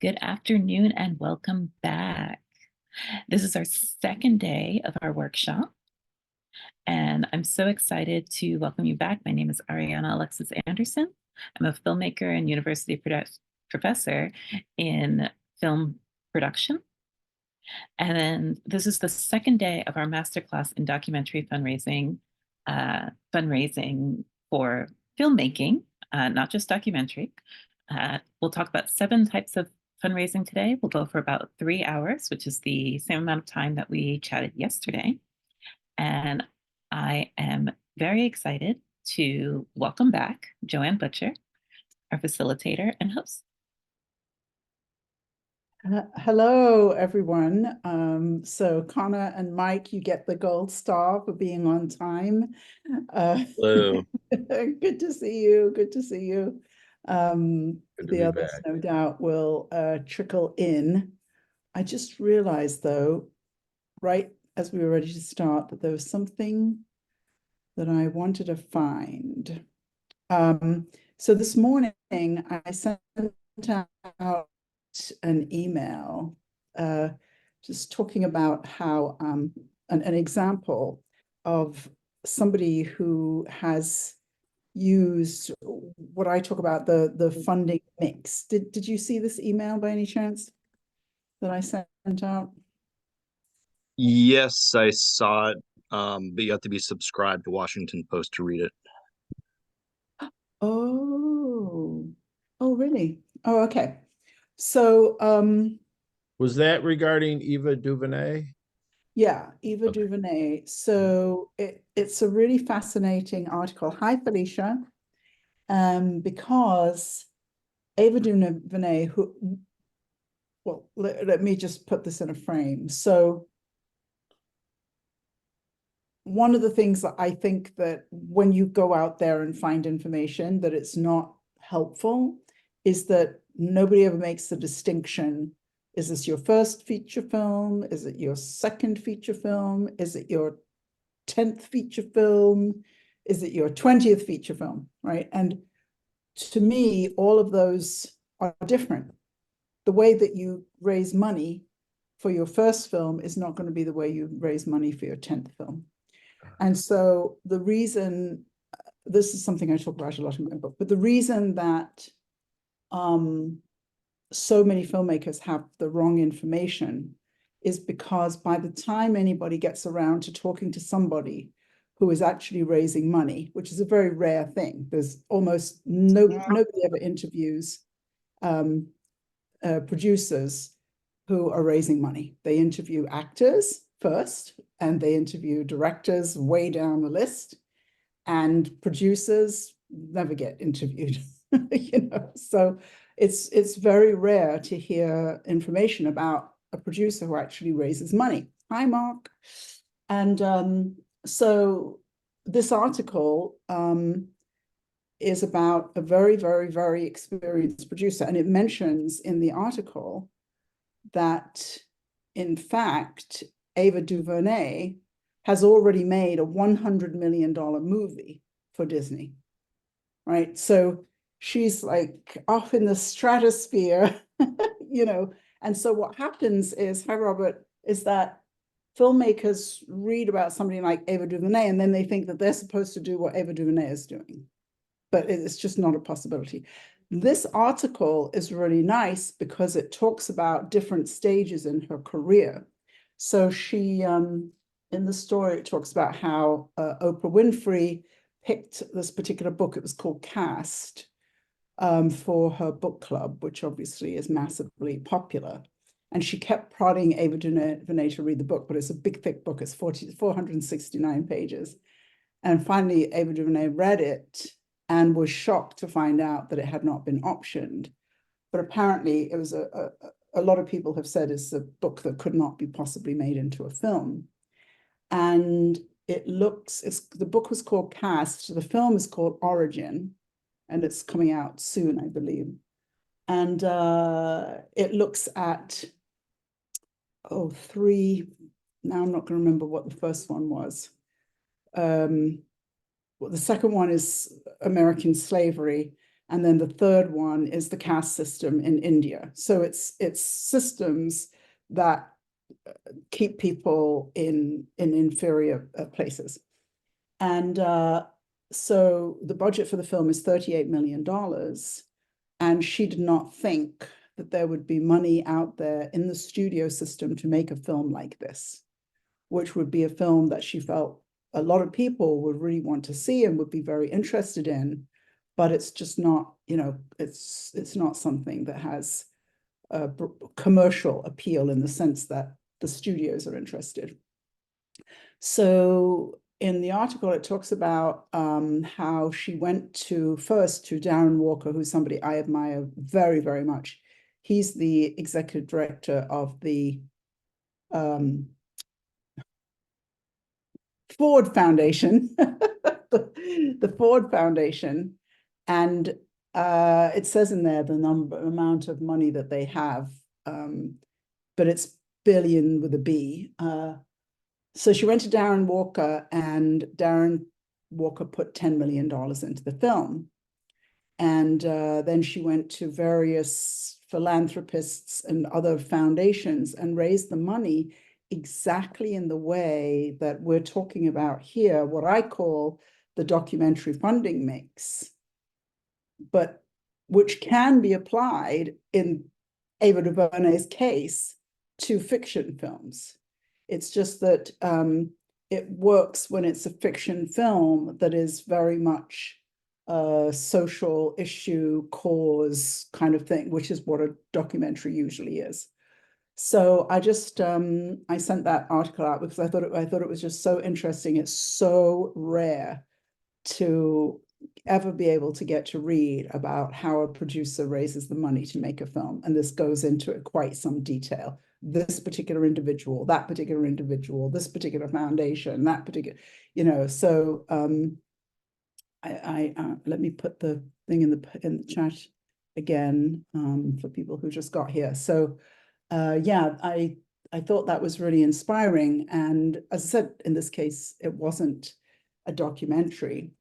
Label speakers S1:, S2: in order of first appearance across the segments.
S1: Good afternoon and welcome back. This is our second day of our workshop, and I'm so excited to welcome you back. My name is Ariana Alexis Anderson. I'm a filmmaker and university professor in film production. And then this is the second day of our masterclass in documentary fundraising for filmmaking, not just documentary. We'll talk about 7 types of fundraising today. We'll go for about 3 hours, which is the same amount of time that we chatted yesterday. And I am very excited to welcome back Joanne Butcher, our facilitator and host.
S2: Hello, everyone. So Connor and Mike, you get the gold star for being on time.
S3: Hello.
S2: Good to see you. Good to see you. The others,
S3: back.
S2: no doubt, will trickle in. I just realized, though, right as we were ready to start, that there was something that I wanted to find. So this morning, I sent out an email just talking about how an example of somebody who has used what I talk about, the funding mix. Did you see this email by any chance that I sent out?
S3: Yes, I saw it, but you have to be subscribed to Washington Post to read it.
S2: Oh, really? Oh, okay. So
S4: was that regarding Ava DuVernay?
S2: Yeah, Ava
S4: Okay.
S2: DuVernay. So it's a really fascinating article. Hi, Felicia. Because Ava DuVernay, well, let me just put this in a frame. So one of the things that I think that when you go out there and find information that it's not helpful is that nobody ever makes the distinction. Is this your first feature film? Is it your second feature film? Is it your 10th feature film? Is it your 20th feature film, right? And to me, all of those are different. The way that you raise money for your first film is not going to be the way you raise money for your 10th film. And so the reason, this is something I talk about a lot in my book, but the reason that so many filmmakers have the wrong information is because by the time anybody gets around to talking to somebody who is actually raising money, which is a very rare thing, there's almost nobody ever interviews producers who are raising money. They interview actors first, and they interview directors way down the list, and producers never get interviewed. So it's very rare to hear information about a producer who actually raises money. Hi, Mark. And so this article is about a very, very, very experienced producer, and it mentions in the article that, in fact, Ava DuVernay has already made a $100 million movie for Disney, right? So she's like off in the stratosphere, And so what happens is, hi, Robert, is that filmmakers read about somebody like Ava DuVernay, and then they think that they're supposed to do what Ava DuVernay is doing. But it's just not a possibility. This article is really nice because it talks about different stages in her career. So she, in the story, it talks about how Oprah Winfrey picked this particular book. It was called Cast, for her book club, which obviously is massively popular. And she kept prodding Ava DuVernay to read the book, but it's a big, thick book. It's 469 pages. And finally, Ava DuVernay read it and was shocked to find out that it had not been optioned. But apparently it was a lot of people have said it's a book that could not be possibly made into a film. And the book was called Cast. The film is called Origin, and it's coming out soon, I believe. And it looks at, three, now I'm not going to remember what the first one was. Well, the second one is American slavery. And then the third one is the caste system in India. So it's systems that keep people in inferior places. And so the budget for the film is $38 million. And she did not think that there would be money out there in the studio system to make a film like this, which would be a film that she felt a lot of people would really want to see and would be very interested in. But it's just not, you know, it's not something that has a commercial appeal in the sense that the studios are interested. So in the article, it talks about how she went first to Darren Walker, who's somebody I admire very, very much. He's the executive director of the Ford Foundation, the Ford Foundation. And it says in there the amount of money that they have, but it's billion with a B. So she went to Darren Walker, and Darren Walker put $10 million into the film. And then she went to various philanthropists and other foundations and raised the money exactly in the way that we're talking about here, what I call the documentary funding mix, but which can be applied in Ava DuVernay's case to fiction films. It's just that it works when it's a fiction film that is very much a social issue, cause kind of thing, which is what a documentary usually is. So I just I sent that article out because I thought it was just so interesting. It's so rare to ever be able to get to read about how a producer raises the money to make a film, and this goes into it quite some detail. This particular individual, that particular individual, this particular foundation, that particular, you know. So let me put the thing in the chat again for people who just got here. So yeah, I thought that was really inspiring. And as I said, in this case, it wasn't a documentary.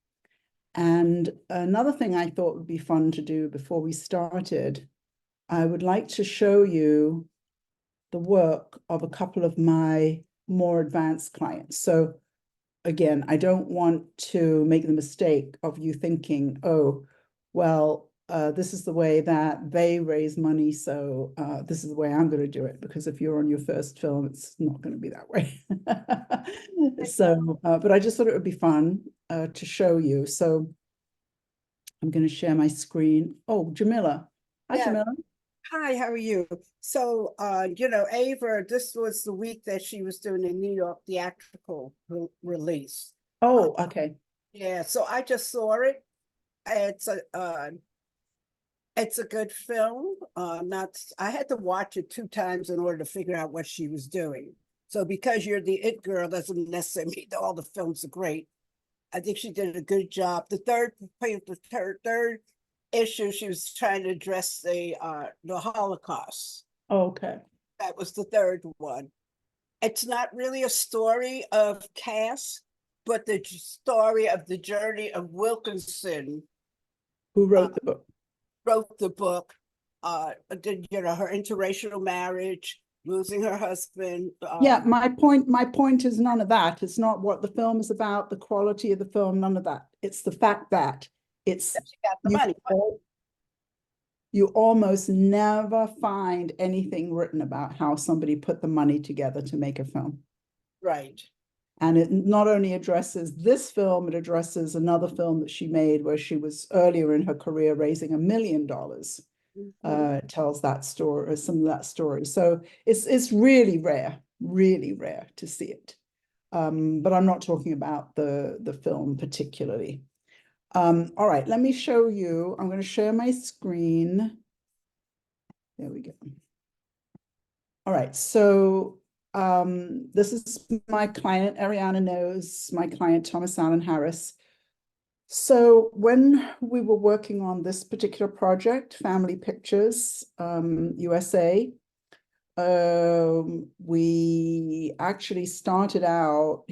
S2: And another thing I thought would be fun to do before we started, I would like to show you the work of a couple of my more advanced clients. So again, I don't want to make the mistake of you thinking, oh, well, this is the way that they raise money, so this is the way I'm going to do it. Because if you're on your first film, it's not going to be that way. So, but I just thought it would be fun to show you. So I'm going to share my screen. Oh, Jamila. Hi,
S5: Yeah.
S2: Jamila.
S5: Hi, how are you? So, you know, Ava, this was the week that she was doing the New York theatrical release.
S2: Oh, okay.
S5: Yeah, so I just saw it. It's a good film. I had to watch it 2 times in order to figure out what she was doing. So because you're the it girl doesn't necessarily mean that all the films are great. I think she did a good job. The third issue, she was trying to address the Holocaust.
S2: Okay.
S5: That was the third one. It's not really a story of Cass, but the story of the journey of Wilkinson,
S2: Who wrote the book?
S5: wrote the book, you know, her interracial marriage, losing her husband.
S2: Yeah, my point is none of that. It's not what the film is about, the quality of the film, none of that. It's the fact that it's
S5: She got the money.
S2: you almost never find anything written about how somebody put the money together to make a film.
S5: Right.
S2: And it not only addresses this film, it addresses another film that she made where she was earlier in her career raising $1 million. Tells that story, some of that story. So it's really rare to see it. But I'm not talking about the film particularly. All right, let me show you. I'm going to share my screen. There we go. All right, so this is my client. Ariana knows my client, Thomas Allen Harris. So when we were working on this particular project, Family Pictures USA, we actually he started out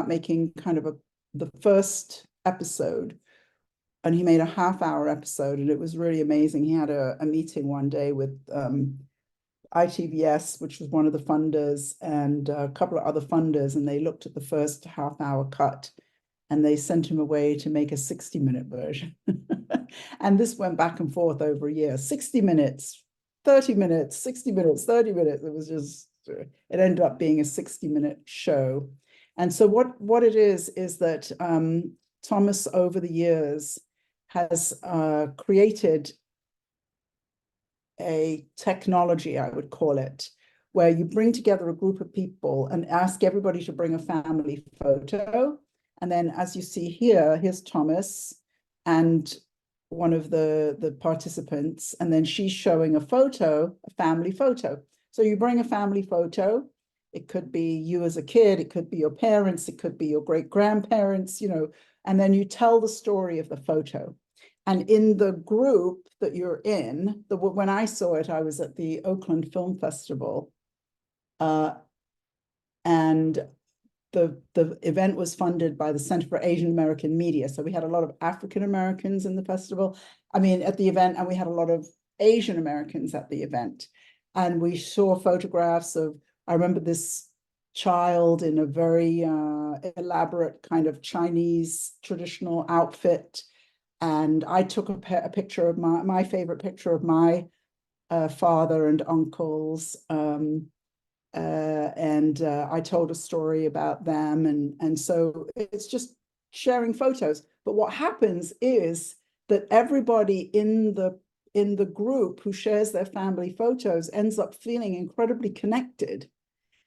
S2: making kind of the first episode and he made a half-hour episode, and it was really amazing. He had a meeting one day with ITVS, which was one of the funders, and a couple of other funders, and they looked at the first half-hour cut, and they sent him away to make a 60-minute version. And this went back and forth over a year, 60 minutes, 30 minutes, 60 minutes, 30 minutes. It was just, it ended up being a 60-minute show. And so what it is that Thomas, over the years, has created a technology, I would call it, where you bring together a group of people and ask everybody to bring a family photo. And then, as you see here, here's Thomas and one of the participants, and then she's showing a photo, a family photo. So you bring a family photo. It could be you as a kid, it could be your parents, it could be your great-grandparents, you know, and then you tell the story of the photo. And in the group that you're in, when I saw it, I was at the Oakland Film Festival, and the event was funded by the Center for Asian American Media. So we had a lot of African Americans in the festival, at the event, and we had a lot of Asian Americans at the event. And we saw photographs of, I remember this child in a very elaborate kind of Chinese traditional outfit. And I took a picture of my favorite picture of my father and uncles. I told a story about them. And so it's just sharing photos. But what happens is that everybody in the group who shares their family photos ends up feeling incredibly connected.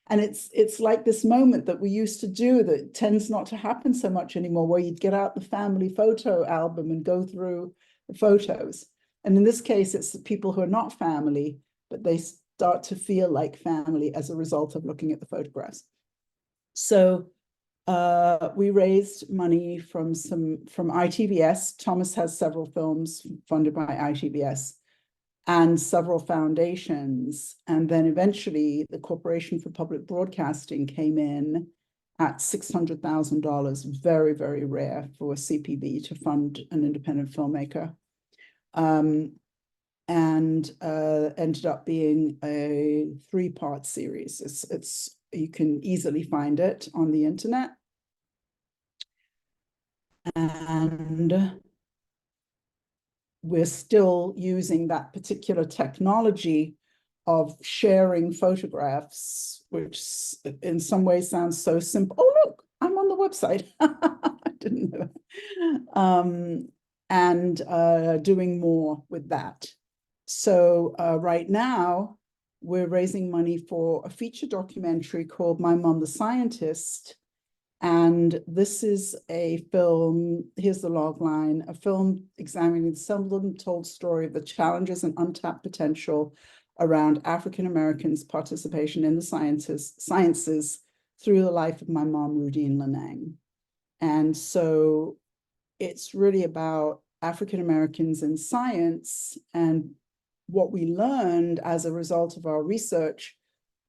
S2: And it's like this moment that we used to do that tends not to happen so much anymore, where you'd get out the family photo album and go through the photos. And in this case, it's the people who are not family, but they start to feel like family as a result of looking at the photographs. So we raised money from ITVS. Thomas has several films funded by ITVS and several foundations. And then eventually the Corporation for Public Broadcasting came in at $600,000, very, very rare for CPB to fund an independent filmmaker. And ended up being a 3-part series. It's you can easily find it on the internet. And we're still using that particular technology of sharing photographs, which in some ways sounds so simple. Oh, look, I'm on the website. I didn't know. And doing more with that. So right now, we're raising money for a feature documentary called My Mom the Scientist. And this is a film, here's the log line, a film examining the seldom told story of the challenges and untapped potential around African Americans' participation in the sciences through the life of my mom, Rudine Lenang. And so it's really about African Americans in science. And what we learned as a result of our research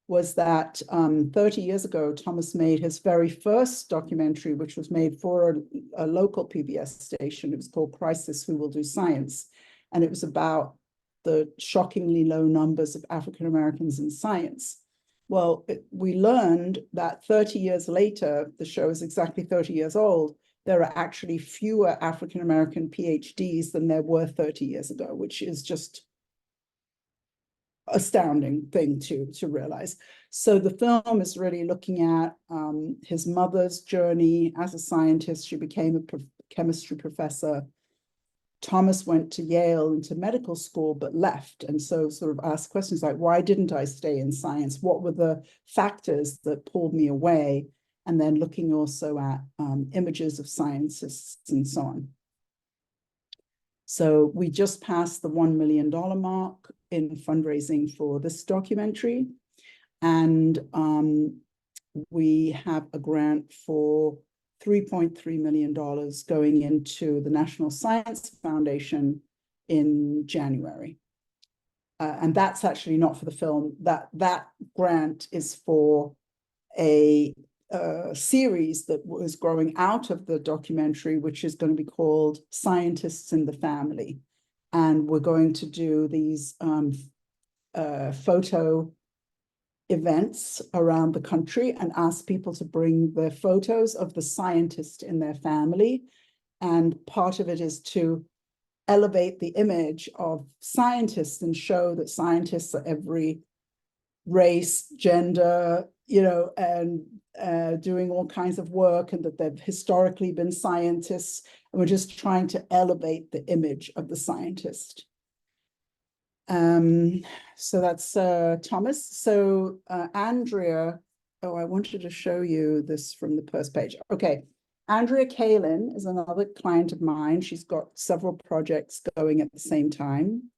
S2: was that 30 years ago, Thomas made his very first documentary, which was made for a local PBS station. It was called Crisis, Who Will Do Science? And it was about the shockingly low numbers of African Americans in science. Well, we learned that 30 years later, the show is exactly 30 years old, there are actually fewer African American PhDs than there were 30 years ago, which is just astounding thing to realize. So the film is really looking at his mother's journey as a scientist. She became a chemistry professor. Thomas went to Yale into medical school, but left. And so sort of asked questions like, why didn't I stay in science? What were the factors that pulled me away? And then looking also at images of scientists and so on. So we just passed the $1 million mark in fundraising for this documentary. And we have a grant for $3.3 million going into the National Science Foundation in January. And that's actually not for the film. That grant is for a series that was growing out of the documentary, which is going to be called Scientists in the Family. And we're going to do these photo events around the country and ask people to bring their photos of the scientist in their family. And part of it is to elevate the image of scientists and show that scientists are every race, gender, you know, and doing all kinds of work, and that they've historically been scientists. And we're just trying to elevate the image of the scientist. So that's Thomas. So Andrea, oh, I wanted to show you this from the first page. Okay, Andrea Kalin is another client of mine. She's got several projects going at the same time.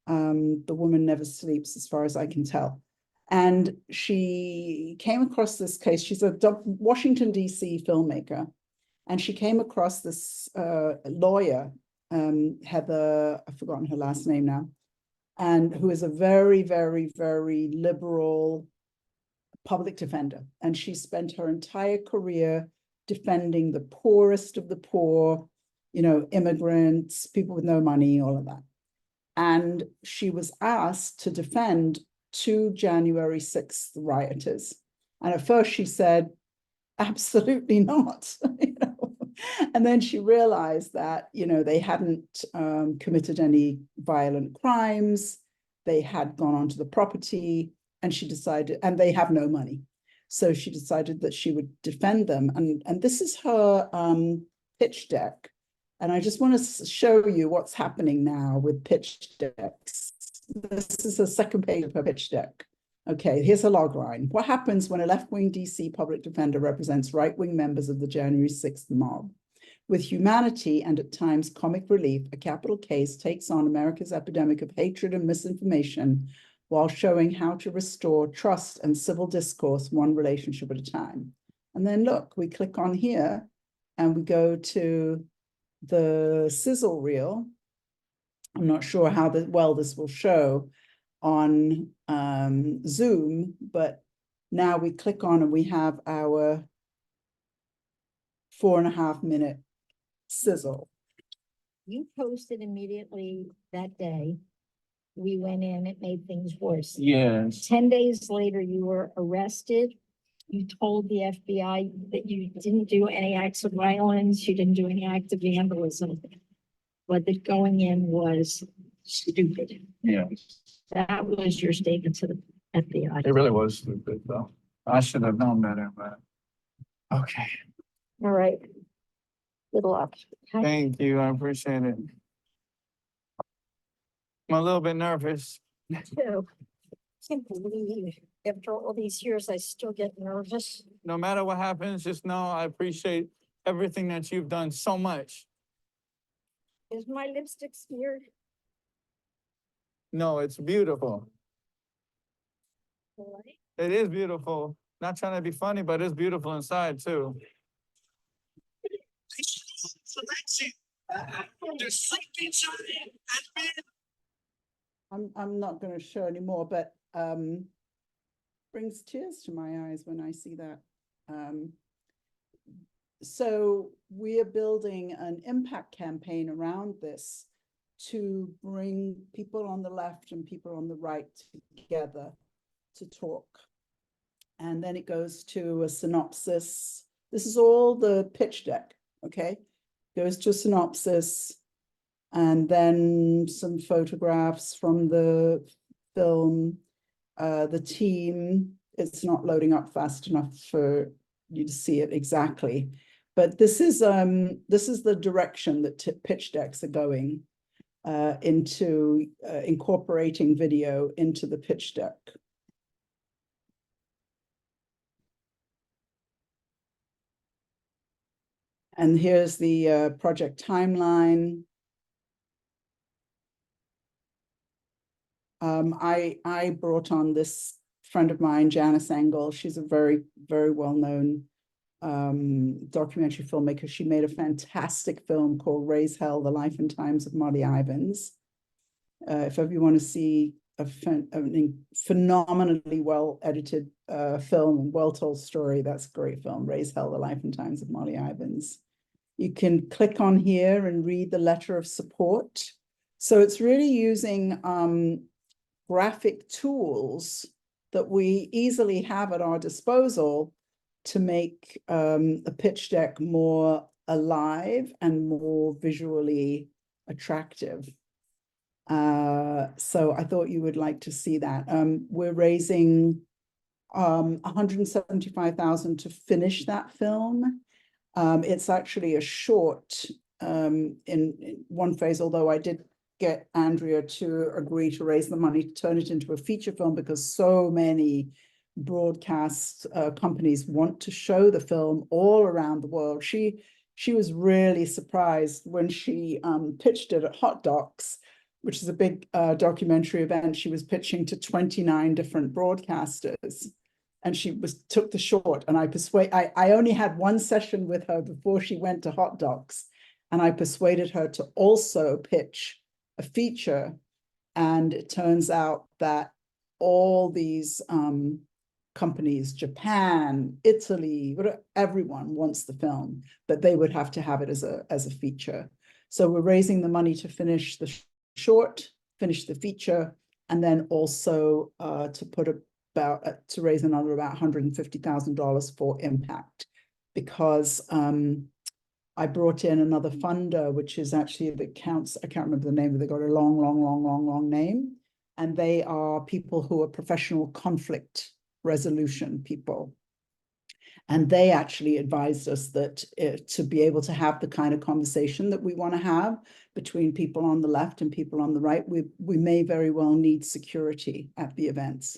S2: The woman never sleeps, as far as I can tell. And she came across this case. She's a Washington, D.C. filmmaker. And she came across this lawyer, Heather, I've forgotten her last name now, and who is a very, very, very liberal public defender. And she spent her entire career defending the poorest of the poor, you know, immigrants, people with no money, all of that. And she was asked to defend 2 January 6th rioters. And at first she said, absolutely not. You know? And then she realized that, you know, they hadn't committed any violent crimes. They had gone onto the property, and she decided, and they have no money. So she decided that she would defend them. And this is her pitch deck. And I just want to show you what's happening now with pitch decks. This is the second page of her pitch deck. Okay, here's a log line. What happens when a left-wing DC public defender represents right-wing members of the January 6th mob? With humanity and at times comic relief, a capital case takes on America's epidemic of hatred and misinformation while showing how to restore trust and civil discourse one relationship at a time. And then look, we click on here and we go to the sizzle reel. I'm not sure how well this will show on Zoom, but now we click on and we have our 4.5 minute sizzle.
S6: You posted immediately that day. We went in, it made things worse.
S4: Yes.
S6: 10 days later, you were arrested. You told the FBI that you didn't do any acts of violence, you didn't do any acts of vandalism, but that going in was stupid.
S7: Yeah,
S6: That was your statement to the FBI.
S7: it really was stupid though. I should have known better, but. Okay,
S6: All right. Good luck. Okay?
S7: thank you. I appreciate it. I'm a little bit nervous.
S6: Too. Can't believe after all these years, I still get nervous.
S7: No matter what happens, just know I appreciate everything that you've done so much.
S6: Is my lipstick smeared?
S7: No, it's beautiful.
S6: All right.
S7: It is beautiful. Not trying to be funny, but it's beautiful inside too.
S2: I'm not going to show anymore, but brings tears to my eyes when I see that. So we are building an impact campaign around this to bring people on the left and people on the right together to talk. And then it goes to a synopsis. This is all the pitch deck, okay? Goes to a synopsis, and then some photographs from the film. The team, it's not loading up fast enough for you to see it exactly. But this is the direction that pitch decks are going into incorporating video into the pitch deck. And here's the project timeline. I brought on this friend of mine, Janice Engel. She's a very, very well-known documentary filmmaker. She made a fantastic film called Raise Hell, The Life and Times of Molly Ivins. If ever you want to see phenomenally well edited film and well told story. That's a great film. Raise Hell: The Life and Times of Molly Ivins. You can click on here and read the letter of support. So it's really using graphic tools that we easily have at our disposal to make a pitch deck more alive and more visually attractive. So I thought you would like to see that. We're raising 175,000 to finish that film. It's actually a short in one phase, although I did get Andrea to agree to raise the money to turn it into a feature film because so many broadcast companies want to show the film all around the world. She was really surprised when she pitched it at Hot Docs, which is a big documentary event. She was pitching to 29 different broadcasters. And she took the short, and I only had one session with her before she went to Hot Docs, and I persuaded her to also pitch a feature. And it turns out that all these companies, Japan, Italy, everyone wants the film, but they would have to have it as a feature. So we're raising the money to finish the short, finish the feature, and then also to raise another about $150,000 for impact, because I brought in another funder, which is actually I can't remember the name, but they've got a long name. And they are people who are professional conflict resolution people. And they actually advised us that to be able to have the kind of conversation that we want to have between people on the left and people on the right, we may very well need security at the events.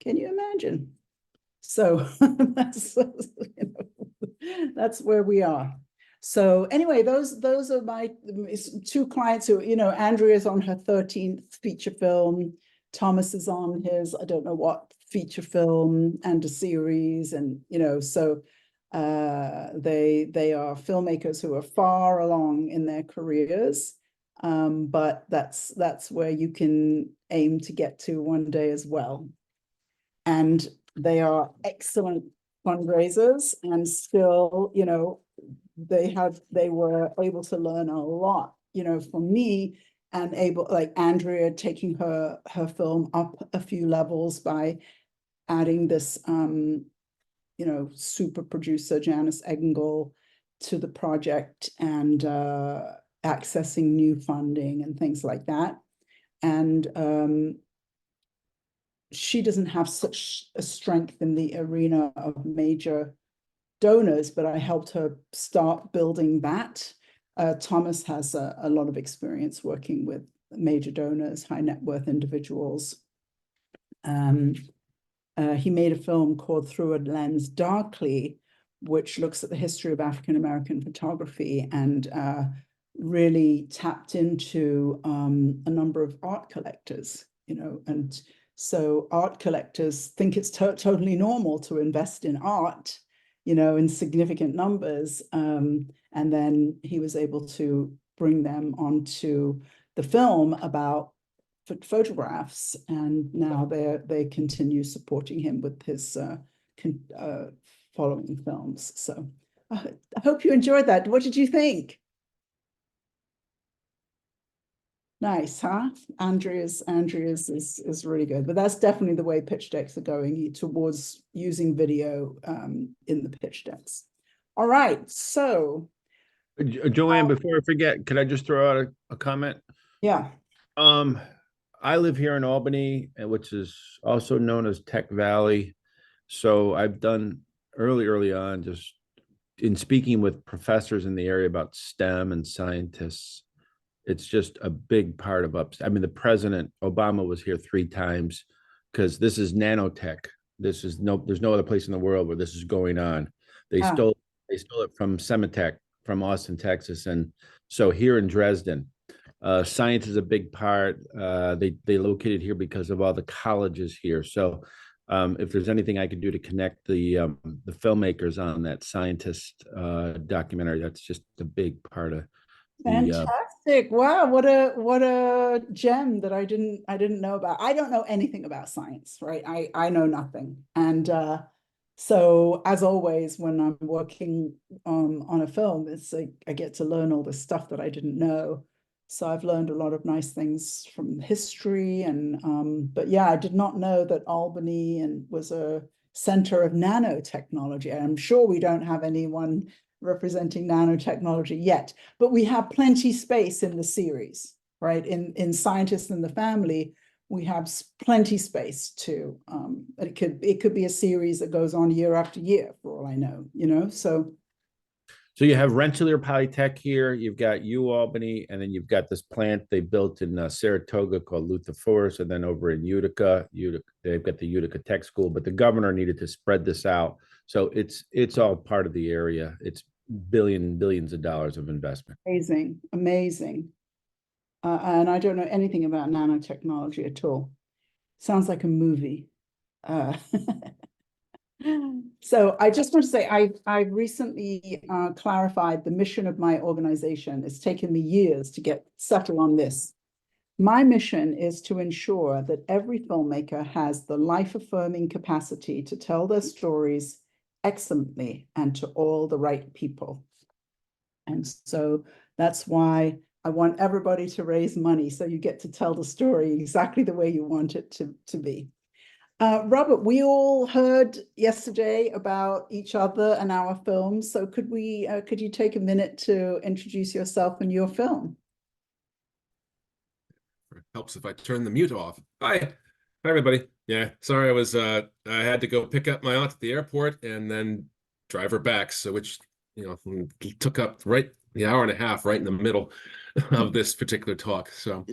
S2: Can you imagine? So that's where we are. So anyway, those are my two clients who, Andrea's on her 13th feature film. Thomas is on his, I don't know what feature film and a series. And, so they are filmmakers who are far along in their careers. But that's where you can aim to get to one day as well. And they are excellent fundraisers, and still, they were able to learn a lot, from me, and like Andrea taking her film up a few levels by adding this, super producer Janice Eggengal to the project, and accessing new funding and things like that. And she doesn't have such a strength in the arena of major donors, but I helped her start building that. Thomas has a lot of experience working with major donors, high net worth individuals. He made a film called Through a Lens Darkly, which looks at the history of African-American photography, and really tapped into a number of art collectors, and so art collectors think it's totally normal to invest in art, in significant numbers. And then he was able to bring them onto the film about photographs, and now they continue supporting him with his following films. So I hope you enjoyed that. What did you think? Nice, huh? Andrea's is really good, but that's definitely the way pitch decks are going, towards using video in the pitch decks. All right, so
S4: Joanne, before I forget, could I just throw out a comment?
S2: yeah.
S4: I live here in Albany, which is also known as Tech Valley. So I've done early on, just in speaking with professors in the area about STEM and scientists. It's just a big part of the President Obama was here 3 times, because this is nanotech. There's no other place in the world where this is going on. They stole it from Sematech from Austin, Texas. And so here in Dresden, science is a big part. They located here because of all the colleges here. So if there's anything I could do to connect the filmmakers on that scientist documentary, that's just a big part of
S2: Fantastic. Fantastic. Wow, what a gem that I didn't know about. I don't know anything about science, right? I know nothing. And so as always, when I'm working on a film, it's like I get to learn all this stuff that I didn't know. So I've learned a lot of nice things from history and but yeah, I did not know that Albany and was a center of nanotechnology. I'm sure we don't have anyone representing nanotechnology yet, but we have plenty space in the series, right? In Scientists in the Family, we have plenty space to, it could be a series that goes on year after year, for all I know, you know, so.
S4: So you have Rensselaer Polytech here, you've got UAlbany, and then you've got this plant they built in Saratoga called Luther Forest, and then over in Utica, they've got the Utica Tech School, but the governor needed to spread this out. So it's all part of the area. It's billions of dollars of investment.
S2: Amazing, amazing. And I don't know anything about nanotechnology at all. Sounds like a movie. So I just want to say I've recently clarified the mission of my organization. It's taken me years to get settled on this. My mission is to ensure that every filmmaker has the life-affirming capacity to tell their stories excellently and to all the right people. And so that's why I want everybody to raise money so you get to tell the story exactly the way you want it to be. Robert, we all heard yesterday about each other and our films. So could you take a minute to introduce yourself and your film?
S8: It helps if I turn the mute off. Hi everybody. Yeah, sorry, I had to go pick up my aunt at the airport and then drive her back. So which, took up right the hour and a half right in the middle of this particular talk. So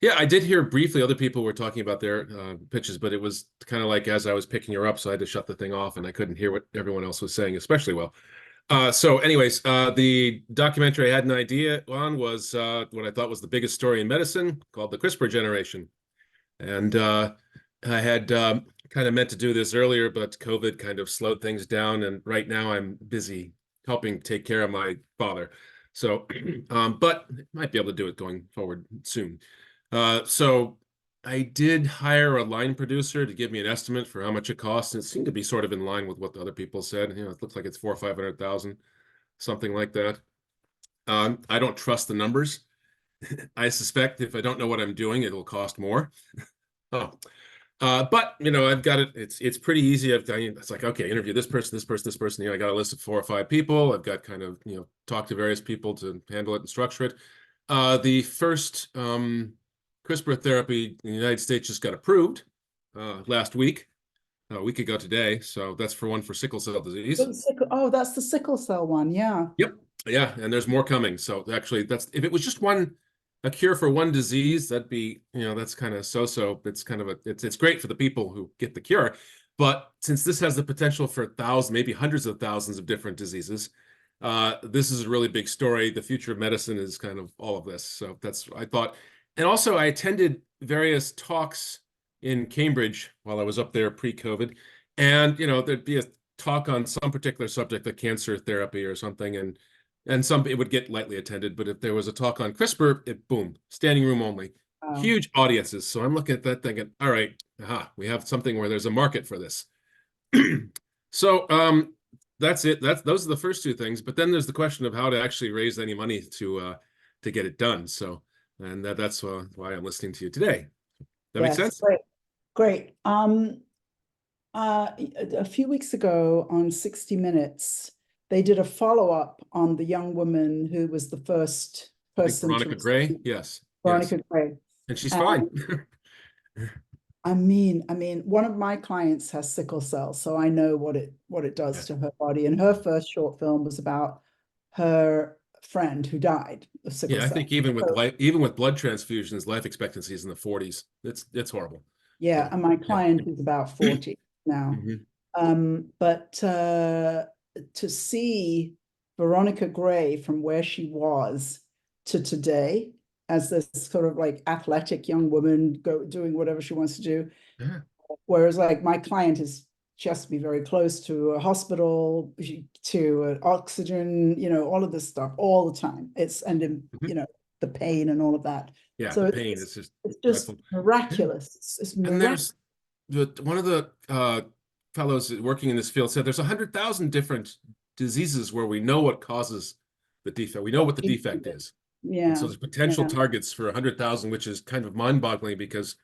S8: yeah, I did hear briefly other people were talking about their pitches, but it was kind of like as I was picking her up, so I had to shut the thing off and I couldn't hear what everyone else was saying, especially well. So anyways, the documentary I had an idea on was what I thought was the biggest story in medicine, called The CRISPR Generation. And I had kind of meant to do this earlier, but COVID kind of slowed things down. And right now I'm busy helping take care of my father. So, but might be able to do it going forward soon. So I did hire a line producer to give me an estimate for how much it costs. And it seemed to be sort of in line with what the other people said. It looks like it's $400,000 or $500,000, something like that. I don't trust the numbers. I suspect if I don't know what I'm doing, it'll cost more. But I've got it. It's pretty easy. It's like, okay, interview this person, this person, this person. I got a list of 4 or 5 people. I've got kind of, talk to various people to handle it and structure it. The first CRISPR therapy in the United States just got approved last week, a week ago today. So that's for sickle cell disease.
S2: Oh, that's the sickle cell one. Yeah.
S8: Yep. Yeah. And there's more coming. So actually if it was just a cure for one disease, that'd be, that's kind of so-so. It's kind of it's great for the people who get the cure. But since this has the potential for thousands, maybe hundreds of thousands of different diseases, this is a really big story. The future of medicine is kind of all of this. So that's what I thought. And also I attended various talks in Cambridge while I was up there pre-COVID. And, there'd be a talk on some particular subject, like cancer therapy or something. And some, it would get lightly attended. But if there was a talk on CRISPR, boom, standing room only, huge audiences. So I'm looking at that thinking, all right, we have something where there's a market for this. So that's it. Those are the first 2 things. But then there's the question of how to actually raise any money to get it done. So, and that's why I'm listening to you today. That makes sense?
S2: Great. A few weeks ago on 60 Minutes, they did a follow-up on the young woman who was the first person.
S8: Veronica Gray, yes.
S2: Veronica Gray.
S8: And she's fine.
S2: I mean, one of my clients has sickle cell, so I know what it does to her body. And her first short film was about her friend who died of sickle cell.
S8: I think even with blood transfusions, life expectancy is in the 40s. It's horrible.
S2: Yeah, and my client is about 40 now. But to see Veronica Gray from where she was to today as this sort of like athletic young woman doing whatever she wants to do.
S8: Yeah.
S2: Whereas like my client is just be very close to a hospital, to an oxygen, all of this stuff all the time. the pain and all of that.
S8: Yeah,
S2: So
S8: the pain
S2: it's
S8: is just
S2: it's just
S8: dreadful.
S2: miraculous. It's
S8: And
S2: miraculous.
S8: there's one of the fellows working in this field said there's 100,000 different diseases where we know what causes the defect. We know what the defect is. And
S2: Yeah.
S8: so there's potential
S2: yeah.
S8: targets for 100,000, which is kind of mind-boggling because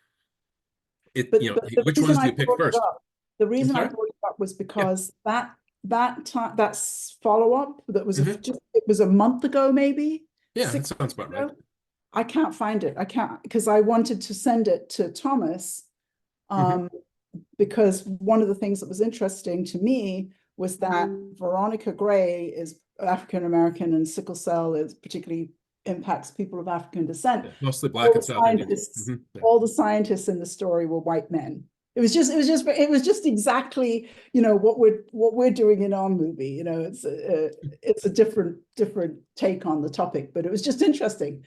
S8: it,
S2: But,
S8: you know,
S2: but the
S8: which
S2: reason
S8: ones do
S2: I
S8: you pick
S2: brought it
S8: first?
S2: up, the reason I
S8: sorry?
S2: brought it up was because that time, that's follow-up that was
S8: Mhm.
S2: just, it was a month ago, maybe.
S8: Yeah, that
S2: 6
S8: sounds
S2: months
S8: about right.
S2: ago. I can't find it. I can't, because I wanted to send it to Thomas. Because one of the things that was interesting to me was that Veronica Gray is African American and sickle cell is particularly impacts people of African descent.
S8: Yeah, mostly
S2: All
S8: Black
S2: the
S8: and South Indian.
S2: scientists,
S8: Yeah.
S2: all the scientists in the story were white men. It was just exactly, you know, what we're doing in our movie. You know, it's a different take on the topic, but it was just interesting.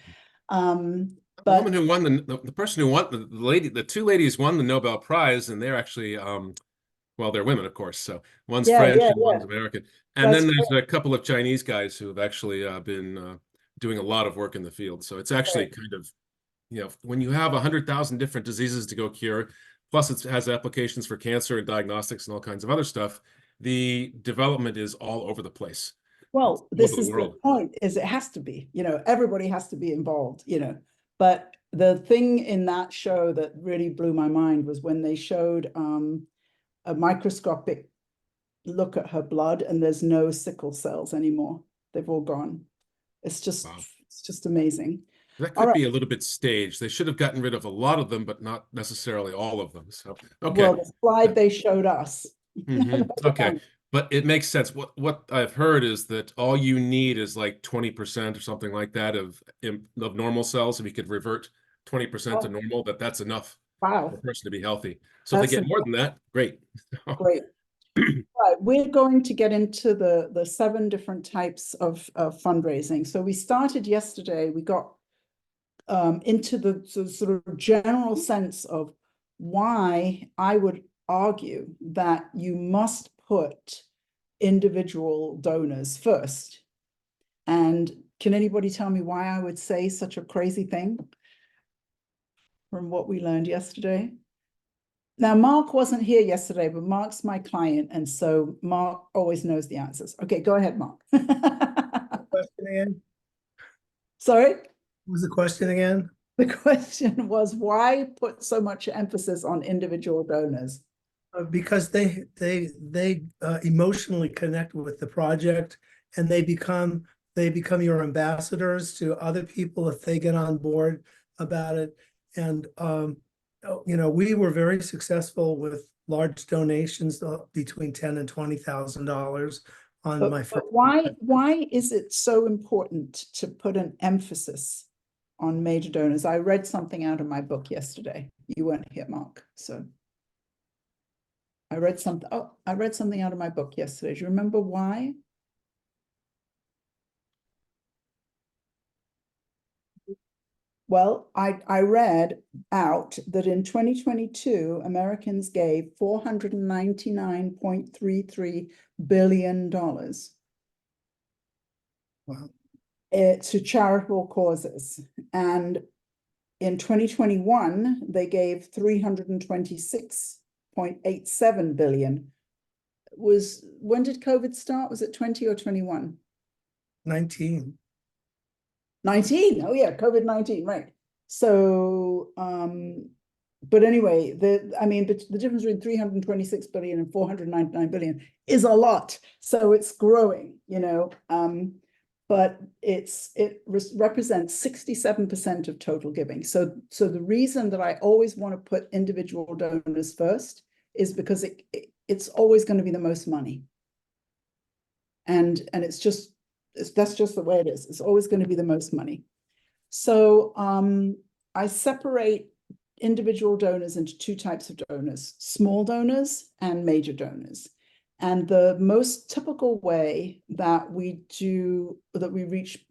S8: The woman who won the person who won the two ladies won the Nobel Prize, and they're actually well, they're women, of course. So one's French and one's American. And
S2: That's
S8: then there's a couple of Chinese guys who have actually been doing a lot of work in the field. So it's actually kind of, you know, when you have 100,000 different diseases to go cure, plus it has applications for cancer and diagnostics and all kinds of other stuff, the development is all over the place.
S2: Well,
S8: It's all
S2: this
S8: over the
S2: is the
S8: world.
S2: point, is it has to be, you know, everybody has to be involved, you know. But the thing in that show that really blew my mind was when they showed a microscopic look at her blood, and there's no sickle cells anymore. They've all gone. It's just,
S8: Wow.
S2: it's just amazing.
S8: That
S2: All
S8: could
S2: right.
S8: be a little bit staged. They should have gotten rid of a lot of them, but not necessarily all of them. So, okay.
S2: Well, the slide they showed us.
S8: Okay. But it makes sense. What I've heard is that all you need is like 20% or something like that of normal cells. If you could revert 20% to normal, that's enough for
S2: Wow.
S8: a person to be healthy. So if they get more than that, great.
S2: Great. Right, we're going to get into the 7 different types of fundraising. So we started yesterday. We got into the sort of general sense of why I would argue that you must put individual donors first. And can anybody tell me why I would say such a crazy thing from what we learned yesterday? Now, Mark wasn't here yesterday, but Mark's my client, and so Mark always knows the answers. Okay, go ahead, Mark.
S9: Question again?
S2: Sorry?
S9: What was the question again?
S2: The question was, why put so much emphasis on individual donors?
S9: Because they emotionally connect with the project, and they become your ambassadors to other people if they get on board about it. And you know, we were very successful with large donations between $10,000 and $20,000 on my first.
S2: But why is it so important to put an emphasis on major donors? I read something out of my book yesterday. You weren't here, Mark, so. I read something out of my book yesterday. Do you remember why? Well, I read out that in 2022, Americans gave $499.33 billion.
S9: Wow.
S2: To charitable causes. And in 2021, they gave 326.87 billion. When did COVID start? Was it 20 or 21?
S9: 19.
S2: 19. Oh yeah, COVID-19, right. So, but anyway, the difference between 326 billion and 499 billion is a lot. So it's growing, you know, but it represents 67% of total giving. So the reason that I always want to put individual donors first is because it's always going to be the most money. And that's just the way it is. It's always going to be the most money. So I separate individual donors into 2 types of donors: small donors and major donors. And the most typical way that we reach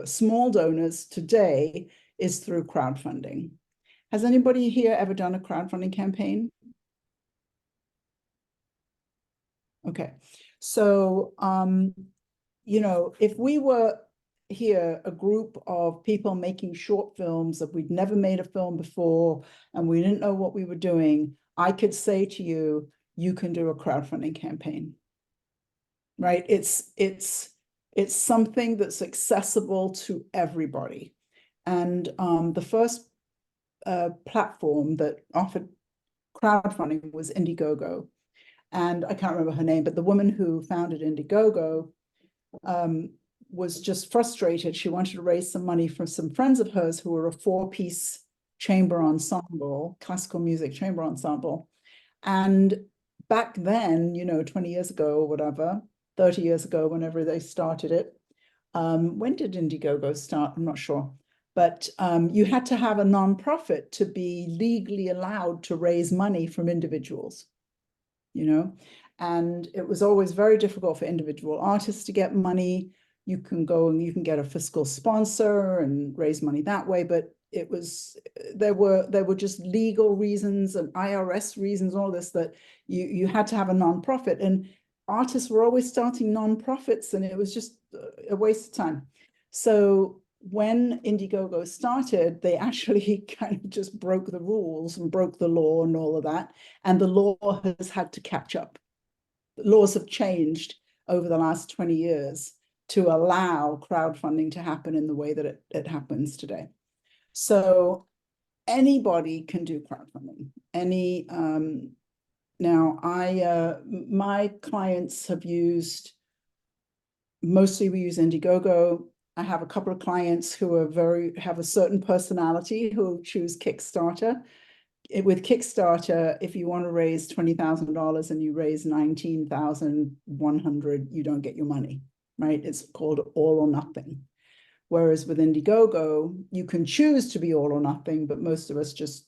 S2: small donors today is through crowdfunding. Has anybody here ever done a crowdfunding campaign? Okay, so you know, if we were here a group of people making short films that we'd never made a film before and we didn't know what we were doing, I could say to you, you can do a crowdfunding campaign, right? It's something that's accessible to everybody. And the first platform that offered crowdfunding was Indiegogo. And I can't remember her name, but the woman who founded Indiegogo was just frustrated. She wanted to raise some money from some friends of hers who were a 4-piece chamber ensemble, classical music chamber ensemble. And back then, 20 years ago or whatever, 30 years ago, whenever they started it, when did Indiegogo start? I'm not sure. But you had to have a nonprofit to be legally allowed to raise money from individuals, and it was always very difficult for individual artists to get money. You can go and you can get a fiscal sponsor and raise money that way, but there were just legal reasons and IRS reasons, all this, that you had to have a nonprofit, and artists were always starting nonprofits, and it was just a waste of time. So when Indiegogo started, they actually kind of just broke the rules and broke the law and all of that, and the law has had to catch up. The laws have changed over the last 20 years to allow crowdfunding to happen in the way that it happens today. So anybody can do crowdfunding. Now my clients have used, mostly we use Indiegogo. I have a couple of clients who have a certain personality who choose Kickstarter. With Kickstarter, if you want to raise $20,000 and you raise 19,100, you don't get your money, right? It's called all or nothing. Whereas with Indiegogo, you can choose to be all or nothing, but most of us just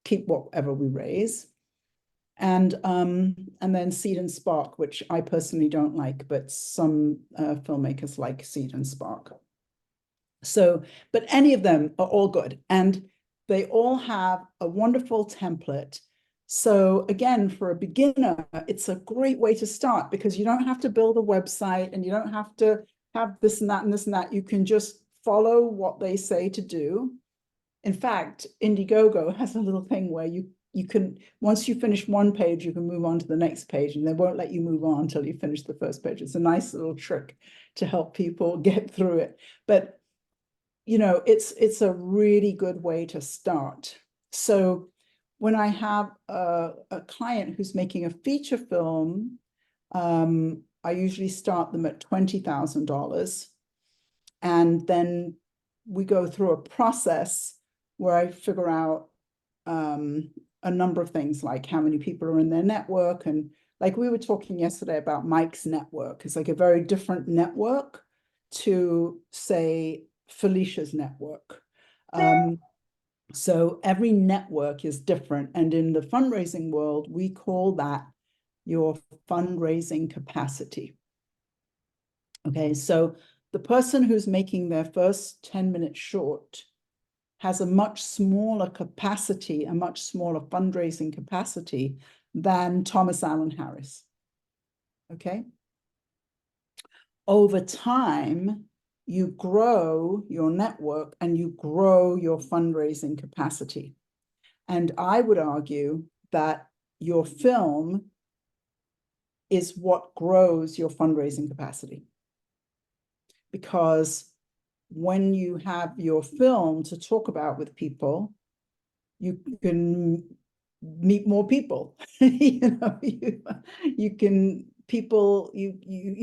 S2: keep whatever we raise. And then Seed and Spark, which I personally don't like, but some filmmakers like Seed and Spark. So, but any of them are all good. And they all have a wonderful template. So again, for a beginner, it's a great way to start because you don't have to build a website and you don't have to have this and that and this and that. You can just follow what they say to do. In fact, Indiegogo has a little thing where you can, once you finish one page, you can move on to the next page, and they won't let you move on until you finish the first page. It's a nice little trick to help people get through it. But it's a really good way to start. So when I have a client who's making a feature film, I usually start them at $20,000. And then we go through a process where I figure out a number of things, like how many people are in their network. And like we were talking yesterday about Mike's network, it's like a very different network to, say, Felicia's network. So every network is different. And in the fundraising world, we call that your fundraising capacity. Okay, so the person who's making their first 10-minute short has a much smaller capacity, a much smaller fundraising capacity than Thomas Allen Harris. Okay. Over time, you grow your network and you grow your fundraising capacity. And I would argue that your film is what grows your fundraising capacity. Because when you have your film to talk about with people, you can meet more people. You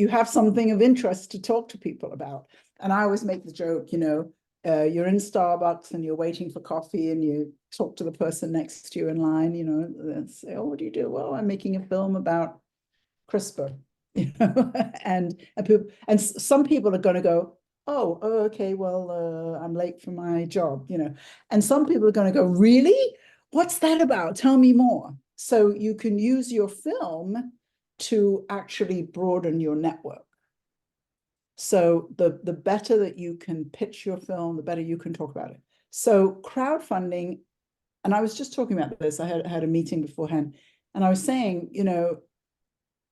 S2: have something of interest to talk to people about. And I always make the joke, you're in Starbucks and you're waiting for coffee and you talk to the person next to you in line, and say, oh, what do you do? Well, I'm making a film about CRISPR, and some people are going to go, oh, okay, well, I'm late for my job, and some people are going to go, really? What's that about? Tell me more. So you can use your film to actually broaden your network. So the better that you can pitch your film, the better you can talk about it. So crowdfunding, and I was just talking about this, I had a meeting beforehand, and I was saying,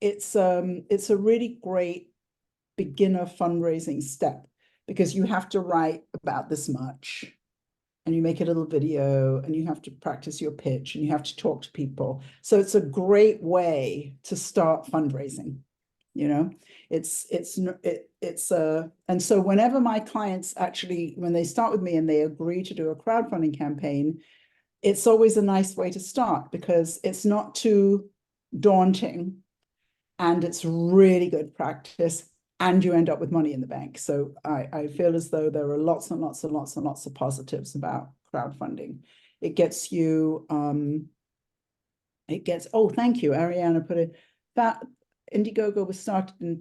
S2: it's a really great beginner fundraising step, because you have to write about this much and you make a little video and you have to practice your pitch and you have to talk to people. So it's a great way to start fundraising. You know, and so whenever my clients actually, when they start with me and they agree to do a crowdfunding campaign, it's always a nice way to start because it's not too daunting and it's really good practice and you end up with money in the bank. So I feel as though there are lots and lots and lots and lots of positives about crowdfunding. It gets you, oh, thank you, Ariana put it, that Indiegogo was started in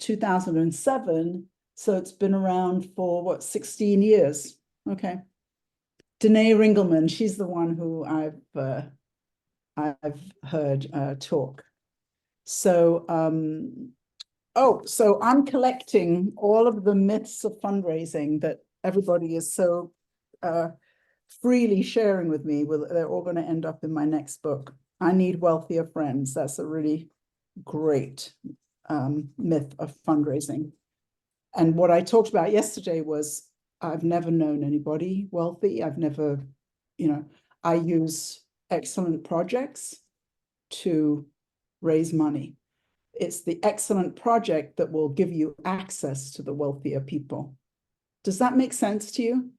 S2: 2007, so it's been around for what, 16 years. Okay. Danae Ringelman, she's the one who I've heard talk. So so I'm collecting all of the myths of fundraising that everybody is so freely sharing with me. They're all going to end up in my next book. I Need Wealthier Friends. That's a really great myth of fundraising. And what I talked about yesterday was I've never known anybody wealthy. I've never, I use excellent projects to raise money. It's the excellent project that will give you access to the wealthier people. Does that make sense to you?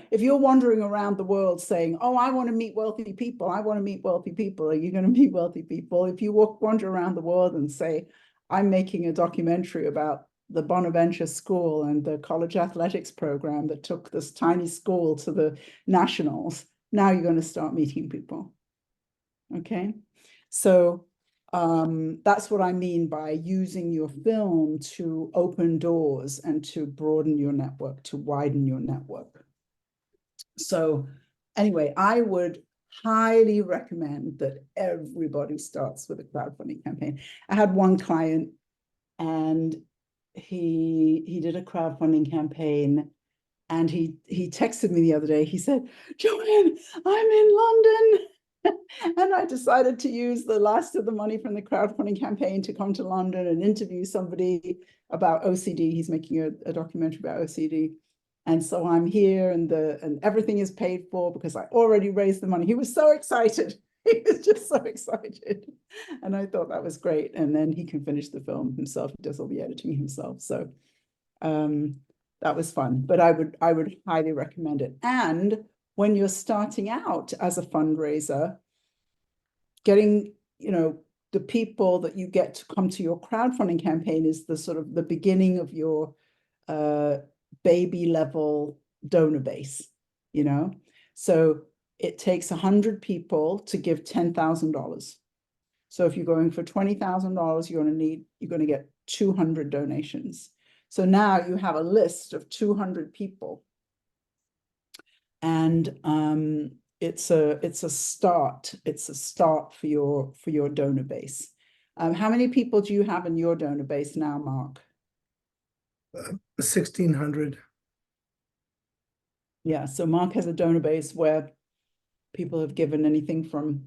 S2: If you're wandering around the world saying, oh, I want to meet wealthy people, I want to meet wealthy people, are you going to meet wealthy people? If you wander around the world and say, I'm making a documentary about the Bonaventure School and the college athletics program that took this tiny school to the nationals, now you're going to start meeting people. Okay, so that's what I mean by using your film to open doors and to broaden your network, to widen your network. So anyway, I would highly recommend that everybody starts with a crowdfunding campaign. I had one client and he did a crowdfunding campaign and he texted me the other day. He said, Joanne, I'm in London. And I decided to use the last of the money from the crowdfunding campaign to come to London and interview somebody about OCD. He's making a documentary about OCD. And so I'm here and everything is paid for because I already raised the money. He was so excited. He was just so excited. And I thought that was great. And then he can finish the film himself. He does all the editing himself. So that was fun. But I would highly recommend it. And when you're starting out as a fundraiser, getting, the people that you get to come to your crowdfunding campaign is the sort of the beginning of your baby level donor base, So it takes 100 people to give $10,000. So if you're going for $20,000, you're going to get 200 donations. So now you have a list of 200 people. And it's a start. It's a start for your donor base. How many people do you have in your donor base now, Mark?
S9: 1,600.
S2: Yeah, so Mark has a donor base where people have given anything from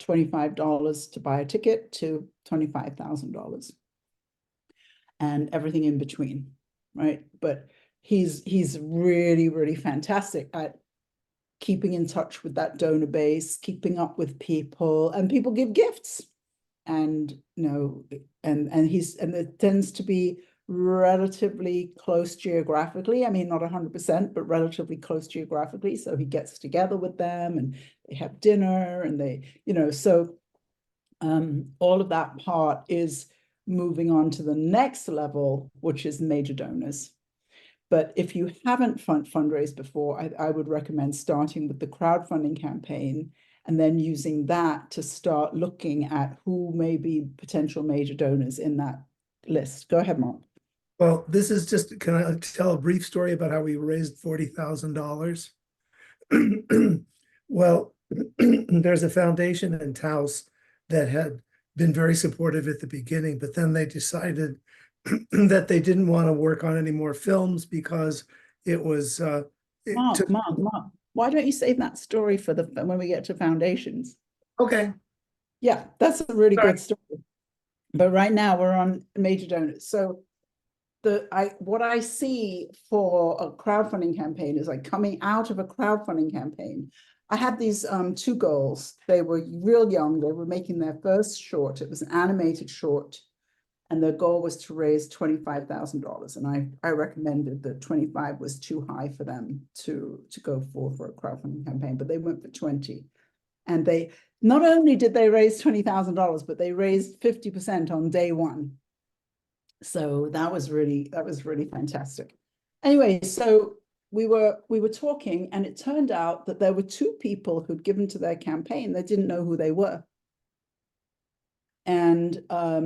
S2: $25 to buy a ticket to $25,000 and everything in between, right? But he's really, really fantastic at keeping in touch with that donor base, keeping up with people, and people give gifts. And and it tends to be relatively close geographically. I mean, not 100%, but relatively close geographically. So he gets together with them and they have dinner and they, so all of that part is moving on to the next level, which is major donors. But if you haven't fundraised before, I would recommend starting with the crowdfunding campaign and then using that to start looking at who may be potential major donors in that list. Go ahead, Mark.
S9: Well, this is just, can I tell a brief story about how we raised $40,000? Well, there's a foundation in Taos that had been very supportive at the beginning, but then they decided that they didn't want to work on any more films because it was
S2: Mark, why don't you save that story for when we get to foundations?
S9: Okay.
S2: Yeah, that's a really good story. But right now we're on major donors. So what I see for a crowdfunding campaign is like coming out of a crowdfunding campaign. I had these two girls. They were real young. They were making their first short. It was an animated short, and their goal was to raise $25,000. And I recommended that 25 was too high for them to go for a crowdfunding campaign, but they went for 20. And they not only did they raise $20,000, but they raised 50% on day one. So that was really fantastic. Anyway, so we were talking, and it turned out that there were two people who'd given to their campaign. They didn't know who they were. And I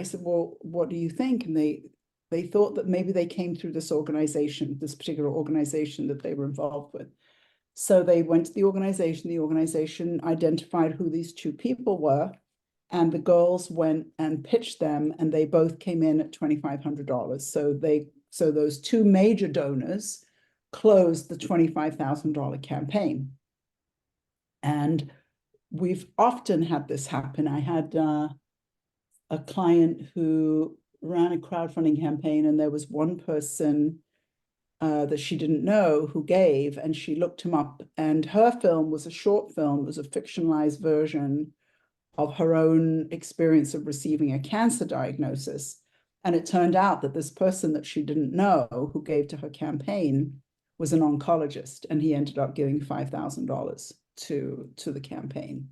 S2: said, well, what do you think? And they thought that maybe they came through this organization, this particular organization that they were involved with. So they went to the organization identified who these two people were, and the girls went and pitched them, and they both came in at $2,500. So those two major donors closed the $25,000 campaign. And we've often had this happen. I had a client who ran a crowdfunding campaign, and there was one person that she didn't know who gave, and she looked him up, and her film was a short film. It was a fictionalized version of her own experience of receiving a cancer diagnosis. And it turned out that this person that she didn't know who gave to her campaign was an oncologist, and he ended up giving $5,000 to the campaign.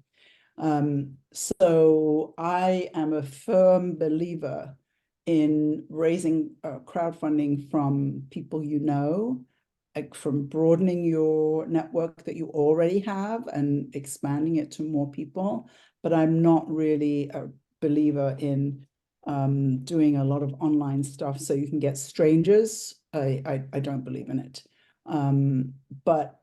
S2: So I am a firm believer in raising crowdfunding from people you know, like from broadening your network that you already have and expanding it to more people. But I'm not really a believer in doing a lot of online stuff so you can get strangers. I don't believe in it. But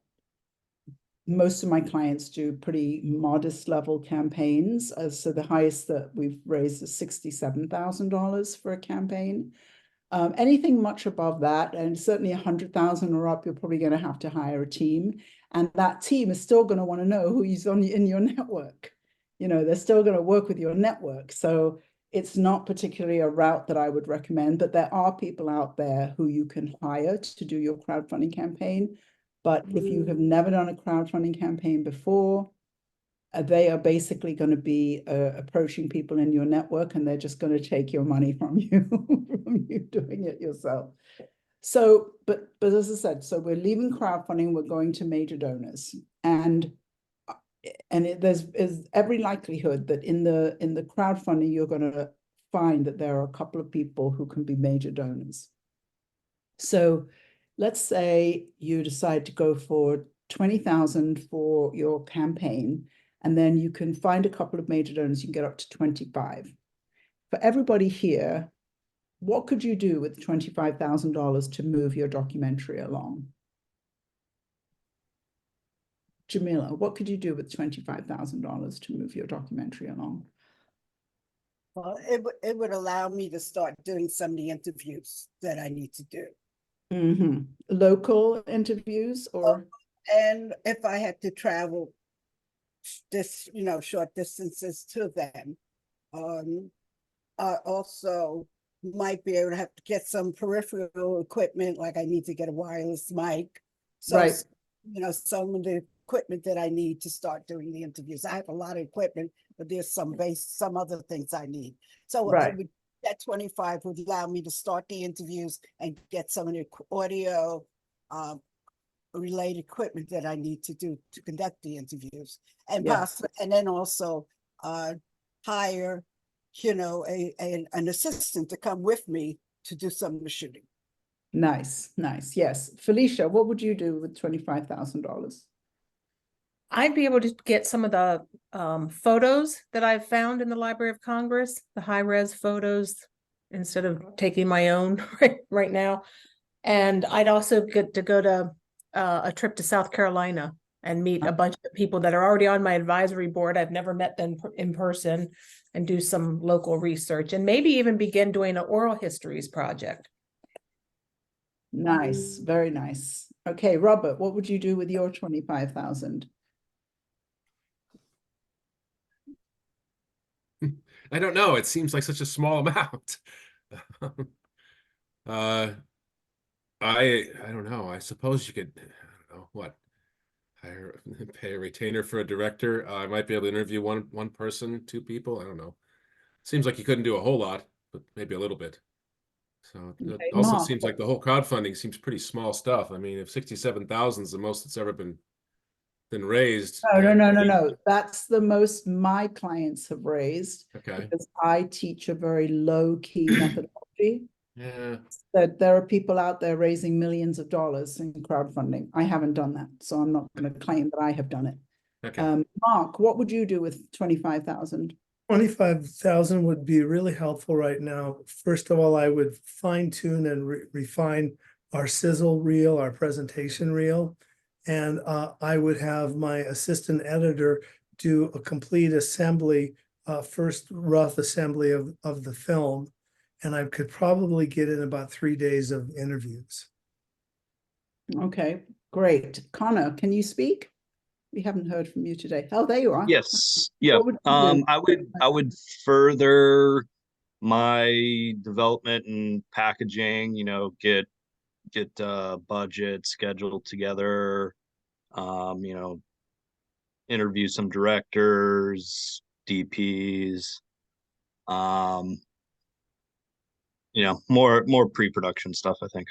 S2: most of my clients do pretty modest level campaigns. So the highest that we've raised is $67,000 for a campaign. Anything much above that, and certainly 100,000 or up, you're probably going to have to hire a team. And that team is still going to want to know who is in your network. You know, they're still going to work with your network. So it's not particularly a route that I would recommend, but there are people out there who you can hire to do your crowdfunding campaign. But if you have never done a crowdfunding campaign before, they are basically going to be approaching people in your network, and they're just going to take your money from you, from you doing it yourself. So, but as I said, so we're leaving crowdfunding, we're going to major donors. And there's every likelihood that in the crowdfunding, you're going to find that there are a couple of people who can be major donors. So let's say you decide to go for 20,000 for your campaign, and then you can find a couple of major donors, you can get up to 25. For everybody here, what could you do with $25,000 to move your documentary along? Jamila, what could you do with $25,000 to move your documentary along?
S5: Well, it would allow me to start doing some of the interviews that I need to do.
S2: Mm-hmm. Local interviews, or?
S5: And if I had to travel this, short distances to them, I also might be able to have to get some peripheral equipment, like I need to get a wireless mic. So,
S2: right.
S5: Some of the equipment that I need to start doing the interviews. I have a lot of equipment, but there's some other things I need. So
S2: right.
S5: That 25 would allow me to start the interviews and get some of the audio related equipment that I need to do to conduct the interviews, and possibly, and then also hire, an assistant to come with me to do some of the shooting.
S2: Nice. Yes. Felicia, what would you do with $25,000?
S10: I'd be able to get some of the photos that I've found in the Library of Congress, the high-res photos, instead of taking my own right now. And I'd also get to go to a trip to South Carolina and meet a bunch of people that are already on my advisory board. I've never met them in person, and do some local research, and maybe even begin doing an oral histories project.
S2: Nice. Very nice. Okay, Robert, what would you do with your 25,000?
S8: I don't know. It seems like such a small amount. I don't know. I suppose you could, I don't know what, hire, pay a retainer for a director. I might be able to interview one person, two people. I don't know. Seems like you couldn't do a whole lot, but maybe a little bit. So it
S2: Okay,
S8: also
S2: Mark,
S8: seems like the whole crowdfunding seems pretty small stuff. I mean, if 67,000 is the most that's ever been raised.
S2: No. That's the most my clients have raised
S8: Okay.
S2: because I teach a very low key methodology.
S8: Yeah.
S2: That there are people out there raising millions of dollars in crowdfunding. I haven't done that, so I'm not going to claim that I have done it.
S8: Okay.
S2: Mark, what would you do with 25,000?
S9: 25,000 would be really helpful right now. First of all, I would fine tune and refine our sizzle reel, our presentation reel. And I would have my assistant editor do a complete assembly, first rough assembly of the film. And I could probably get in about 3 days of interviews.
S2: Okay, great. Connor, can you speak? We haven't heard from you today. Oh, there you are.
S3: Yes. Yeah.
S2: What would you do?
S3: I would further my development and packaging, you know, get budget scheduled together, you know, interview some directors, DPs, you know, more pre-production stuff, I think.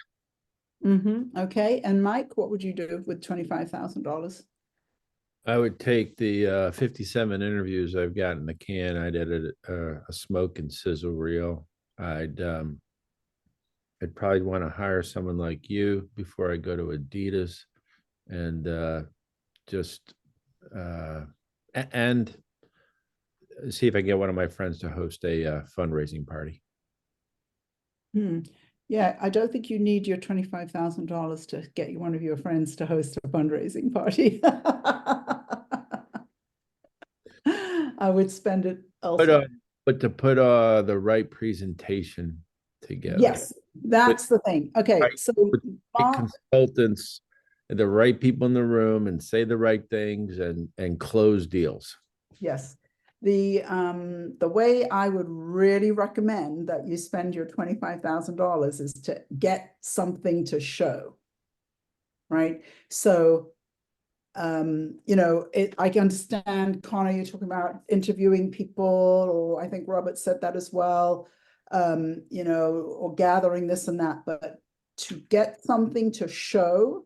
S2: Okay, and Mike, what would you do with $25,000?
S4: I would take the 57 interviews I've got in the can. I'd edit a smoke and sizzle reel. I'd probably want to hire someone like you before I go to Adidas, and just and see if I get one of my friends to host a fundraising party.
S2: Yeah, I don't think you need your $25,000 to get one of your friends to host a fundraising party. I would spend it elsewhere.
S4: But to put the right presentation together.
S2: Yes, that's the thing. Okay,
S4: Right.
S2: so
S4: With consultants, the right people in the room, and say the right things and close deals.
S2: yes, the way I would really recommend that you spend your $25,000 is to get something to show, right? So, you know, I can understand, Connor, you're talking about interviewing people, or I think Robert said that as well, you know, or gathering this and that, but to get something to show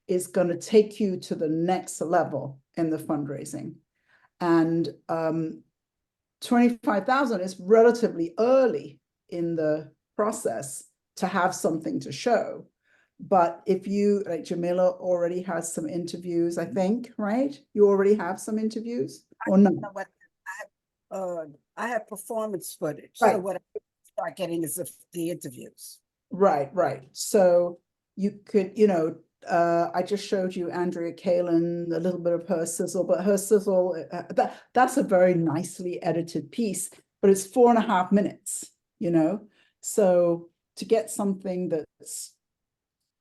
S2: is going to take you to the next level in the fundraising. And 25,000 is relatively early in the process to have something to show. But if you, like Jamila already has some interviews, I think, right? You already have some interviews or no?
S5: I have performance footage.
S2: Right.
S5: So what I start getting is the interviews.
S2: Right. So you could, you know, I just showed you Andrea Kalin, a little bit of her sizzle, but her sizzle, that's a very nicely edited piece, but it's 4.5 minutes, you know? So to get something that's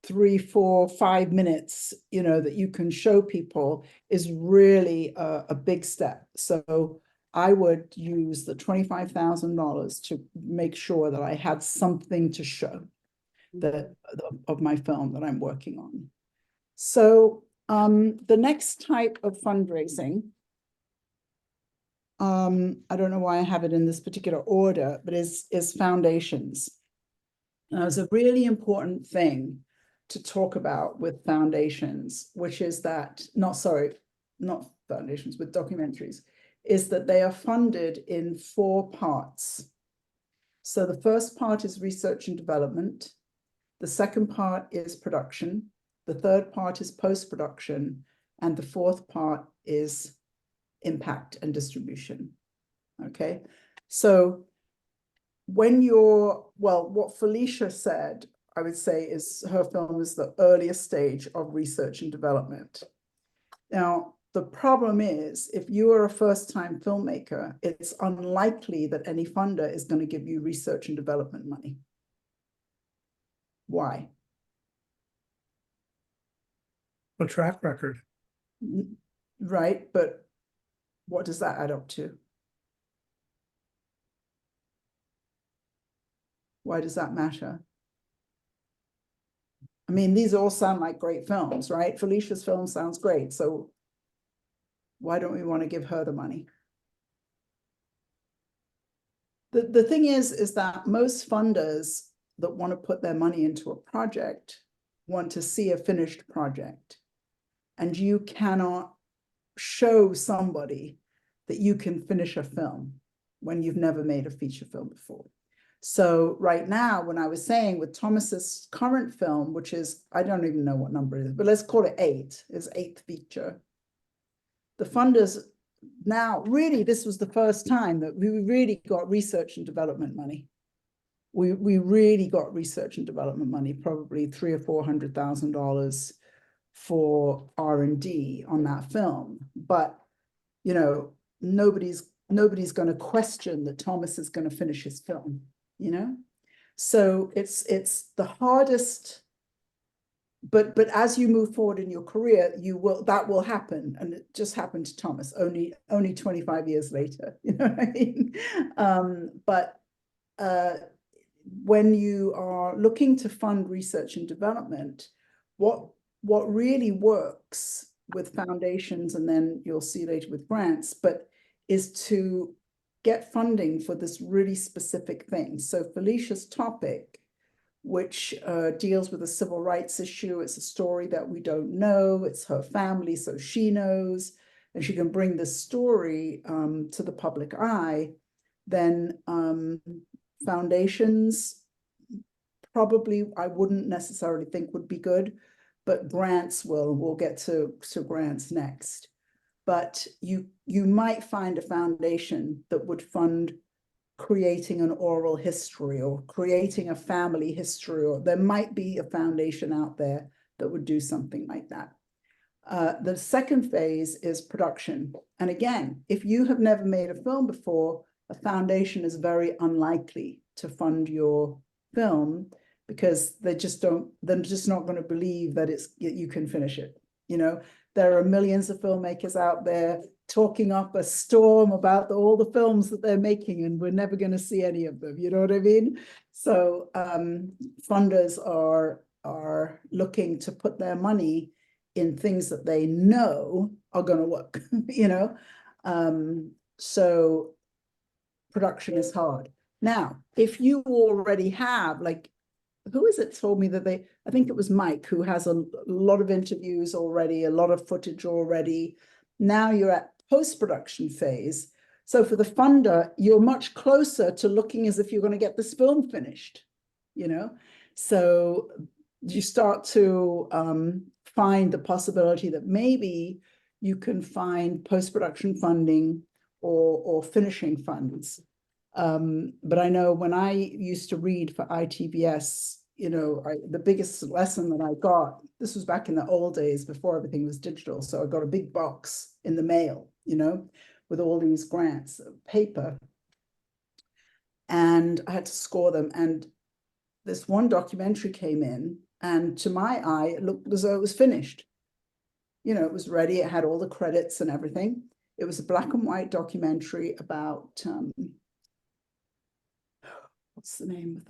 S2: 3, 4, 5 minutes, you know, that you can show people is really a big step. So I would use the $25,000 to make sure that I had something to show of my film that I'm working on. So the next type of fundraising, I don't know why I have it in this particular order, but is foundations. Now, it's a really important thing to talk about with foundations, which is that, not foundations, with documentaries, is that they are funded in 4 parts. So the first part is research and development. The second part is production. The third part is post-production. And the fourth part is impact and distribution. Okay. So when what Felicia said, I would say, is her film is the earliest stage of research and development. Now, the problem is, if you are a first-time filmmaker, it's unlikely that any funder is going to give you research and development money. Why?
S9: A track record.
S2: Right, but what does that add up to? Why does that matter? I mean, these all sound like great films, right? Felicia's film sounds great. So why don't we want to give her the money? The thing is that most funders that want to put their money into a project want to see a finished project. And you cannot show somebody that you can finish a film when you've never made a feature film before. So right now, when I was saying with Thomas's current film, which is, I don't even know what number it is, but let's call it 8, his 8th feature. The funders now, really, this was the first time that we really got research and development money. We really got research and development money, probably $300,000 or $400,000 for R&D on that film. But, you know, nobody's going to question that Thomas is going to finish his film, you know? So it's the hardest, but as you move forward in your career, that will happen. And it just happened to Thomas only 25 years later, you know what I mean? When you are looking to fund research and development, what really works with foundations, and then you'll see later with grants, but is to get funding for this really specific thing. So Felicia's topic, which deals with a civil rights issue, it's a story that we don't know, it's her family, so she knows, and she can bring this story to the public eye, then foundations probably I wouldn't necessarily think would be good, but grants we'll get to grants next. But you might find a foundation that would fund creating an oral history or creating a family history, or there might be a foundation out there that would do something like that. The second phase is production. And again, if you have never made a film before, a foundation is very unlikely to fund your film because they're just not going to believe that you can finish it. You know, there are millions of filmmakers out there talking up a storm about all the films that they're making, and we're never going to see any of them. You know what I mean? So funders are looking to put their money in things that they know are going to work, you know? So production is hard. Now, if you already have, like, who is it told me that I think it was Mike, who has a lot of interviews already, a lot of footage already. Now you're at post-production phase. So for the funder, you're much closer to looking as if you're going to get this film finished, you know? So you start to find the possibility that maybe you can find post-production funding or finishing funds. But I know when I used to read for ITVS, you know, the biggest lesson that I got, this was back in the old days before everything was digital. So I got a big box in the mail, you know, with all these grants of paper. And I had to score them. And this one documentary came in, and to my eye, it looked as though it was finished. You know, it was ready. It had all the credits and everything. It was a black and white documentary about, what's the name of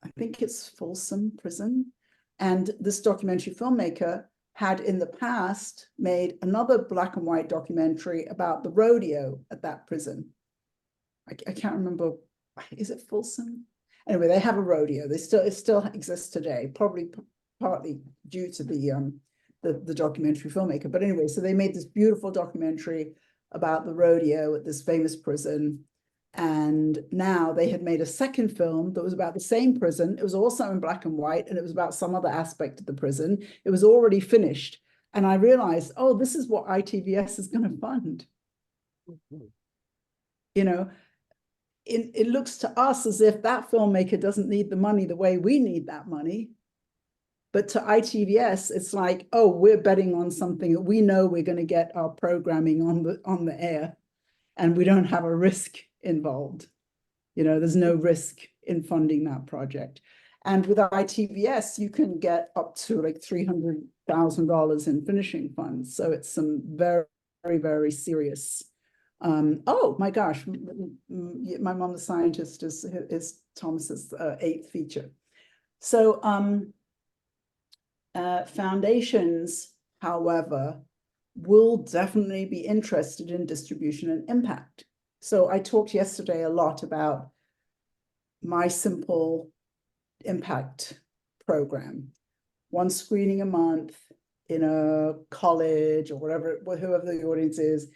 S2: I think it's Folsom Prison. And this documentary filmmaker had in the past made another black and white documentary about the rodeo at that prison. I can't remember, is it Folsom? Anyway, they have a rodeo. It still exists today, probably partly due to the documentary filmmaker. But anyway, so they made this beautiful documentary about the rodeo at this famous prison. And now they had made a second film that was about the same prison. It was also in black and white, and it was about some other aspect of the prison. It was already finished. And I realized, oh, this is what ITVS is going to fund. You know, it looks to us as if that filmmaker doesn't need the money the way we need that money. But to ITVS, it's like, oh, we're betting on something that we know we're going to get our programming on the air, and we don't have a risk involved. You know, there's no risk in funding that project. And with ITVS, you can get up to like $300,000 in finishing funds. So it's some very, very, very serious Oh my gosh, my mom, the scientist, is Thomas's 8th feature. So foundations, however, will definitely be interested in distribution and impact. So I talked yesterday a lot about my simple impact program. 1 screening a month in a college or whatever, whoever the audience is,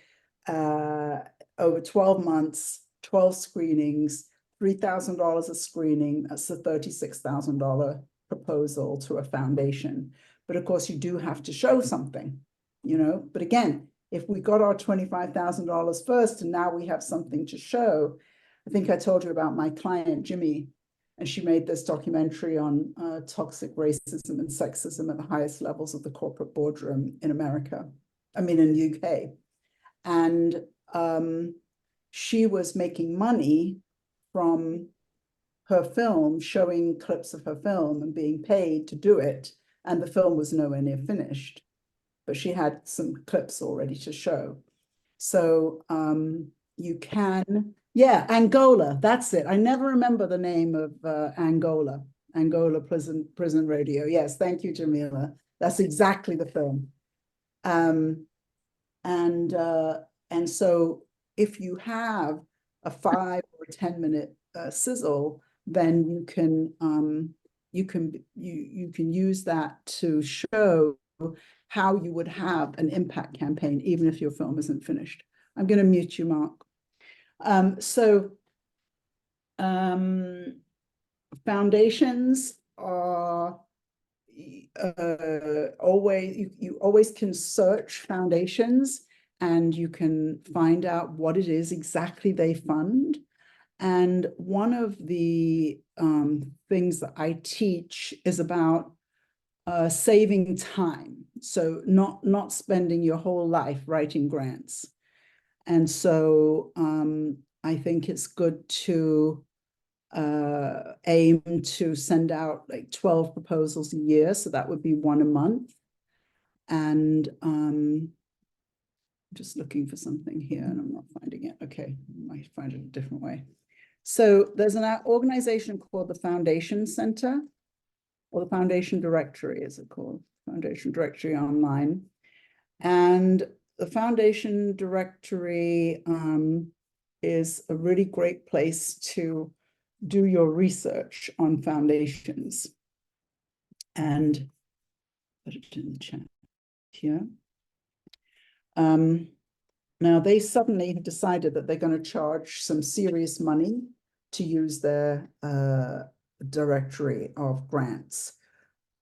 S2: over 12 months, 12 screenings, $3,000 a screening. That's a $36,000 proposal to a foundation. But of course, you do have to show something, you know. But again, if we got our $25,000 first and now we have something to show, I think I told you about my client, Jimmy, and she made this documentary on toxic racism and sexism at the highest levels of the corporate boardroom in America, in the UK. And she was making money from her film, showing clips of her film and being paid to do it. And the film was nowhere near finished, but she had some clips already to show. So you can, yeah, Angola, that's it. I never remember the name of Angola Prison Radio. Yes, thank you, Jamila. That's exactly the film. And so if you have a 5 or 10 minute sizzle, then you can use that to show how you would have an impact campaign, even if your film isn't finished. I'm going to mute you, Mark. Foundations are always, you always can search foundations and you can find out what it is exactly they fund. And one of the things that I teach is about saving time. So not spending your whole life writing grants. And so I think it's good to aim to send out like 12 proposals a year. So that would be 1 a month. And I'm just looking for something here and I'm not finding it. Okay, I might find it a different way. So there's an organization called the Foundation Center, or the Foundation Directory, is it called? Foundation Directory Online. And the Foundation Directory is a really great place to do your research on foundations. And put it in the chat here. Now they suddenly have decided that they're going to charge some serious money to use their directory of grants.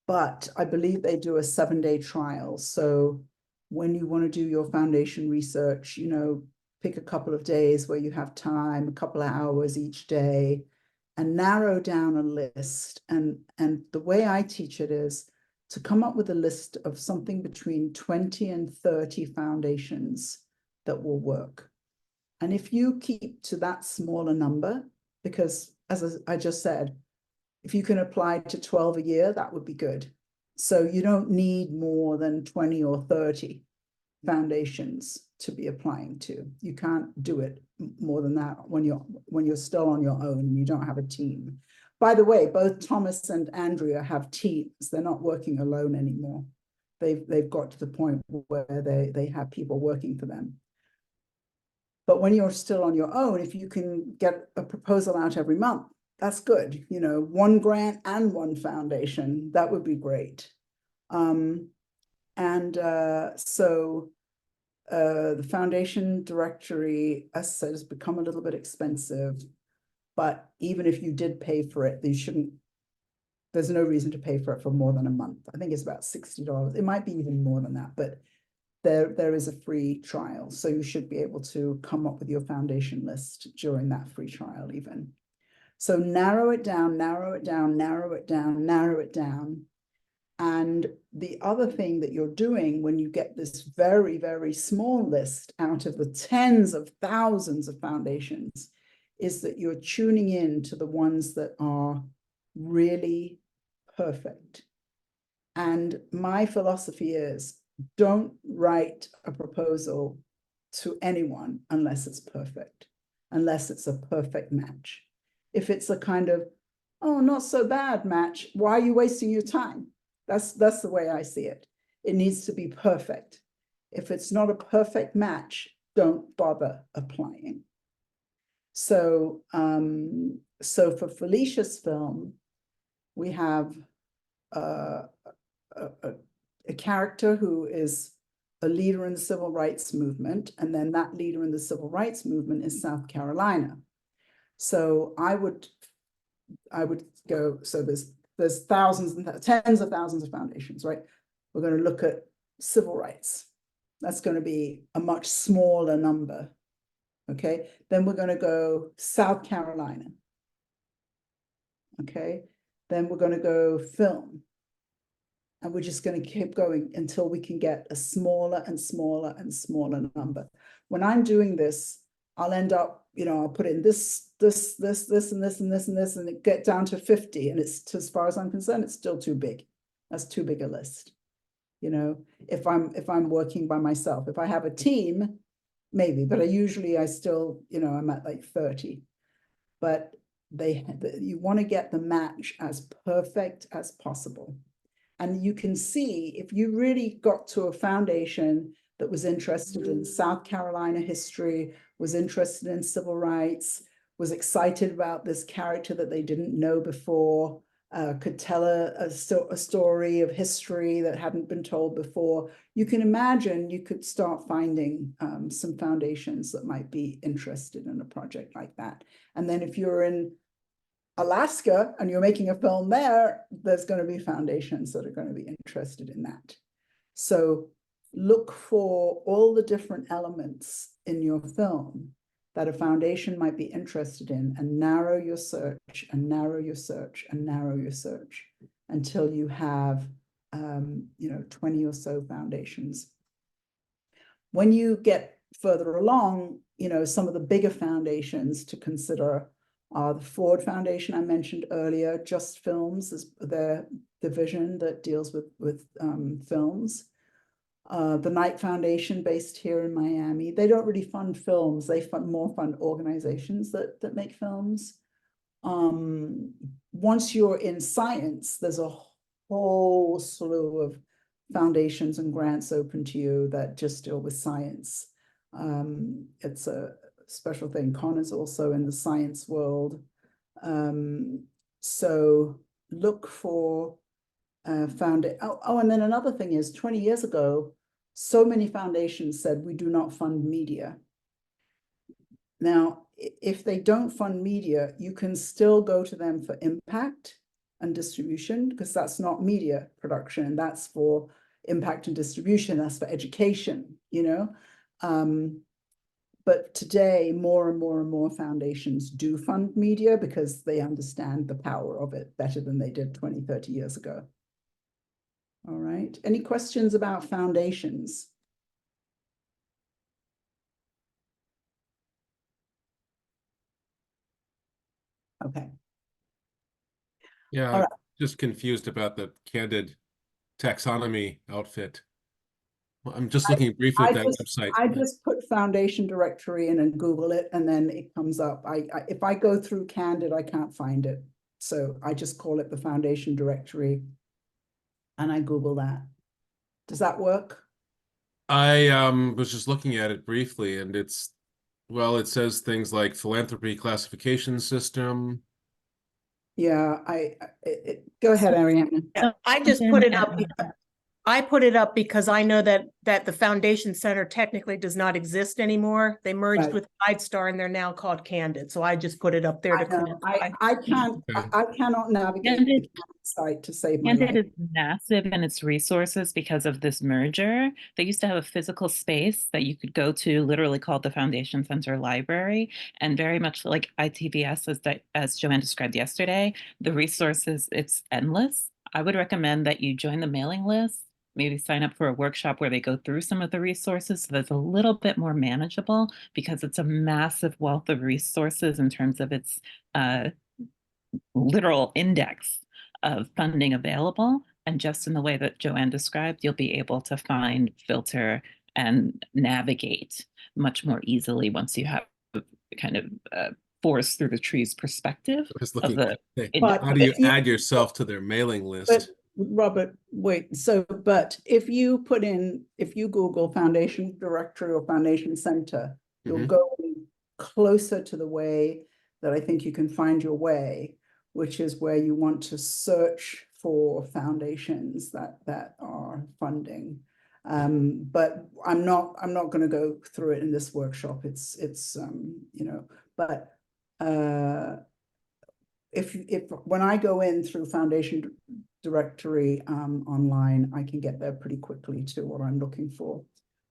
S2: But I believe they do a 7-day trial. So when you want to do your foundation research, you know, pick a couple of days where you have time, a couple of hours each day, and narrow down a list. And the way I teach it is to come up with a list of something between 20 and 30 foundations that will work. And if you keep to that smaller number, because as I just said, if you can apply to 12 a year, that would be good. So you don't need more than 20 or 30 foundations to be applying to. You can't do it more than that when you're still on your own and you don't have a team. By the way, both Thomas and Andrea have teams. They're not working alone anymore. They've got to the point where they have people working for them. But when you're still on your own, if you can get a proposal out every month, that's good. You know, 1 grant and 1 foundation, that would be great. So the foundation directory, as I said, has become a little bit expensive. But even if you did pay for it, there's no reason to pay for it for more than a month. I think it's about $60. It might be even more than that, but there is a free trial. So you should be able to come up with your foundation list during that free trial even. So narrow it down, narrow it down, narrow it down, narrow it down. And the other thing that you're doing when you get this very, very small list out of the tens of thousands of foundations is that you're tuning in to the ones that are really perfect. And my philosophy is, don't write a proposal to anyone unless it's perfect, unless it's a perfect match. If it's a kind of, oh, not so bad match, why are you wasting your time? That's the way I see it. It needs to be perfect. If it's not a perfect match, don't bother applying. So, so for Felicia's film, we have a character who is a leader in the civil rights movement, and then that leader in the civil rights movement is South Carolina. So I would go, so there's thousands and tens of thousands of foundations, right? We're going to look at civil rights. That's going to be a much smaller number. Okay, then we're going to go South Carolina. Okay, then we're going to go film. And we're just going to keep going until we can get a smaller and smaller and smaller number. When I'm doing this, I'll end up, you know, I'll put in this, and this, and this, and it get down to 50. And it's, as far as I'm concerned, it's still too big. That's too big a list. You know, if I'm working by myself, if I have a team, maybe, but I still, you know, I'm at like 30. But you want to get the match as perfect as possible. And you can see, if you really got to a foundation that was interested in South Carolina history, was interested in civil rights, was excited about this character that they didn't know before, could tell a story of history that hadn't been told before, you can imagine you could start finding some foundations that might be interested in a project like that. And then if you're in Alaska and you're making a film there, there's going to be foundations that are going to be interested in that. So look for all the different elements in your film that a foundation might be interested in, and narrow your search and narrow your search and narrow your search until you have, 20 or so foundations. When you get further along, some of the bigger foundations to consider are the Ford Foundation I mentioned earlier. Just Films is their division that deals with films. The Knight Foundation, based here in Miami, they don't really fund films. They fund organizations that make films. Once you're in science, there's a whole slew of foundations and grants open to you that just deal with science. It's a special thing. Con is also in the science world. So look for and then another thing is, 20 years ago, so many foundations said we do not fund media. Now, if they don't fund media, you can still go to them for impact and distribution, because that's not media production, that's for impact and distribution, that's for education, But today, more and more and more foundations do fund media because they understand the power of it better than they did 20, 30 years ago. All right. Any questions about foundations? Okay.
S8: Yeah,
S2: All right.
S8: just confused about the Candid taxonomy outfit. I'm just looking briefly at that website.
S2: I just put foundation directory in and Google it, and then it comes up. If I go through Candid, I can't find it. So I just call it the foundation directory and I Google that. Does that work?
S8: I was just looking at it briefly, and it says things like philanthropy classification system.
S2: Yeah, go ahead, Ariana.
S10: I just put it up. I put it up because I know that the Foundation Center technically does not exist anymore. They merged
S2: Right.
S10: with GuideStar and they're now called Candid. So I just put it up there to clarify.
S2: I cannot navigate
S1: Candid-
S2: the site to save my
S1: Candid
S2: life.
S1: is massive in its resources because of this merger. They used to have a physical space that you could go to, literally called the Foundation Center Library, and very much like ITVS, as Joanne described yesterday, the resources, it's endless. I would recommend that you join the mailing list, maybe sign up for a workshop where they go through some of the resources so that's a little bit more manageable, because it's a massive wealth of resources in terms of its literal index of funding available. And just in the way that Joanne described, you'll be able to find, filter, and navigate much more easily once you have kind of forest through the trees perspective
S8: I was
S1: of
S8: looking,
S1: the.
S8: hey,
S2: But
S8: how do you
S2: if you-
S8: add yourself to their mailing
S2: But
S8: list?
S2: Robert, wait, so, but if you Google Foundation Directory or Foundation Center, you'll
S8: Mhm.
S2: go closer to the way that I think you can find your way, which is where you want to search for foundations that are funding. But I'm not going to go through it in this workshop. It's you know, but if when I go in through Foundation Directory online, I can get there pretty quickly to what I'm looking for.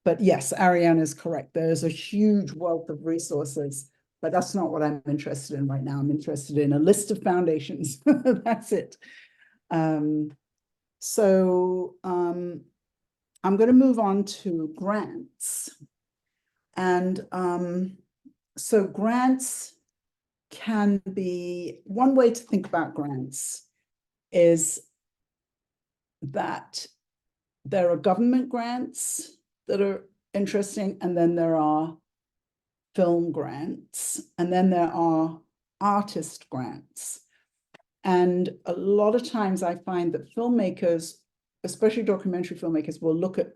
S2: But yes, Ariane is correct. There's a huge wealth of resources, but that's not what I'm interested in right now. I'm interested in a list of foundations. That's it. So I'm going to move on to grants. And so grants can be, one way to think about grants is that there are government grants that are interesting, and then there are film grants, and then there are artist grants. And a lot of times I find that filmmakers, especially documentary filmmakers, will look at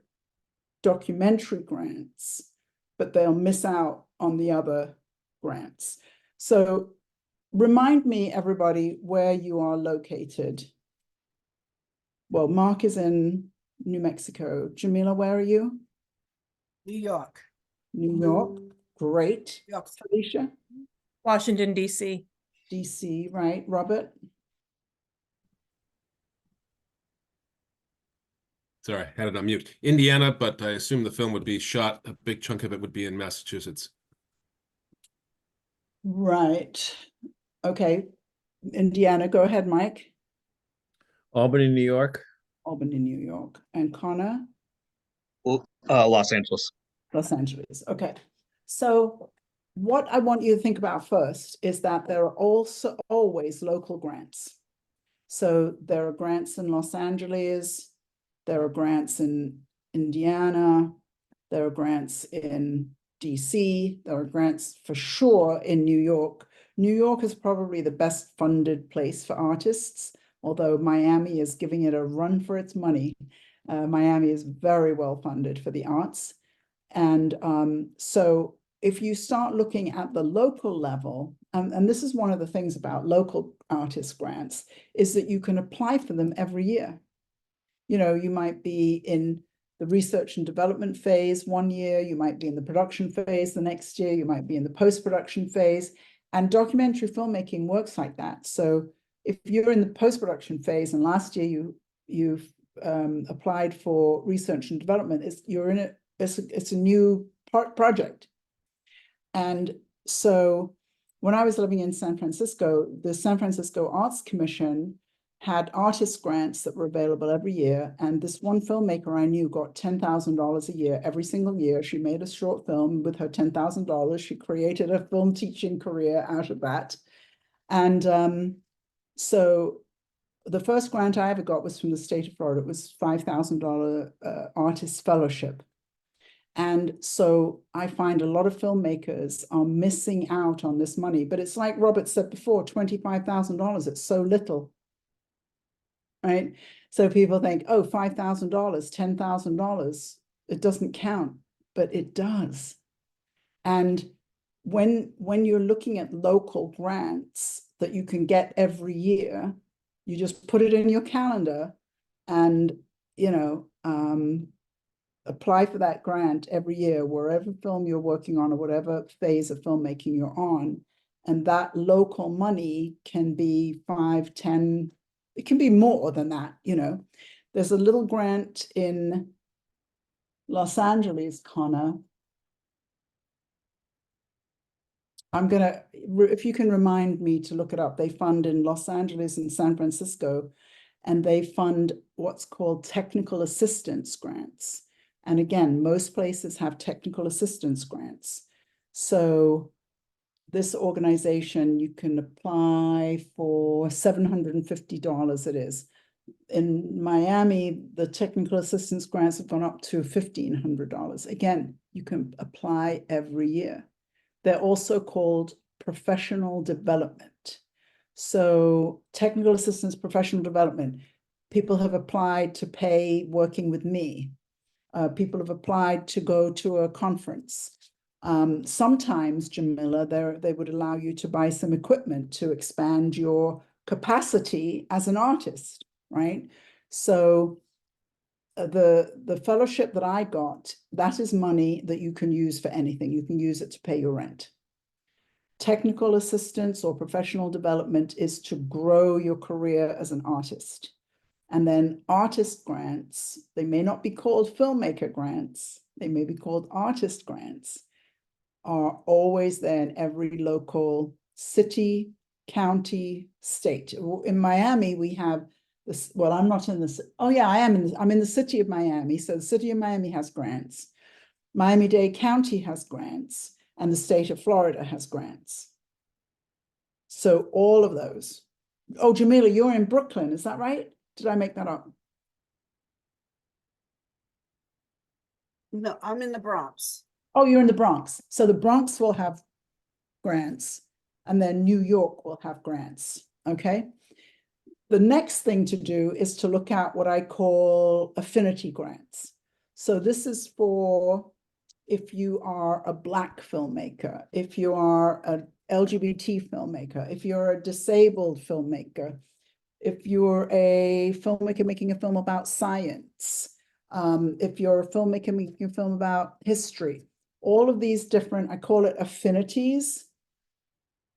S2: documentary grants, but they'll miss out on the other grants. So remind me, everybody, where you are located. Well, Mark is in New Mexico. Jamila, where are you?
S5: New York.
S2: New York. Great.
S5: York.
S2: Felicia?
S10: Washington, DC.
S2: DC, right. Robert?
S8: Sorry, had it on mute. Indiana, but I assume the film would be shot, a big chunk of it would be in Massachusetts.
S2: Right. Okay. Indiana, go ahead, Mike.
S4: Albany, New York.
S2: Albany, New York. And Connor?
S3: Los Angeles.
S2: Los Angeles. Okay. So what I want you to think about first is that there are also always local grants. So there are grants in Los Angeles, there are grants in Indiana, there are grants in DC, there are grants for sure in New York. New York is probably the best funded place for artists, although Miami is giving it a run for its money. Miami is very well funded for the arts. And so if you start looking at the local level, and this is one of the things about local artist grants, is that you can apply for them every year. You know, you might be in the research and development phase one year, you might be in the production phase the next year, you might be in the post-production phase, and documentary filmmaking works like that. So if you're in the post-production phase and last year you've applied for research and development, it's a new project. And so when I was living in San Francisco, the San Francisco Arts Commission had artist grants that were available every year. And this one filmmaker I knew got $10,000 a year, every single year. She made a short film with her $10,000. She created a film teaching career out of that. And so the first grant I ever got was from the state of Florida. It was $5,000 artist fellowship. And so I find a lot of filmmakers are missing out on this money, but it's like Robert said before, $25,000, it's so little, right? So people think, oh, $5,000, $10,000, it doesn't count, but it does. And when you're looking at local grants that you can get every year, you just put it in your calendar and, you know, apply for that grant every year, wherever film you're working on or whatever phase of filmmaking you're on. And that local money can be 5, 10, it can be more than that, you know. There's a little grant in Los Angeles, Connor. I'm gonna, if you can remind me to look it up, they fund in Los Angeles and San Francisco, and they fund what's called technical assistance grants. And again, most places have technical assistance grants. So this organization, you can apply for $750 it is. In Miami, the technical assistance grants have gone up to $1,500. Again, you can apply every year. They're also called professional development. So technical assistance, professional development, people have applied to pay working with me. People have applied to go to a conference. Sometimes, Jamila, they would allow you to buy some equipment to expand your capacity as an artist, right? So the fellowship that I got, that is money that you can use for anything. You can use it to pay your rent. Technical assistance or professional development is to grow your career as an artist. And then artist grants, they may not be called filmmaker grants, they may be called artist grants, are always there in every local city, county, state. In Miami, we have this, well, I'm not in this, oh yeah, I'm in the city of Miami. So the city of Miami has grants. Miami-Dade County has grants, and the state of Florida has grants. So all of those. Oh, Jamila, you're in Brooklyn, is that right? Did I make that up?
S5: No, I'm in the Bronx.
S2: Oh, you're in the Bronx. So the Bronx will have grants, and then New York will have grants, okay? The next thing to do is to look at what I call affinity grants. So this is for if you are a Black filmmaker, if you are an LGBT filmmaker, if you're a disabled filmmaker, if you're a filmmaker making a film about science, if you're a filmmaker making a film about history, all of these different, I call it affinities,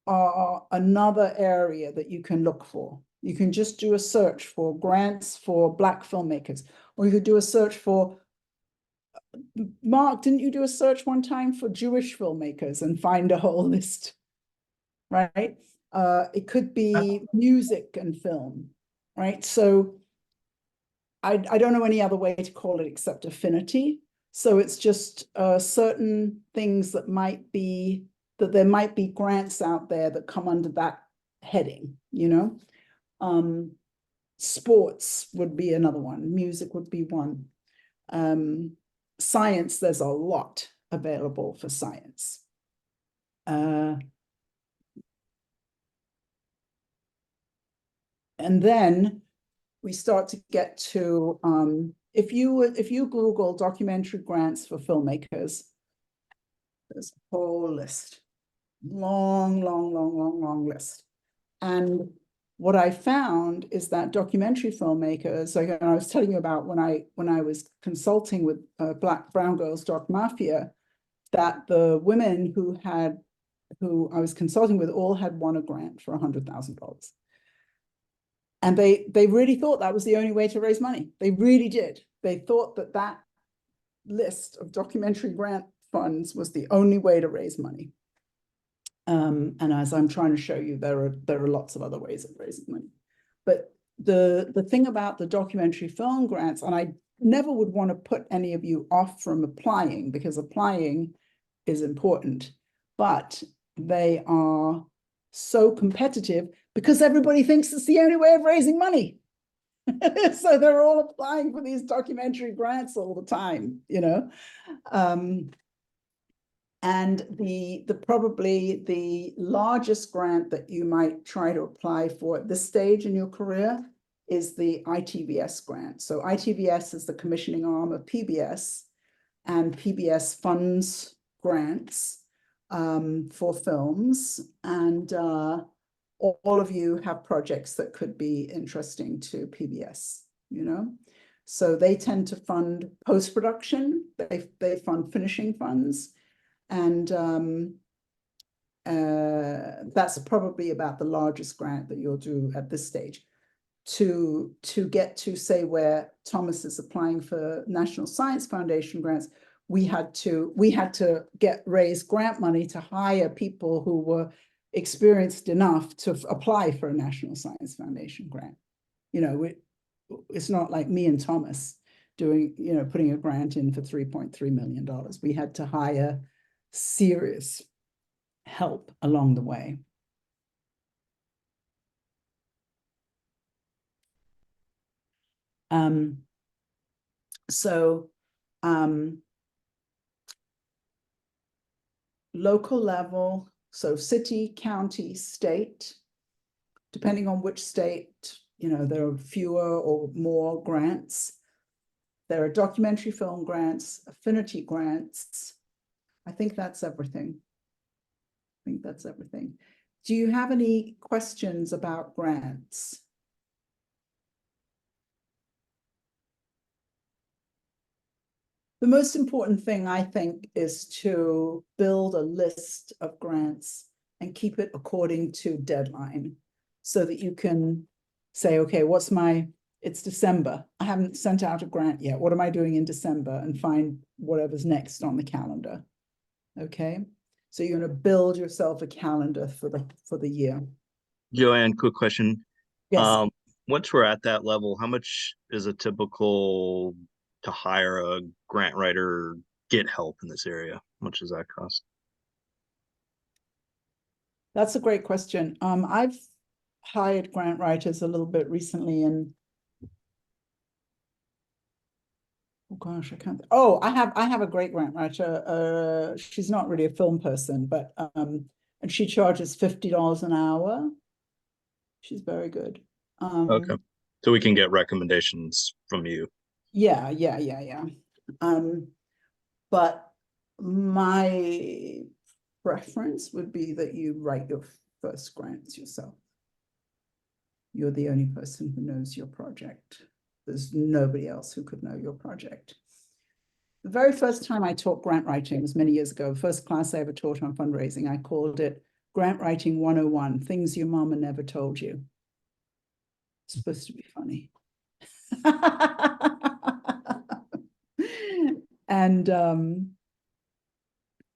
S2: are another area that you can look for. You can just do a search for grants for Black filmmakers, or you could do a search for, Mark, didn't you do a search one time for Jewish filmmakers and find a whole list, right? It could be music and film, right? So I don't know any other way to call it except affinity. So it's just certain things that might be, that there might be grants out there that come under that heading, you know? Sports would be another one. Music would be one. Science, there's a lot available for science. And then we start to get to, if you Google documentary grants for filmmakers, there's a whole list, long list. And what I found is that documentary filmmakers, like I was telling you about when I was consulting with Brown Girls Doc Mafia, that the women who I was consulting with all had won a grant for $100,000. And they really thought that was the only way to raise money. They really did. They thought that that list of documentary grant funds was the only way to raise money. And as I'm trying to show you, there are lots of other ways of raising money. But the thing about the documentary film grants, and I never would want to put any of you off from applying, because applying is important, but they are so competitive because everybody thinks it's the only way of raising money. So they're all applying for these documentary grants all the time, you know. And probably the largest grant that you might try to apply for at this stage in your career is the ITVS grant. So ITVS is the commissioning arm of PBS, and PBS funds grants for films. And all of you have projects that could be interesting to PBS, you know? So they tend to fund post-production, they fund finishing funds. And that's probably about the largest grant that you'll do at this stage. To get to, say, where Thomas is applying for National Science Foundation grants, we had to raise grant money to hire people who were experienced enough to apply for a National Science Foundation grant. You know, it's not like me and Thomas doing, you know, putting a grant in for $3.3 million. We had to hire serious help along the way. So local level, so city, county, state, depending on which state, you know, there are fewer or more grants. There are documentary film grants, affinity grants. I think that's everything. I think that's everything. Do you have any questions about grants? The most important thing, I think, is to build a list of grants and keep it according to deadline so that you can say, okay, it's December. I haven't sent out a grant yet. What am I doing in December? And find whatever's next on the calendar. Okay. So you're going to build yourself a calendar for the year.
S3: Joanne, quick question.
S2: Yes.
S3: Once we're at that level, how much is a typical to hire a grant writer, get help in this area? How much does that cost?
S2: That's a great question. I've hired grant writers a little bit recently, and oh gosh, I can't. Oh, I have a great grant writer. She's not really a film person, but and she charges $50 an hour. She's very good.
S3: Okay, so we can get recommendations from you.
S2: Yeah. But my preference would be that you write your first grants yourself. You're the only person who knows your project. There's nobody else who could know your project. The very first time I taught grant writing was many years ago. The first class I ever taught on fundraising, I called it Grant Writing 101, Things Your Mama Never Told You. It's supposed to be funny. And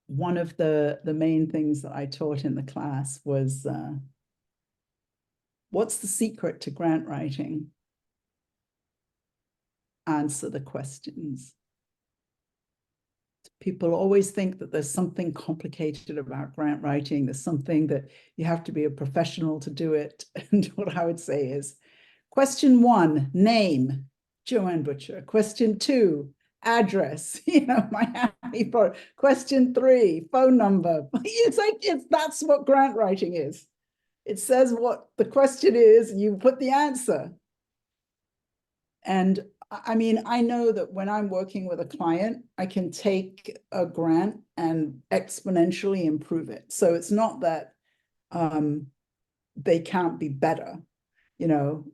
S2: one of the main things that I taught in the class was, what's the secret to grant writing? Answer the questions. People always think that there's something complicated about grant writing. There's something that you have to be a professional to do it. And what I would say is, question 1, name, Joanne Butcher. Question 2, address, Miami. Question 3, phone number. That's what grant writing is. It says what the question is, and you put the answer. And I mean, I know that when I'm working with a client, I can take a grant and exponentially improve it. So it's not that they can't be better,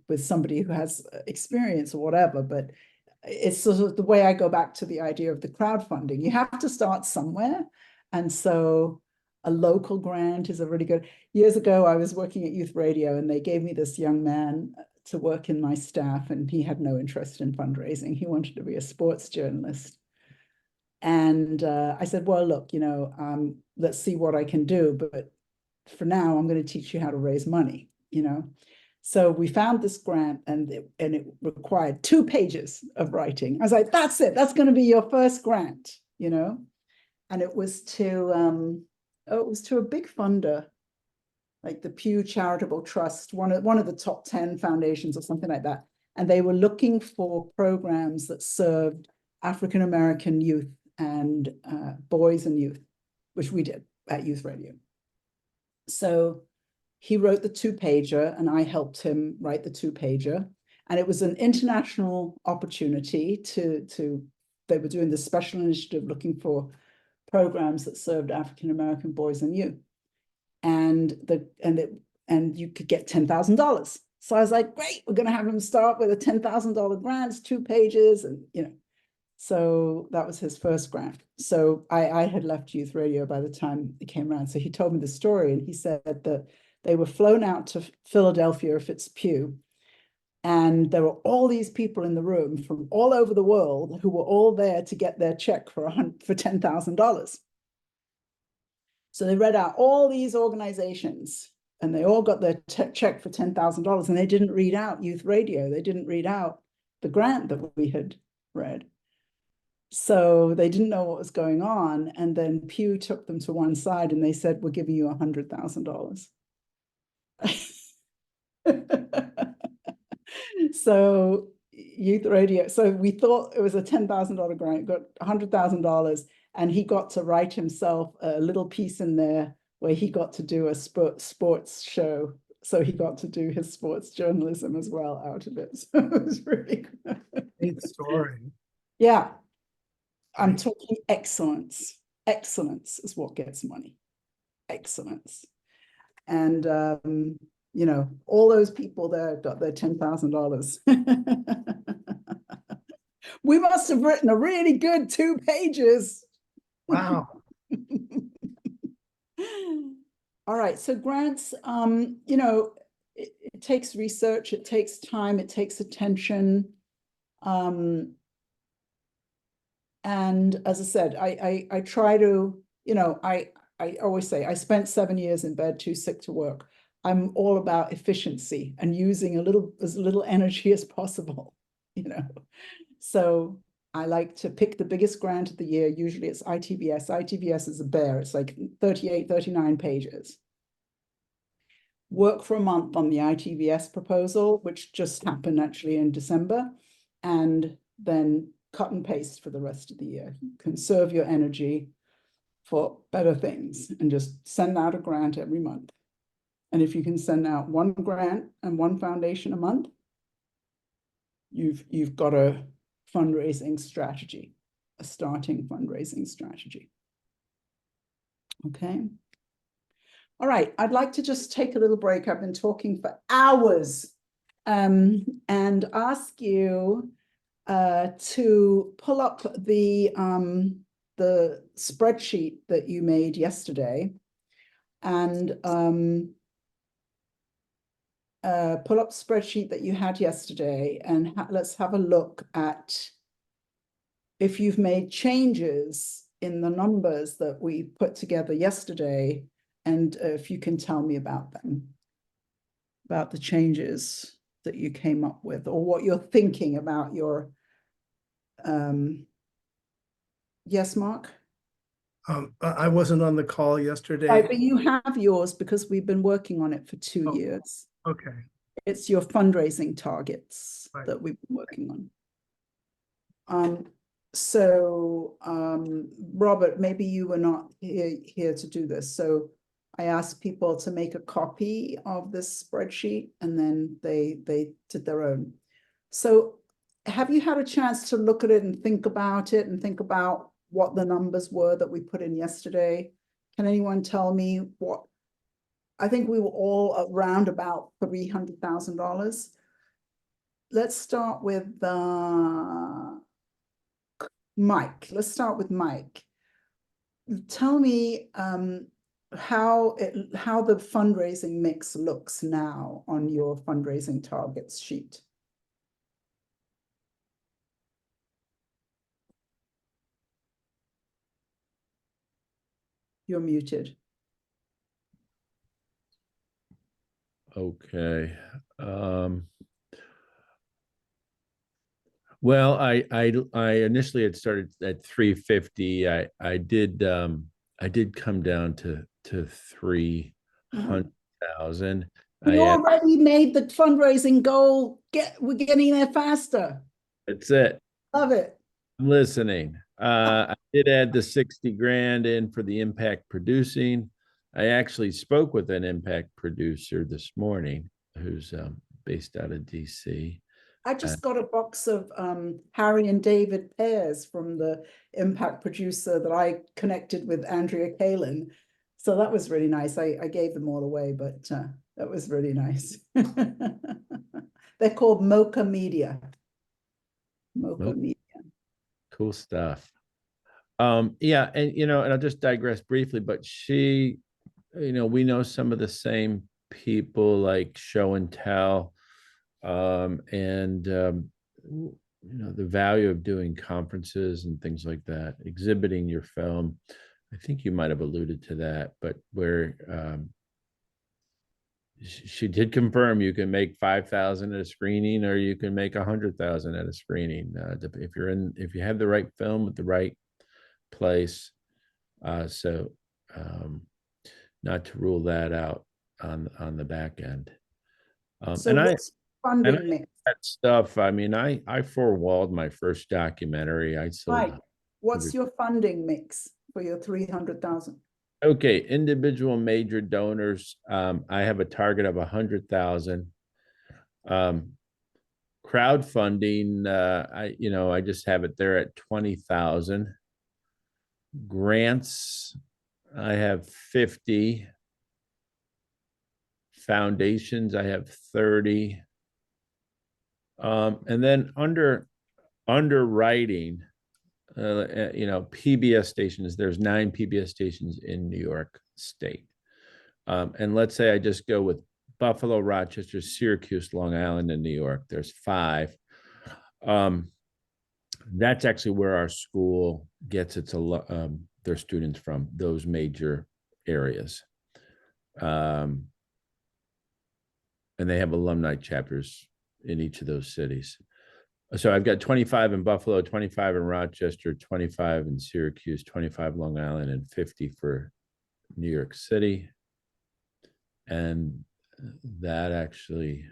S2: with somebody who has experience or whatever, but it's sort of the way I go back to the idea of the crowdfunding. You have to start somewhere. And so a local grant is a really good. Years ago, I was working at Youth Radio, and they gave me this young man to work in my staff, and he had no interest in fundraising. He wanted to be a sports journalist. And I said, well, look, let's see what I can do. But for now, I'm going to teach you how to raise money, So we found this grant, and it required 2 pages of writing. I was like, that's it. That's going to be your first grant, And it was to a big funder, like the Pew Charitable Trust, one of the top 10 foundations or something like that. And they were looking for programs that served African-American youth and boys and youth, which we did at Youth Radio. So he wrote the 2-pager, and I helped him write the 2-pager. And it was an international opportunity they were doing this special initiative looking for programs that served African-American boys and youth. And you could get $10,000. So I was like, great, we're going to have him start with a $10,000 grant, 2 pages, and so that was his first grant. So I had left Youth Radio by the time it came around. So he told me the story, and he said that they were flown out to Philadelphia, if it's Pew, and there were all these people in the room from all over the world who were all there to get their check for $10,000. So they read out all these organizations, and they all got their check for $10,000, and they didn't read out Youth Radio. They didn't read out the grant that we had read. So they didn't know what was going on. And then Pew took them to one side, and they said, we're giving you $100,000. So, youth radio. So we thought it was a $10,000 grant, got $100,000, and he got to write himself a little piece in there where he got to do a sports show. So he got to do his sports journalism as well out of it. So it was really good.
S9: Neat story.
S2: Yeah. I'm
S9: Right.
S2: talking excellence. Excellence is what gets money. Excellence. And you know, all those people there got their $10,000. We must have written a really good 2 pages.
S9: Wow.
S2: All right, so grants, you know, it takes research, it takes time, it takes attention. And as I said, I try to, you know, I always say I spent 7 years in bed, too sick to work. I'm all about efficiency and using as little energy as possible, you know. So I like to pick the biggest grant of the year. Usually it's ITVS. ITVS is a bear. It's like 38, 39 pages. Work for a month on the ITVS proposal, which just happened actually in December, and then cut and paste for the rest of the year. Conserve your energy for better things and just send out a grant every month. And if you can send out 1 grant and 1 foundation a month, you've got a fundraising strategy, a starting fundraising strategy. Okay. All right, I'd like to just take a little break. I've been talking for hours, and ask you to pull up the spreadsheet that you made yesterday, and pull up spreadsheet that you had yesterday, and let's have a look at if you've made changes in the numbers that we put together yesterday, and if you can tell me about them, about the changes that you came up with, or what you're thinking about your, yes, Mark?
S9: I wasn't on the call yesterday.
S2: Right, but you have yours because we've been working on it for 2 years.
S9: Okay.
S2: It's your fundraising targets
S9: Right.
S2: that we've been working on. So Robert, maybe you were not here to do this. So I asked people to make a copy of this spreadsheet, and then they did their own. So have you had a chance to look at it and think about it and think about what the numbers were that we put in yesterday? Can anyone tell me what? I think we were all around about $300,000. Let's start with Mike. Let's start with Mike. Tell me how the fundraising mix looks now on your fundraising targets sheet. You're muted.
S4: Okay. Well, I initially had started at 350. I did come down to 300,000.
S2: We already made the fundraising goal. We're getting there faster.
S4: That's it.
S2: Love it.
S4: I'm listening. I did add the 60 grand in for the impact producing. I actually spoke with an impact producer this morning who's based out of DC.
S2: I just got a box of Harry and David pears from the impact producer that I connected with Andrea Kalin. So that was really nice. I gave them all away, but that was really nice. They're called Mocha Media. Mocha Media.
S4: Cool stuff. Yeah, and and I'll just digress briefly, but she, we know some of the same people like Show and Tell, and the value of doing conferences and things like that, exhibiting your film. I think you might have alluded to that, but where she did confirm you can make 5,000 at a screening, or you can make 100,000 at a screening, if you have the right film at the right place. So not to rule that out on the back end.
S2: So what's funding mix?
S4: that stuff, I mean, I four-walled my first documentary. I sold.
S2: Right. What's your funding mix for your 300,000?
S4: Okay, individual major donors, I have a target of 100,000. Crowdfunding, I just have it there at 20,000. Grants, I have 50. Foundations, I have 30. And then underwriting, PBS stations, there's 9 PBS stations in New York State. And let's say I just go with Buffalo, Rochester, Syracuse, Long Island, and New York. There's 5. That's actually where our school gets their students from, those major areas. And they have alumni chapters in each of those cities. So I've got 25 in Buffalo, 25 in Rochester, 25 in Syracuse, 25 Long Island, and 50 for New York City. And that actually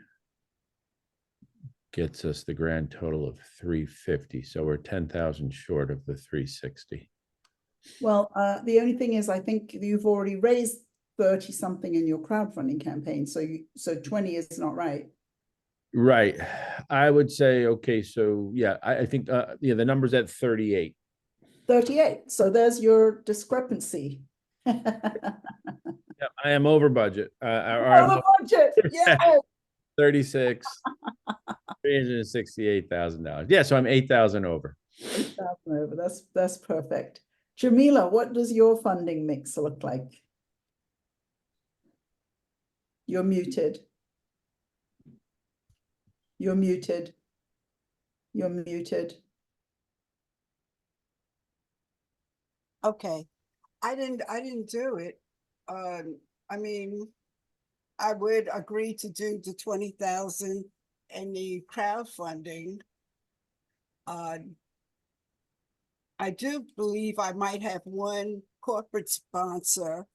S4: gets us the grand total of 350. So we're 10,000 short of the 360.
S2: Well, the only thing is, I think you've already raised 30 something in your crowdfunding campaign. So 20 is not right.
S4: Right. I would say, okay, so yeah, I think, the number's at 38.
S2: 38. So there's your discrepancy.
S4: Yeah, I am over budget.
S2: Over budget. Yeah.
S4: 36, $368,000. Yeah, so I'm 8,000 over.
S2: 8,000 over. That's perfect. Jamila, what does your funding mix look like? You're muted. You're muted. You're muted.
S5: Okay, I didn't do it. I mean, I would agree to do the 20,000 and the crowdfunding. I do believe I might have one corporate sponsor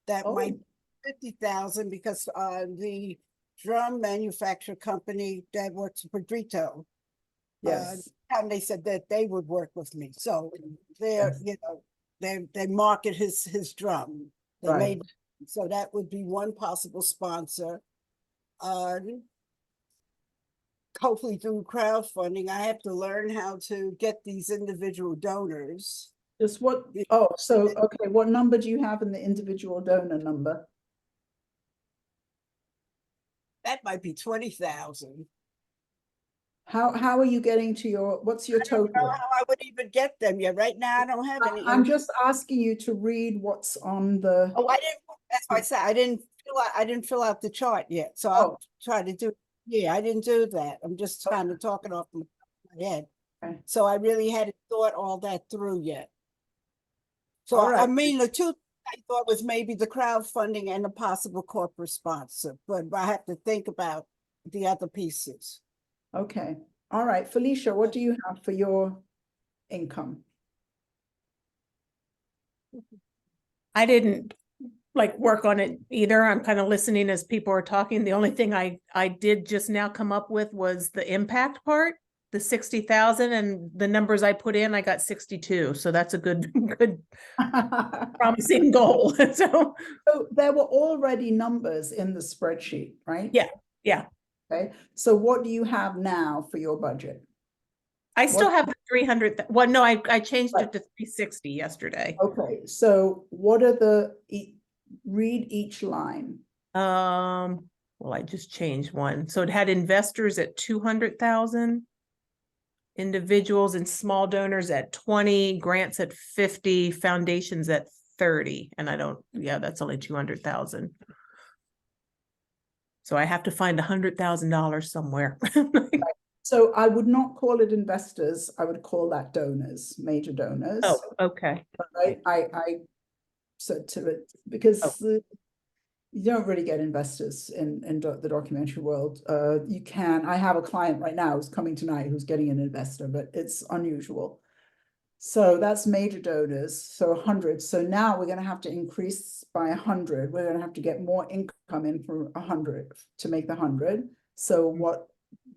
S5: that
S2: Oh.
S5: might 50,000 because the drum manufacturer company that works for Drito.
S2: Yes.
S5: And they said that they would work with me. So they're, they market his drum. They
S2: Right.
S5: made, so that would be one possible sponsor. Hopefully through crowdfunding, I have to learn how to get these individual donors.
S2: Just what? Oh, so, okay. What number do you have in the individual donor number?
S5: That might be 20,000.
S2: How are you getting to what's your
S5: I don't know
S2: total?
S5: how I would even get them yet. Right now, I don't have any.
S2: I'm just asking you to read what's on the.
S5: Oh, I didn't. That's why I said I didn't fill out the chart yet. So I'll try to do. Yeah, I didn't do that. I'm just kind of talking off my head.
S2: Okay.
S5: So I really hadn't thought all that through yet. So
S2: All right.
S5: I mean, the two I thought was maybe the crowdfunding and a possible corporate sponsor, but I have to think about the other pieces.
S2: Okay. All right. Felicia, what do you have for your income?
S10: I didn't work on it either. I'm kind of listening as people are talking. The only thing I did just now come up with was the impact part, the 60,000, and the numbers I put in, I got 62. So that's a good promising goal. So
S2: there were already numbers in the spreadsheet, right?
S10: yeah.
S2: Okay. So what do you have now for your budget?
S10: I still have the 300. Well, no, I changed it to 360 yesterday.
S2: Okay. So what are read each line.
S10: Well, I just changed one. So it had investors at 200,000, individuals and small donors at 20, grants at 50, foundations at 30. And that's only 200,000. So I have to find $100,000 somewhere.
S2: So I would not call it investors. I would call that donors, major donors.
S10: Oh, okay.
S2: Right. I said to it because you don't really get investors in the documentary world. You can. I have a client right now who's coming tonight who's getting an investor, but it's unusual. So that's major donors. So 100. So now we're going to have to increase by 100. We're going to have to get more income in from 100 to make the 100. So what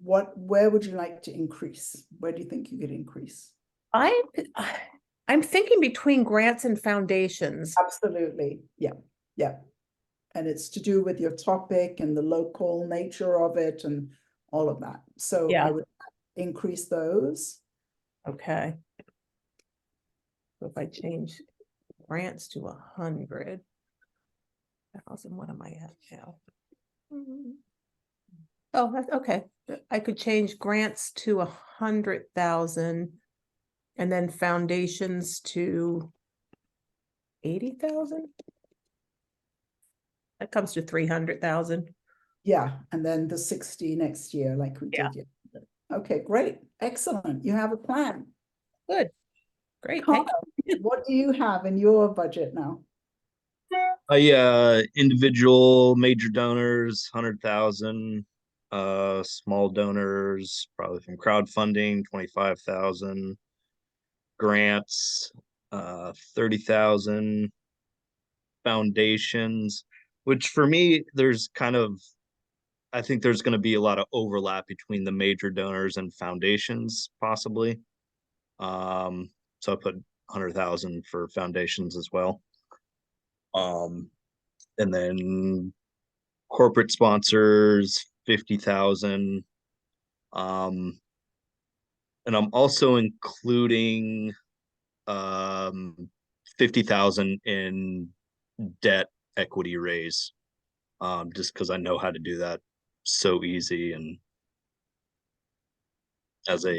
S2: where would you like to increase? Where do you think you could increase?
S10: I'm thinking between grants and foundations.
S2: Absolutely, yeah, yeah. And it's to do with your topic and the local nature of it and all of that. So
S10: Yeah.
S2: I would increase those.
S10: Okay. So if I change grants to 100,000, what am I at now? Oh, that's okay. I could change grants to 100,000 and then foundations to 80,000. That comes to 300,000.
S2: Yeah, and then the 60 next year, like we
S10: Yeah.
S2: did. Okay, great, excellent. You have a plan.
S10: Good. Great. Thank
S2: Connor, what do you have in your budget now?
S3: Individual major donors, 100,000. Small donors, probably from crowdfunding, 25,000. Grants, 30,000. Foundations, which for me, I think there's going to be a lot of overlap between the major donors and foundations, possibly. So I put 100,000 for foundations as well. And then corporate sponsors, 50,000. And I'm also including 50,000 in debt equity raise, just because I know how to do that so easy and as a what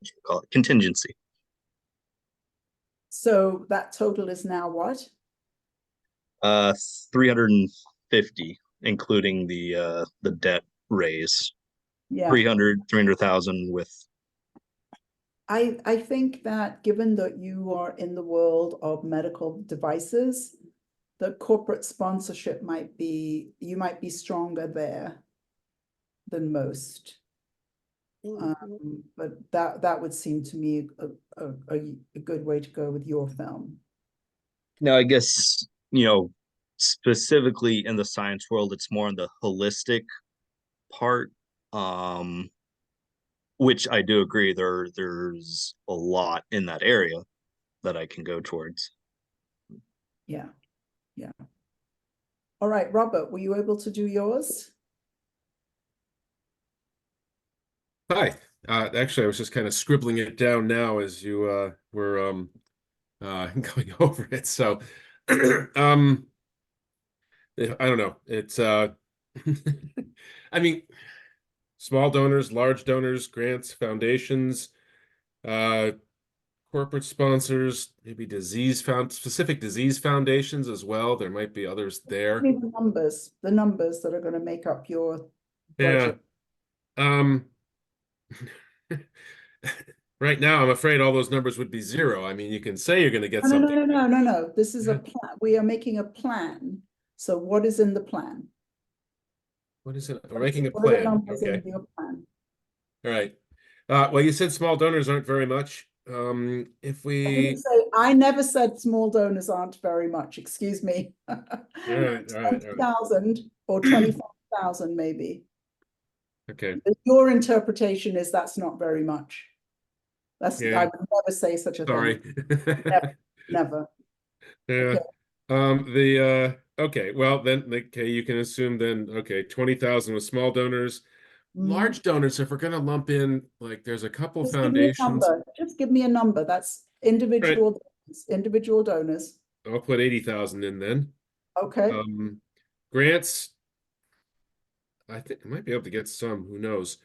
S3: should we call it, contingency.
S2: So that total is now what?
S3: 350, including the debt raise.
S2: Yeah.
S3: 300,000 with.
S2: I think that given that you are in the world of medical devices, the corporate sponsorship you might be stronger there than most. But that would seem to me a good way to go with your film.
S3: Now, I guess, specifically in the science world, it's more in the holistic part, which I do agree there's a lot in that area that I can go towards.
S2: Yeah. Yeah. All right, Robert, were you able to do yours?
S8: Hi. Actually, I was just kind of scribbling it down now as you were going over it. So I don't know. It's I mean, small donors, large donors, grants, foundations, corporate sponsors, maybe specific disease foundations as well. There might be others there.
S2: The numbers that are going to make up your budget.
S8: Yeah. Right now, I'm afraid all those numbers would be zero. I mean, you can say you're going to get something.
S2: No. This is a plan. We are making a plan. So what is in the plan?
S8: What is it? We're making a
S2: What are the
S8: plan.
S2: numbers
S8: Okay.
S2: in your plan?
S8: All right. Well, you said small donors aren't very much. If we,
S2: I never said small donors aren't very much. Excuse me.
S8: all right.
S2: 20,000 or 25,000 maybe.
S8: Okay.
S2: Your interpretation is that's not very much. That's
S8: Yeah.
S2: I would never say such a
S8: Sorry.
S2: thing. Never.
S8: Yeah.
S2: Okay.
S8: Okay. Well, then, okay, you can assume then. Okay, 20,000 with small donors. Large donors, if we're going to lump in, like, there's a couple
S2: Just
S8: foundations.
S2: Just give me a number. That's individual donors.
S8: I'll put 80,000 in then.
S2: Okay.
S8: Grants, I think I might be able to get some, who knows?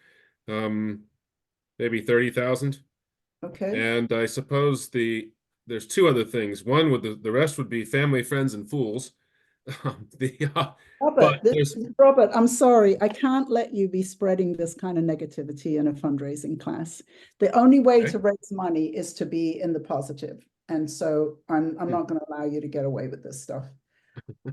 S8: Maybe 30,000.
S2: Okay.
S8: And I suppose there's two other things. One with the rest would be family, friends, and fools.
S2: Robert, I'm sorry. I can't let you be spreading this kind of negativity in a fundraising class. The only way to raise money is to be in the positive. And so I'm not going to allow you to get away with this stuff.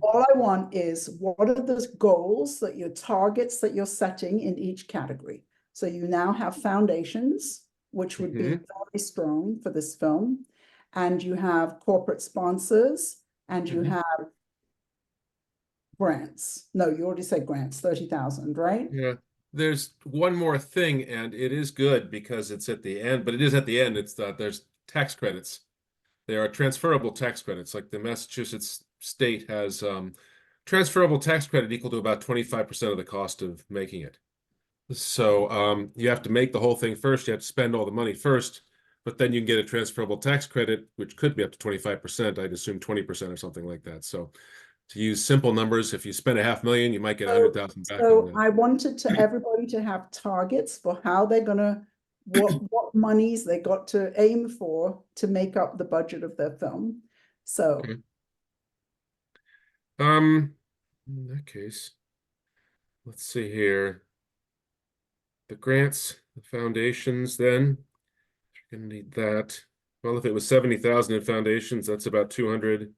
S2: All I want is, what are the goals that your targets that you're setting in each category? So you now have foundations, which would be very strong for this film. And you have corporate sponsors, and you have grants. No, you already said grants, 30,000, right?
S8: Yeah. there's one more thing, and it is good because it's at the end, but it is at the end. It's there's tax credits. There are transferable tax credits, like the Massachusetts state has transferable tax credit equal to about 25% of the cost of making it. So you have to make the whole thing first. You have to spend all the money first, but then you can get a transferable tax credit, which could be up to 25%. I'd assume 20% or something like that. So to use simple numbers, if you spend $500,000, you might get 100,000 back on
S2: So
S8: that.
S2: I wanted everybody to have targets for how they're gonna, what monies they got to aim for to make up the budget of their film. So,
S8: Okay. In that case, let's see here. The grants, the foundations, then you're gonna need that. Well, if it was 70,000 in foundations, that's about 200.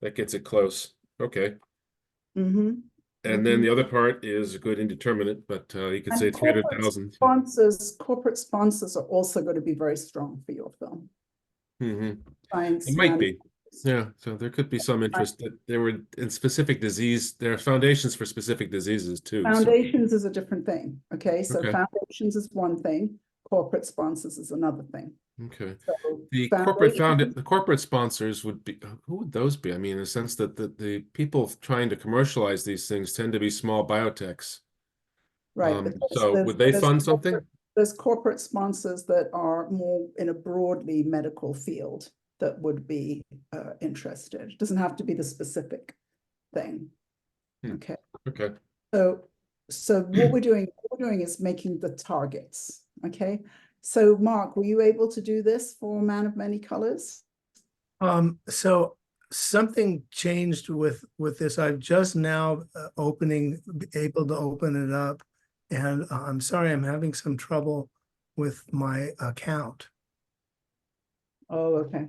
S8: That gets it close. Okay.
S2: mhm.
S8: And then the other part is a good indeterminate, but you could
S2: And
S8: say
S2: corporate
S8: 300,000.
S2: corporate sponsors are also going to be very strong for your film.
S8: Mhm.
S2: Science
S8: It might
S2: and-
S8: be. Yeah, so there could be some interest that there were in specific disease. There are foundations for specific diseases too. so-
S2: Foundations is a different thing, okay? So
S8: Okay.
S2: foundations is one thing, corporate sponsors is another thing.
S8: Okay.
S2: So
S8: The
S2: foundations-
S8: the corporate sponsors would be, who would those be? I mean, in the sense that the people trying to commercialize these things tend to be small biotechs.
S2: Right. but
S8: So
S2: there's-
S8: would they
S2: there's
S8: fund something?
S2: There's corporate sponsors that are more in a broadly medical field that would be interested. It doesn't have to be the specific thing.
S8: Hmm.
S2: Okay.
S8: Okay.
S2: So what we're doing is making the targets. Okay. So Mark, were you able to do this for Man of Many Colors?
S9: So something changed with this. I'm just now able to open it up. And I'm sorry, I'm having some trouble with my account.
S2: Oh, okay.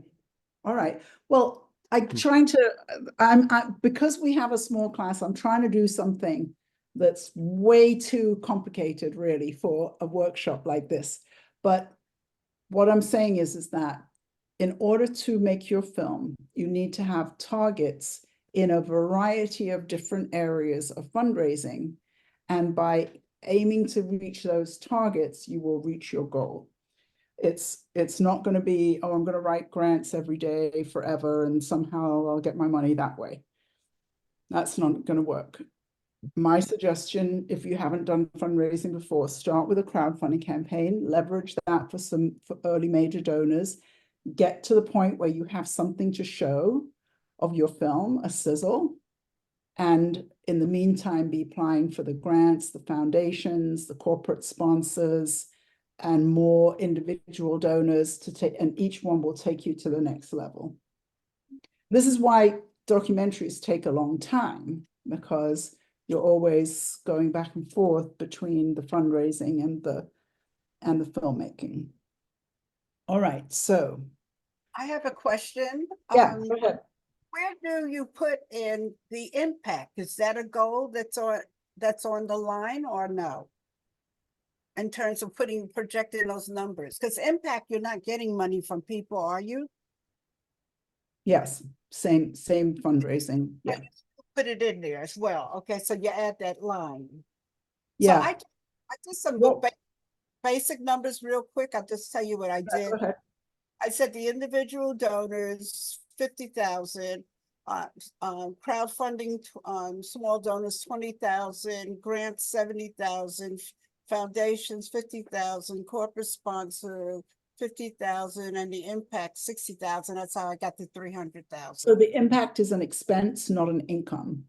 S2: All right. Well, because we have a small class, I'm trying to do something that's way too complicated really for a workshop like this. But what I'm saying is that in order to make your film, you need to have targets in a variety of different areas of fundraising. And by aiming to reach those targets, you will reach your goal. It's not going to be, oh, I'm going to write grants every day forever and somehow I'll get my money that way. That's not going to work. My suggestion, if you haven't done fundraising before, start with a crowdfunding campaign, leverage that for early major donors, get to the point where you have something to show of your film, a sizzle, and in the meantime, be applying for the grants, the foundations, the corporate sponsors, and more individual donors to take, and each one will take you to the next level. This is why documentaries take a long time, because you're always going back and forth between the fundraising and the filmmaking. All right, so.
S5: I have a question.
S2: Yeah, go ahead.
S5: Where do you put in the impact? Is that a goal that's on the line or no? In terms of projecting those numbers, because impact, you're not getting money from people, are you?
S2: Yes, same fundraising. Yeah.
S5: Put it in there as well. Okay, so you add that line.
S2: Yeah.
S5: So I did some
S2: Well-
S5: basic numbers real quick. I'll just tell you what I did.
S2: Go ahead.
S5: I said the individual donors, 50,000, crowdfunding, small donors, 20,000, grants, 70,000, foundations, 50,000, corporate sponsor, 50,000, and the impact, 60,000. That's how I got the 300,000.
S2: So the impact is an expense, not an income.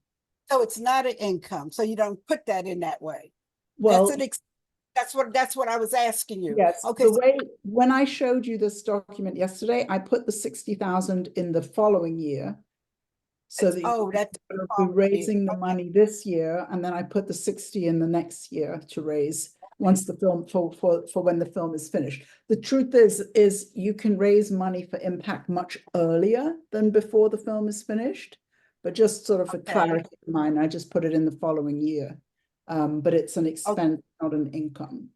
S5: So it's not an income. So you don't put that in that way.
S2: Well,
S5: That's what I was asking you.
S2: yes.
S5: Okay.
S2: The way, when I showed you this document yesterday, I put the 60,000 in the following year. So that you're raising the money this year, and then I put the 60 in the next year to raise once the film for when the film is finished. The truth is you can raise money for impact much earlier than before the film is finished, but just sort of for clarity of mind, I just put it in the following year. But it's an expense, not an income.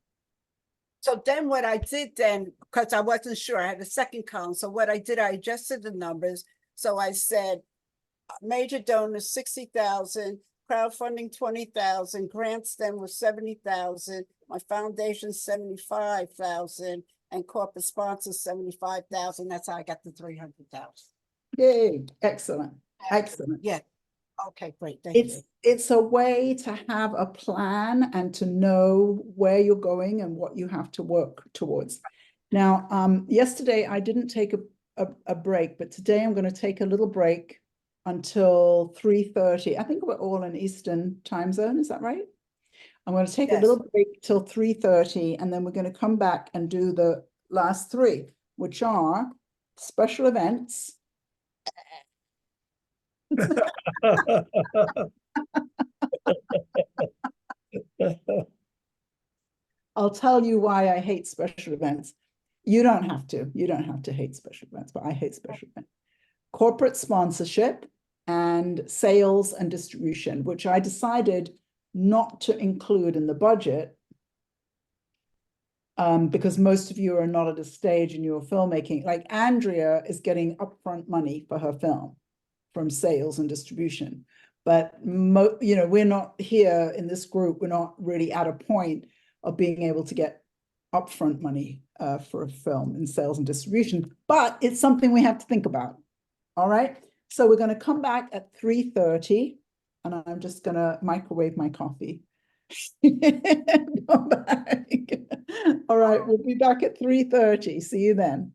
S5: So then what I did then, because I wasn't sure, I had a second column. So what I did, I adjusted the numbers. So I said, major donors, 60,000, crowdfunding 20,000, grants then was 70,000, my foundation 75,000, and corporate sponsors 75,000. That's how I got the 300,000.
S2: Yay, excellent, excellent.
S5: Yeah. Okay, great. Thank you.
S2: It's a way to have a plan and to know where you're going and what you have to work towards. Now, yesterday I didn't take a break, but today I'm going to take a little break until 3:30. I think we're all in Eastern time zone. Is that right? I'm going to take a little break till 3:30, and then we're going to come back and do the last three, which are special events. I'll tell you why I hate special events. You don't have to. You don't have to hate special events, but I hate special events. Corporate sponsorship and sales and distribution, which I decided not to include in the budget because most of you are not at a stage in your filmmaking. Like Andrea is getting upfront money for her film from sales and distribution. But, we're not here in this group, we're not really at a point of being able to get upfront money for a film in sales and distribution, but it's something we have to think about. All right, so we're going to come back at 3:30, and I'm just going to microwave my coffee. Come back. All right, we'll be back at 3:30. See you then.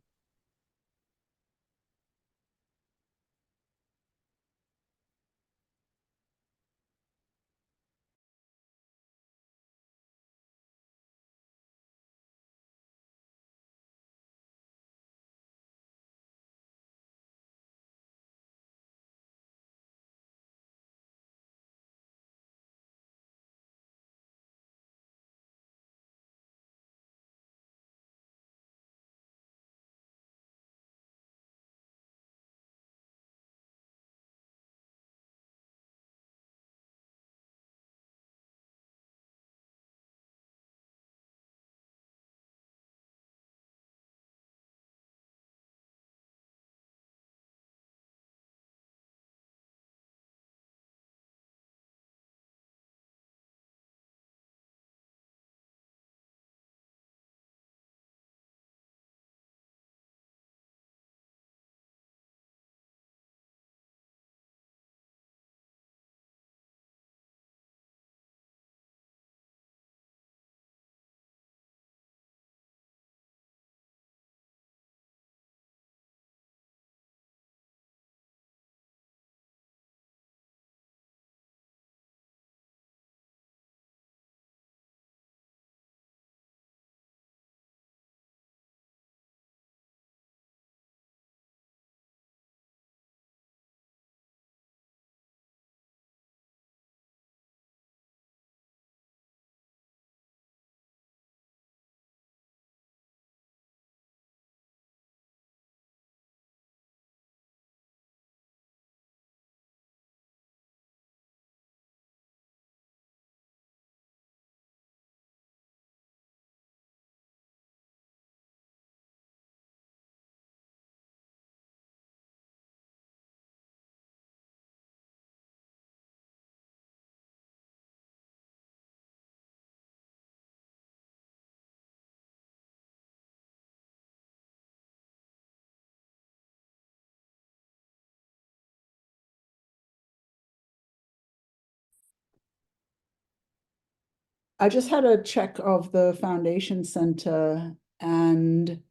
S2: I just had a check of the foundation center and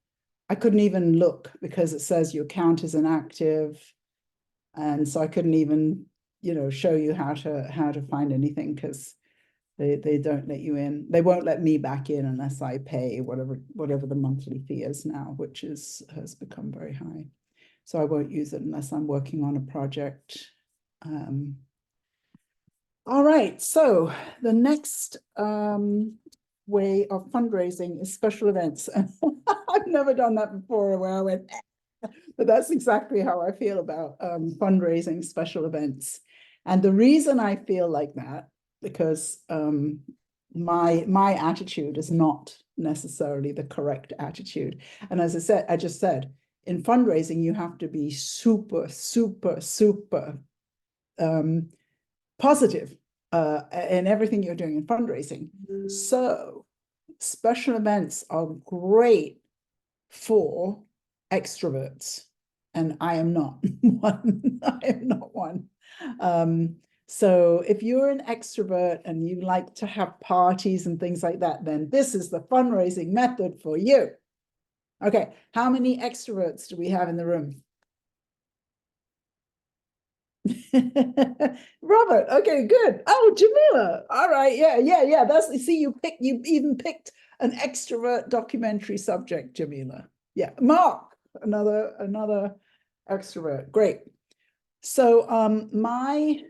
S2: I couldn't even look because it says your account is inactive. And so I couldn't even, show you how to find anything because they don't let you in. They won't let me back in unless I pay whatever the monthly fee is now, which has become very high. So I won't use it unless I'm working on a project. All right, so the next way of fundraising is special events. I've never done that before where I went, but that's exactly how I feel about fundraising special events. And the reason I feel like that, because my attitude is not necessarily the correct attitude. And as I just said, in fundraising, you have to be super, super, super positive in everything you're doing in fundraising. So special events are great for extroverts, and I am not one. I am not one. So if you're an extrovert and you like to have parties and things like that, then this is the fundraising method for you. Okay, how many extroverts do we have in the room? Robert, okay, good. Oh, Jamila. All right, yeah. That's, see, you even picked an extrovert documentary subject, Jamila. Yeah, Mark, another extrovert. Great. So my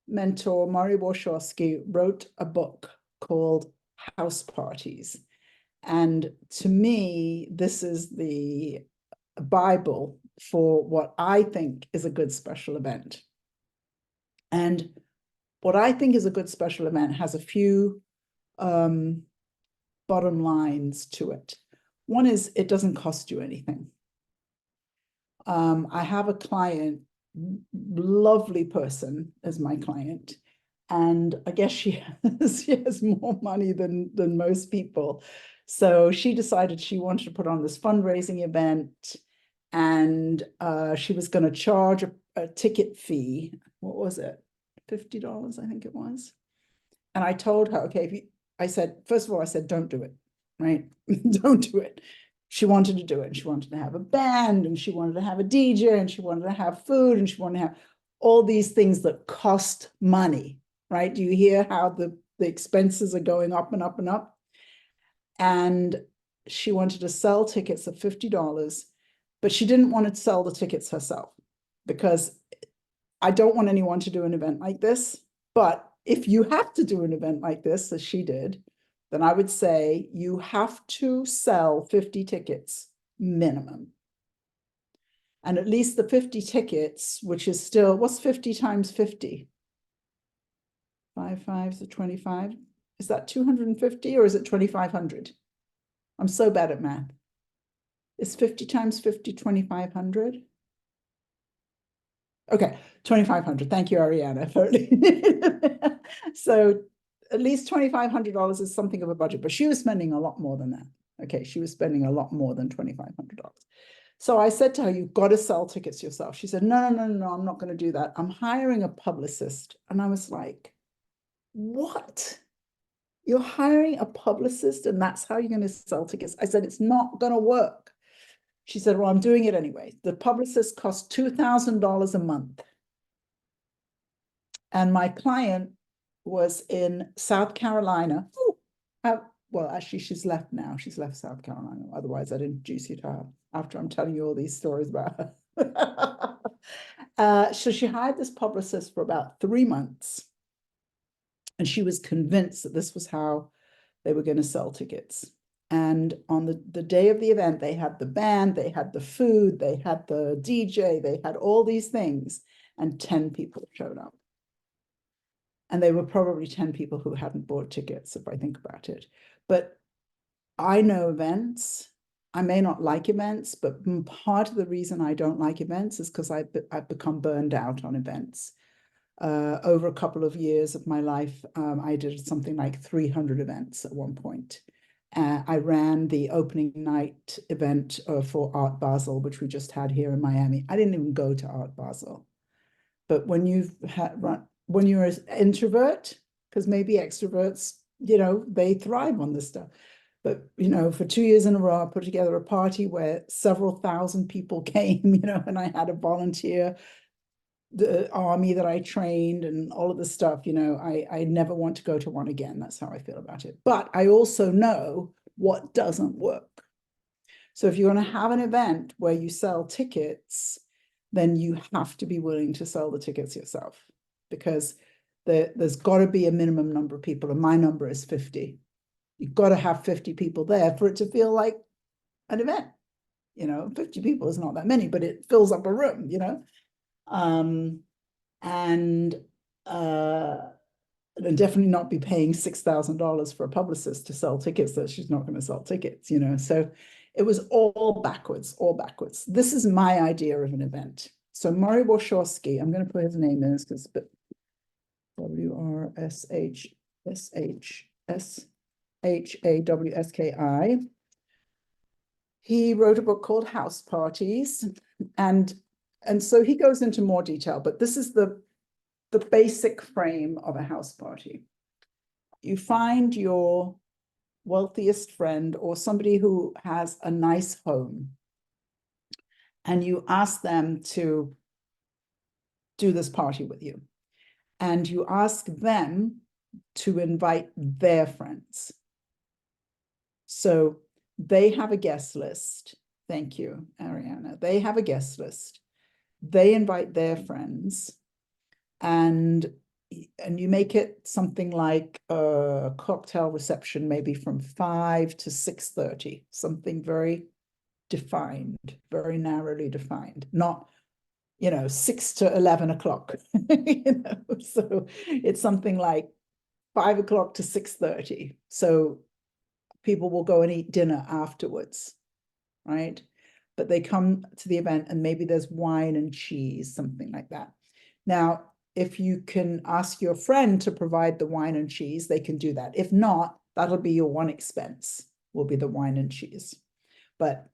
S2: mentor, Murray Warshawski, wrote a book called House Parties. And to me, this is the Bible for what I think is a good special event. And what I think is a good special event has a few bottom lines to it. One is it doesn't cost you anything. I have a client, lovely person as my client, and I guess she has more money than most people. So she decided she wanted to put on this fundraising event, and she was going to charge a ticket fee. What was it? $50, I think it was. And I told her, okay, I said, first of all, I said, don't do it, right? Don't do it. She wanted to do it. She wanted to have a band, and she wanted to have a DJ, and she wanted to have food, and she wanted to have all these things that cost money, right? Do you hear how the expenses are going up and up and up? And she wanted to sell tickets at $50, but she didn't want to sell the tickets herself, because I don't want anyone to do an event like this. But if you have to do an event like this, as she did, then I would say you have to sell 50 tickets minimum. And at least the 50 tickets, which is still, what's 50 times 50? 5 5s are 25. Is that 250 or is it 2,500? I'm so bad at math. Is 50 times 50 2,500? Okay, 2,500. Thank you, Ariana. So at least $2,500 is something of a budget, but she was spending a lot more than that. Okay, she was spending a lot more than $2,500. So I said to her, you've got to sell tickets yourself. She said, no, I'm not going to do that. I'm hiring a publicist. And I was like, what? You're hiring a publicist and that's how you're going to sell tickets? I said, it's not going to work. She said, well, I'm doing it anyway. The publicist costs $2,000 a month. And my client was in South Carolina. Well, actually, she's left now. She's left South Carolina. Otherwise, I'd introduce you to her after I'm telling you all these stories about her. So she hired this publicist for about 3 months. And she was convinced that this was how they were going to sell tickets. And on the day of the event, they had the band, they had the food, they had the DJ, they had all these things, and 10 people showed up. And they were probably 10 people who hadn't bought tickets, if I think about it. But I know events. I may not like events, but part of the reason I don't like events is because I've become burned out on events. Over a couple of years of my life, I did something like 300 events at one point. I ran the opening night event for Art Basel, which we just had here in Miami. I didn't even go to Art Basel. But when when you're an introvert, because maybe extroverts, they thrive on this stuff. But, for 2 years in a row, I put together a party where several thousand people came, and I had a volunteer, the army that I trained and all of this stuff, I never want to go to one again. That's how I feel about it. But I also know what doesn't work. So if you're going to have an event where you sell tickets, then you have to be willing to sell the tickets yourself, because there's got to be a minimum number of people, and my number is 50. You've got to have 50 people there for it to feel like an event. 50 people is not that many, but it fills up a room, and definitely not be paying $6,000 for a publicist to sell tickets that she's not going to sell tickets, so it was all backwards. This is my idea of an event. So Murray Warshawski, I'm going to put his name in, WRSHSHSHAWSKI. He wrote a book called House Parties, and so he goes into more detail, but this is the basic frame of a house party. You find your wealthiest friend or somebody who has a nice home, and you ask them to do this party with you. And you ask them to invite their friends. So they have a guest list. Thank you, Ariana. They have a guest list. They invite their friends, and you make it something like a cocktail reception, maybe from 5 to 6:30, something very defined, very narrowly defined, not 6 to 11 o'clock. So it's something like 5 o'clock to 6:30. So people will go and eat dinner afterwards, right? But they come to the event and maybe there's wine and cheese, something like that. Now, if you can ask your friend to provide the wine and cheese, they can do that. If not, that'll be your one expense, will be the wine and cheese. But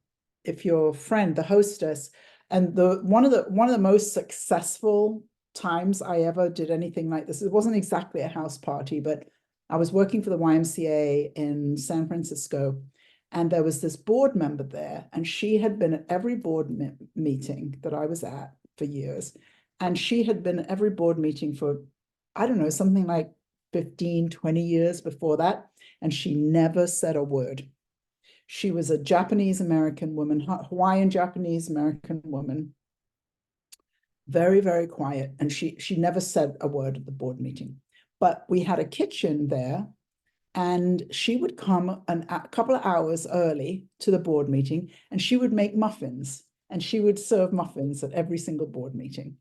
S2: if your friend, the hostess, and one of the most successful times I ever did anything like this, it wasn't exactly a house party, but I was working for the YMCA in San Francisco, and there was this board member there, and she had been at every board meeting that I was at for years. And she had been at every board meeting for, I don't know, something like 15, 20 years before that. And she never said a word. She was a Japanese-American woman, Hawaiian Japanese-American woman. Very, very quiet. And she never said a word at the board meeting. But we had a kitchen there, and she would come a couple of hours early to the board meeting, and she would make muffins, and she would serve muffins at every single board meeting.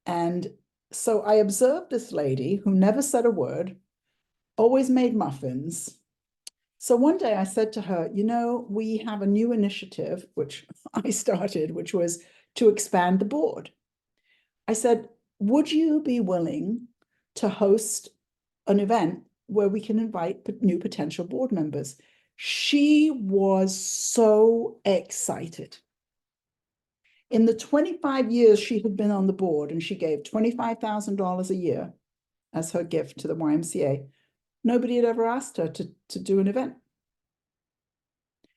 S2: And so I observed this lady who never said a word, always made muffins. So one day I said to her, we have a new initiative, which I started, which was to expand the board. I said, would you be willing to host an event where we can invite new potential board members? She was so excited. In the 25 years she had been on the board, and she gave $25,000 a year as her gift to the YMCA, nobody had ever asked her to do an event.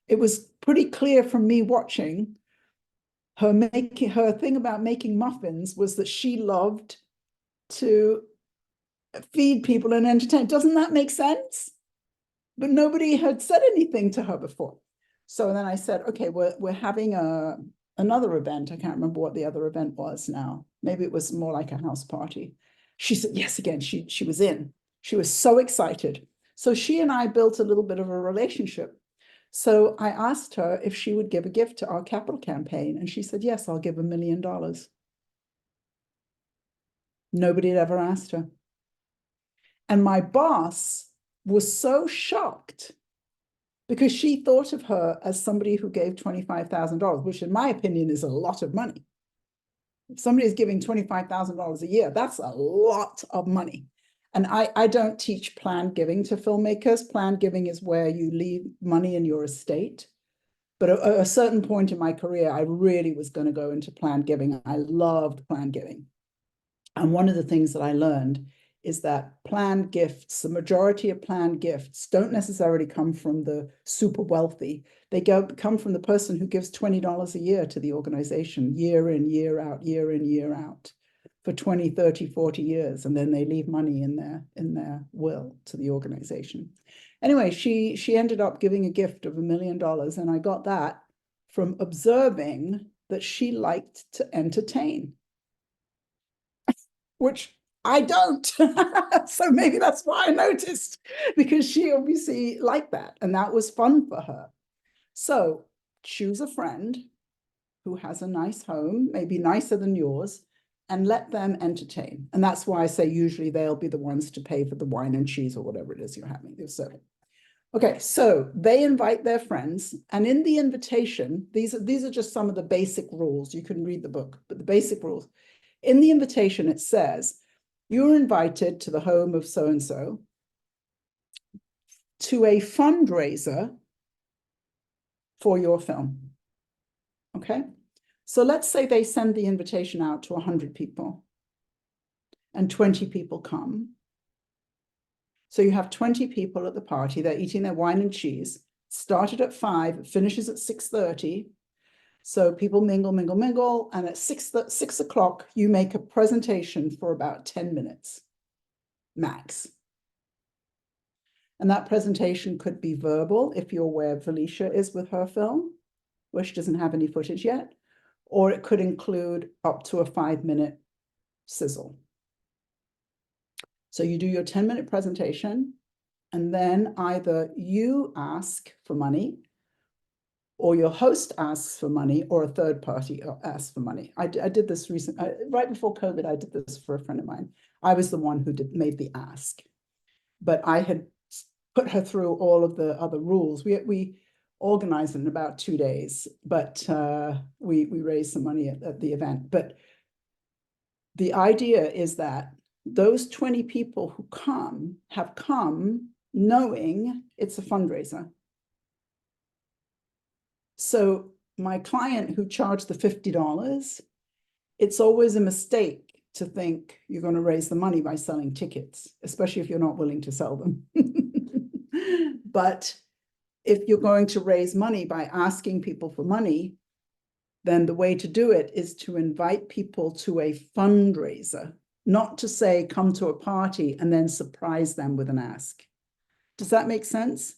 S2: It was pretty clear from me watching her her thing about making muffins was that she loved to feed people and entertain. Doesn't that make sense? But nobody had said anything to her before. So then I said, okay, we're having another event. I can't remember what the other event was now. Maybe it was more like a house party. She said yes again. She was in. She was so excited. So she and I built a little bit of a relationship. So I asked her if she would give a gift to our capital campaign, and she said, yes, I'll give $1 million. Nobody had ever asked her. And my boss was so shocked because she thought of her as somebody who gave $25,000, which in my opinion is a lot of money. If somebody is giving $25,000 a year, that's a lot of money. And I don't teach planned giving to filmmakers. Planned giving is where you leave money in your estate. But at a certain point in my career, I really was going to go into planned giving. I loved planned giving. And one of the things that I learned is that planned gifts, the majority of planned gifts don't necessarily come from the super wealthy. They come from the person who gives $20 a year to the organization, year in, year out, year in, year out, for 20, 30, 40 years. And then they leave money in their will to the organization. Anyway, she ended up giving a gift of $1 million. And I got that from observing that she liked to entertain, which I don't. So maybe that's why I noticed, because she obviously liked that, and that was fun for her. So choose a friend who has a nice home, maybe nicer than yours, and let them entertain. And that's why I say usually they'll be the ones to pay for the wine and cheese or whatever it is you're having. So, okay, so they invite their friends, and in the invitation, these are just some of the basic rules. You can read the book, but the basic rules. In the invitation, it says, You're invited to the home of so-and-so to a fundraiser for your film. Okay? So let's say they send the invitation out to 100 people and 20 people come. So you have 20 people at the party, they're eating their wine and cheese, started at 5, it finishes at 6:30. So people mingle, mingle, mingle, and at 6 o'clock, you make a presentation for about 10 minutes, max. And that presentation could be verbal, if you're where Felicia is with her film, where she doesn't have any footage yet, or it could include up to a 5-minute sizzle. So you do your 10-minute presentation, and then either you ask for money, or your host asks for money, or a third party asks for money. I did this right before COVID, I did this for a friend of mine. I was the one who made the ask, but I had put her through all of the other rules. We organized it in about 2 days, but we raised some money at the event. But the idea is that those 20 people who have come knowing it's a fundraiser. So my client who charged the $50, it's always a mistake to think you're going to raise the money by selling tickets, especially if you're not willing to sell them. But if you're going to raise money by asking people for money, then the way to do it is to invite people to a fundraiser, not to say, come to a party and then surprise them with an ask. Does that make sense?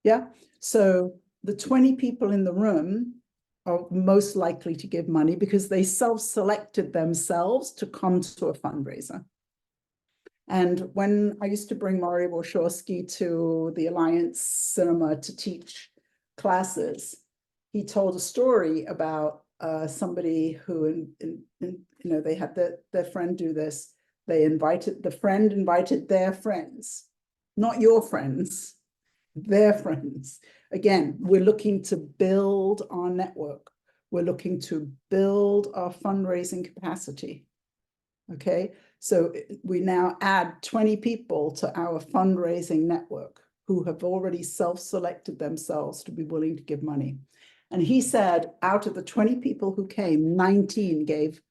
S2: Yeah. So the 20 people in the room are most likely to give money because they self-selected themselves to come to a fundraiser. And when I used to bring Mario Warshawski to the Alliance Cinema to teach classes, he told a story about somebody who, they had their friend do this. The friend invited their friends, not your friends, their friends. Again, we're looking to build our network. We're looking to build our fundraising capacity. Okay, so we now add 20 people to our fundraising network who have already self-selected themselves to be willing to give money. And he said, out of the 20 people who came, 19 gave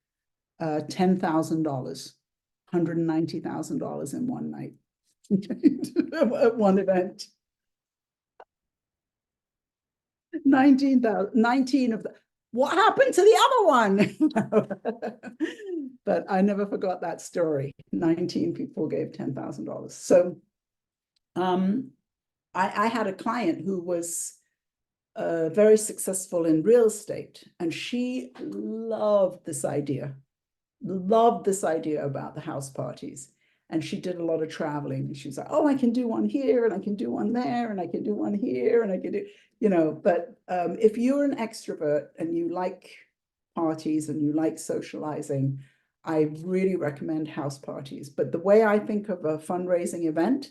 S2: $10,000, $190,000 in one night at one event. 19 of them. What happened to the other one? But I never forgot that story. 19 people gave $10,000. So I had a client who was very successful in real estate, and she loved this idea about the house parties. And she did a lot of traveling. And she was like, oh, I can do one here, and I can do one there, and I can do one here, and I can do, but if you're an extrovert and you like parties and you like socializing, I really recommend house parties. But the way I think of a fundraising event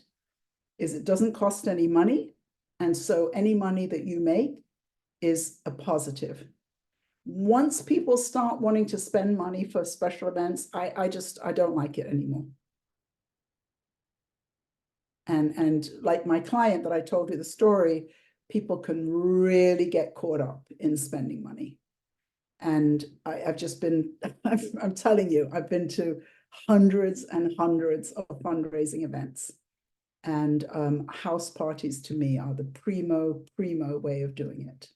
S2: is it doesn't cost any money. And so any money that you make is a positive. Once people start wanting to spend money for special events, I don't like it anymore. And like my client that I told you the story, people can really get caught up in spending money. And I've just been, I'm telling you, I've been to hundreds and hundreds of fundraising events. And house parties to me are the primo way of doing it.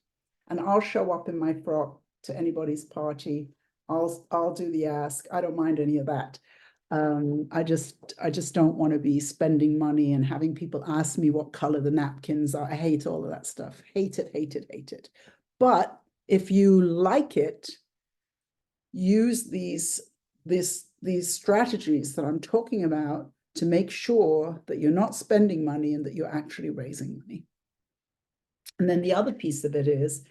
S2: And I'll show up in my frock to anybody's party. I'll do the ask. I don't mind any of that. I just don't want to be spending money and having people ask me what color the napkins are. I hate all of that stuff. Hate it, hate it, hate it. But if you like it, use these strategies that I'm talking about to make sure that you're not spending money and that you're actually raising money. And then the other piece of it is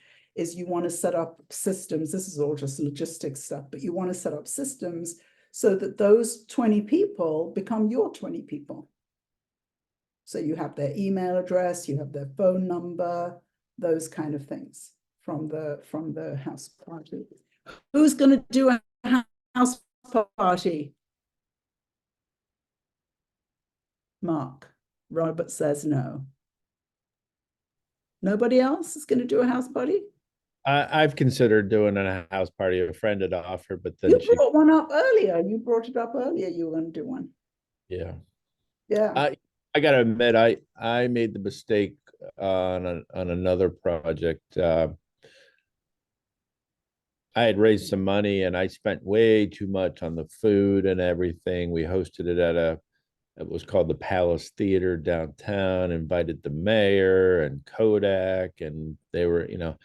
S2: you want to set up systems. This is all just logistics stuff, but you want to set up systems so that those 20 people become your 20 people. So you have their email address, you have their phone number, those kind of things from the house party. Who's going to do a house party? Mark. Robert says no. Nobody else is going to do a house party?
S4: I've considered doing a house party. A friend had offered, but then
S2: You
S4: she,
S2: brought one up earlier. You brought it up earlier. You were going to do one.
S4: yeah.
S2: Yeah.
S4: I gotta admit, I made the mistake on another project. I had raised some money and I spent way too much on the food and everything. We hosted it at it was called the Palace Theater downtown, invited the mayor and Kodak, and they were, it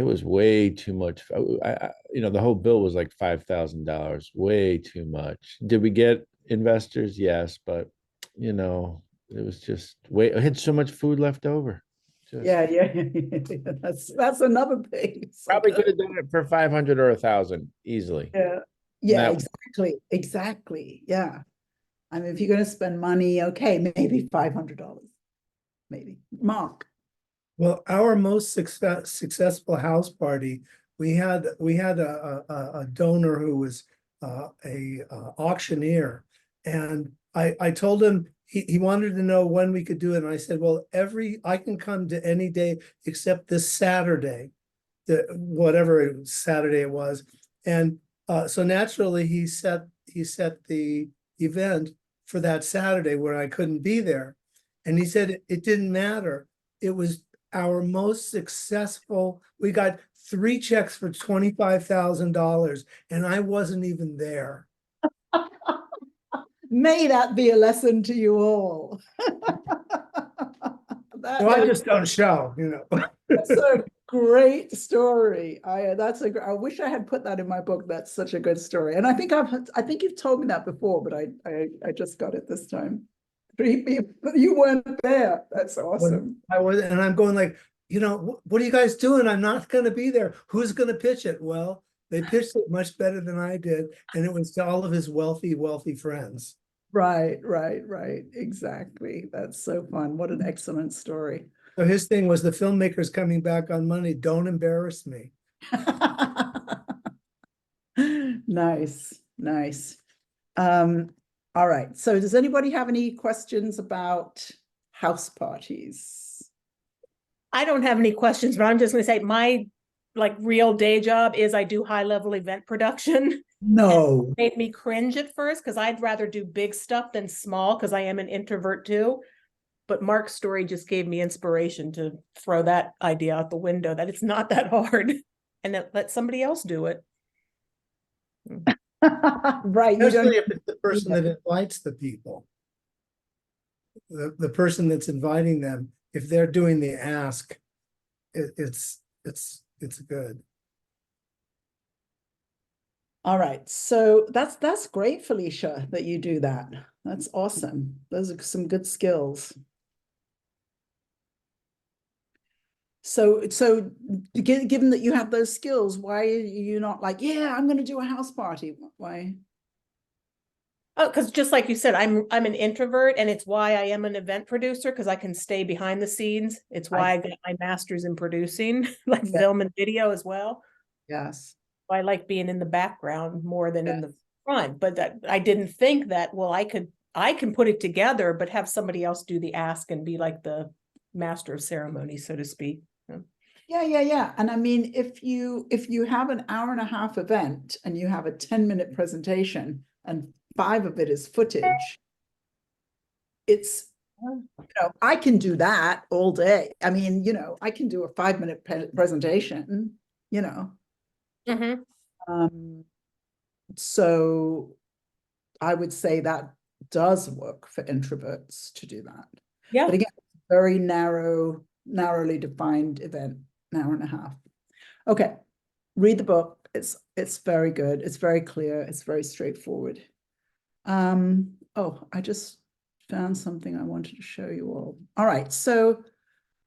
S4: was way too much. The whole bill was like $5,000, way too much. Did we get investors? Yes, but it was just I had so much food left over.
S2: Yeah. That's another thing.
S4: Probably could have done it for 500 or 1,000 easily.
S2: Yeah,
S4: That-
S2: exactly. Yeah. I mean, if you're going to spend money, okay, maybe $500, maybe. Mark.
S9: Well, our most successful house party, we had a donor who was a auctioneer, and I told him he wanted to know when we could do it, and I said, well, I can come to any day except this Saturday, whatever Saturday it was, and so naturally he set the event for that Saturday where I couldn't be there, and he said it didn't matter. It was our most successful. We got 3 checks for $25,000 and I wasn't even there.
S2: May that be a lesson to you all.
S9: So I just don't show,
S2: That's a great story. I wish I had put that in my book. That's such a good story. And I think you've told me that before, but I just got it this time. 3 people, you weren't there. That's awesome.
S9: I was, and I'm going like, what are you guys doing? I'm not going to be there. Who's going to pitch it? Well, they pitched it much better than I did, and it was to all of his wealthy friends.
S2: Right. Exactly. That's so fun. What an excellent story.
S9: So his thing was the filmmakers coming back on money. Don't embarrass me.
S2: Nice. All right. So does anybody have any questions about house parties?
S10: I don't have any questions, but I'm just gonna say my real day job is I do high level event production.
S2: No.
S10: It made me cringe at first because I'd rather do big stuff than small because I am an introvert too. But Mark's story just gave me inspiration to throw that idea out the window, that it's not that hard and that let somebody else do it.
S2: Right.
S9: Especially if it's the person that invites the people. The person that's inviting them, if they're doing the ask, it's good.
S2: All right. So that's great, Felicia, that you do that. That's awesome. Those are some good skills. So given that you have those skills, why are you not like, yeah, I'm going to do a house party? Why?
S10: Oh, because just like you said, I'm an introvert, and it's why I am an event producer, because I can stay behind the scenes. It's why I got my master's in producing, film and video as well.
S2: Yes.
S10: I like being in the background more than in the front. But that I didn't think that, well, I can put it together, but have somebody else do the ask and be like the master of ceremony, so to speak.
S2: Yeah. And I mean, if you have an hour-and-a-half event and you have a 10-minute presentation and 5 of it is footage, it's, I can do that all day. I mean, I can do a 5-minute presentation, so I would say that does work for introverts to do that.
S10: Yeah.
S2: But again, very narrowly defined event, an hour and a half. Okay, read the book. It's very good. It's very clear. It's very straightforward. Oh, I just found something I wanted to show you all. All right, so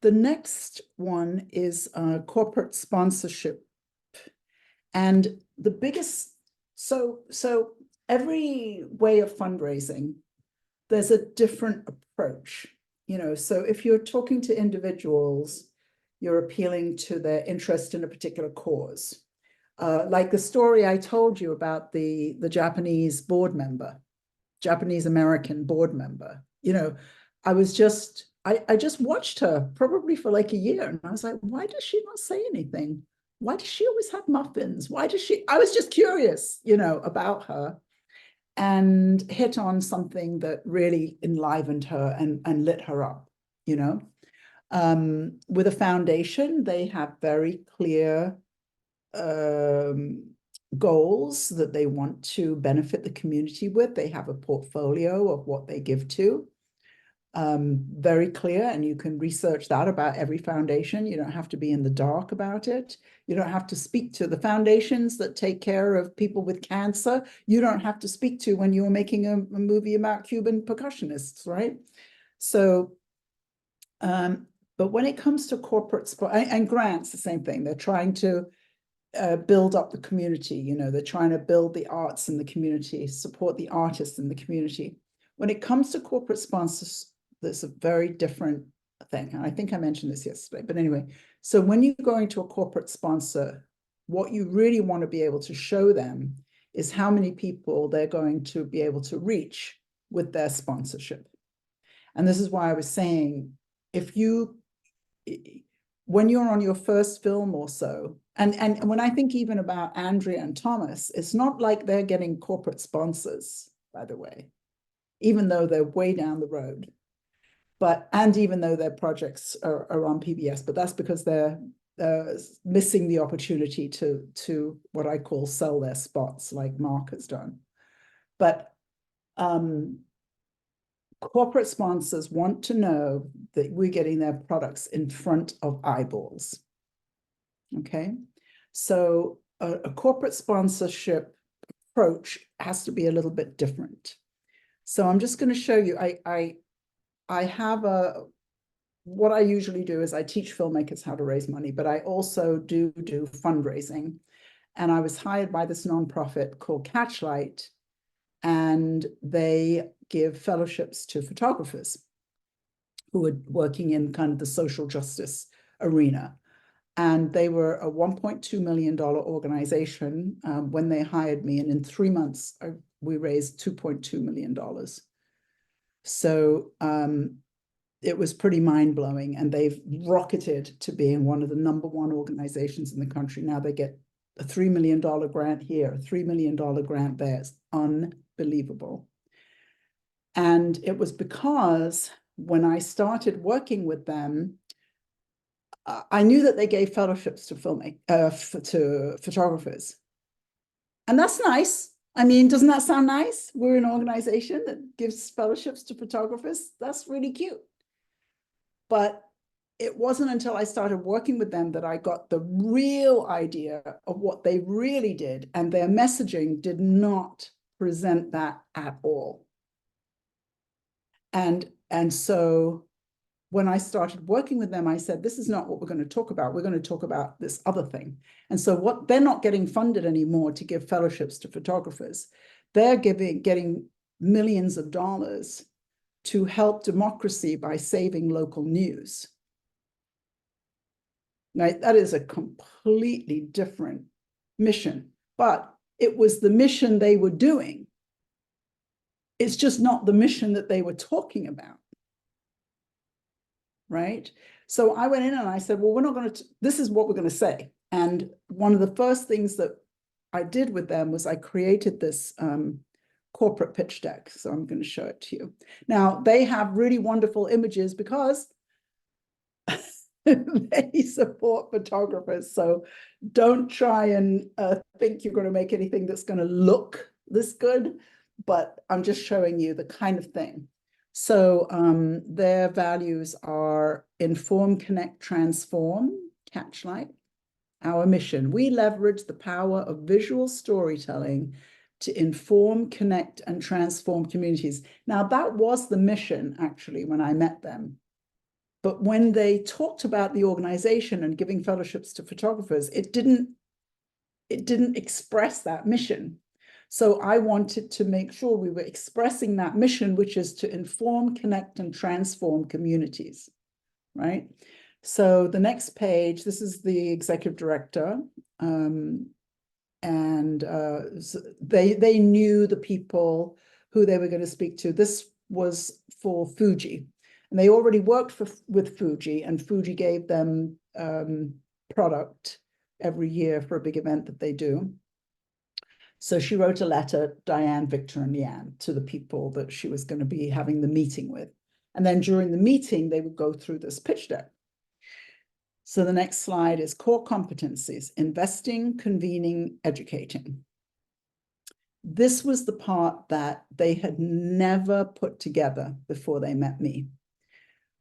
S2: the next one is corporate sponsorship. And the biggest, so every way of fundraising, there's a different approach. So if you're talking to individuals, you're appealing to their interest in a particular cause. Like the story I told you about the Japanese board member. Japanese American board member. You know, I just watched her probably for like a year, and I was like, why does she not say anything? Why does she always have muffins? Why does she? I was just curious, you know, about her, and hit on something that really enlivened her and lit her up, you know. With a foundation, they have very clear goals that they want to benefit the community with. They have a portfolio of what they give to. Very clear, and you can research that about every foundation. You don't have to be in the dark about it. You don't have to speak to the foundations that take care of people with cancer. You don't have to speak to when you're making a movie about Cuban percussionists, right? So, but when it comes to corporate and grants, the same thing. They're trying to build up the community. You know, they're trying to build the arts in the community, support the artists in the community. When it comes to corporate sponsors, there's a very different thing. And I think I mentioned this yesterday, but anyway, so when you're going to a corporate sponsor, what you really want to be able to show them is how many people they're going to be able to reach with their sponsorship. And this is why I was saying, when you're on your first film or so, and when I think even about Andrea and Thomas, it's not like they're getting corporate sponsors, by the way, even though they're way down the road. And even though their projects are on PBS, but that's because they're missing the opportunity to what I call sell their spots, like Mark has done. But corporate sponsors want to know that we're getting their products in front of eyeballs. Okay, so a corporate sponsorship approach has to be a little bit different. So I'm just going to show you, I have what I usually do is I teach filmmakers how to raise money, but I also do fundraising. And I was hired by this nonprofit called Catchlight, and they give fellowships to photographers who are working in kind of the social justice arena. And they were a $1.2 million organization when they hired me. And in 3 months, we raised $2.2 million. So it was pretty mind-blowing, and they've rocketed to being one of the #1 organizations in the country. Now they get a $3 million grant here, a $3 million grant there. It's unbelievable. And it was because when I started working with them, I knew that they gave fellowships to to photographers. And that's nice. I mean, doesn't that sound nice? We're an organization that gives fellowships to photographers. That's really cute. But it wasn't until I started working with them that I got the real idea of what they really did. And their messaging did not present that at all. And so when I started working with them, I said, this is not what we're going to talk about. We're going to talk about this other thing. And so they're not getting funded anymore to give fellowships to photographers. They're getting millions of dollars to help democracy by saving local news. Now, that is a completely different mission, but it was the mission they were doing. It's just not the mission that they were talking about. Right? So I went in and I said, well, we're not going to, this is what we're going to say. And one of the first things that I did with them was I created this corporate pitch deck. So I'm going to show it to you. Now, they have really wonderful images because they support photographers. So don't try and think you're going to make anything that's going to look this good, but I'm just showing you the kind of thing. So their values are inform, connect, transform, Catchlight. Our mission, we leverage the power of visual storytelling to inform, connect, and transform communities. Now, that was the mission, actually, when I met them. But when they talked about the organization and giving fellowships to photographers, it didn't express that mission. So I wanted to make sure we were expressing that mission, which is to inform, connect, and transform communities, right? So the next page, this is the executive director, and they knew the people who they were going to speak to. This was for Fuji, and they already worked with Fuji, and Fuji gave them product every year for a big event that they do. So she wrote a letter, Diane, Victor, and Leanne, to the people that she was going to be having the meeting with. And then during the meeting, they would go through this pitch deck. So the next slide is core competencies: investing, convening, educating. This was the part that they had never put together before they met me.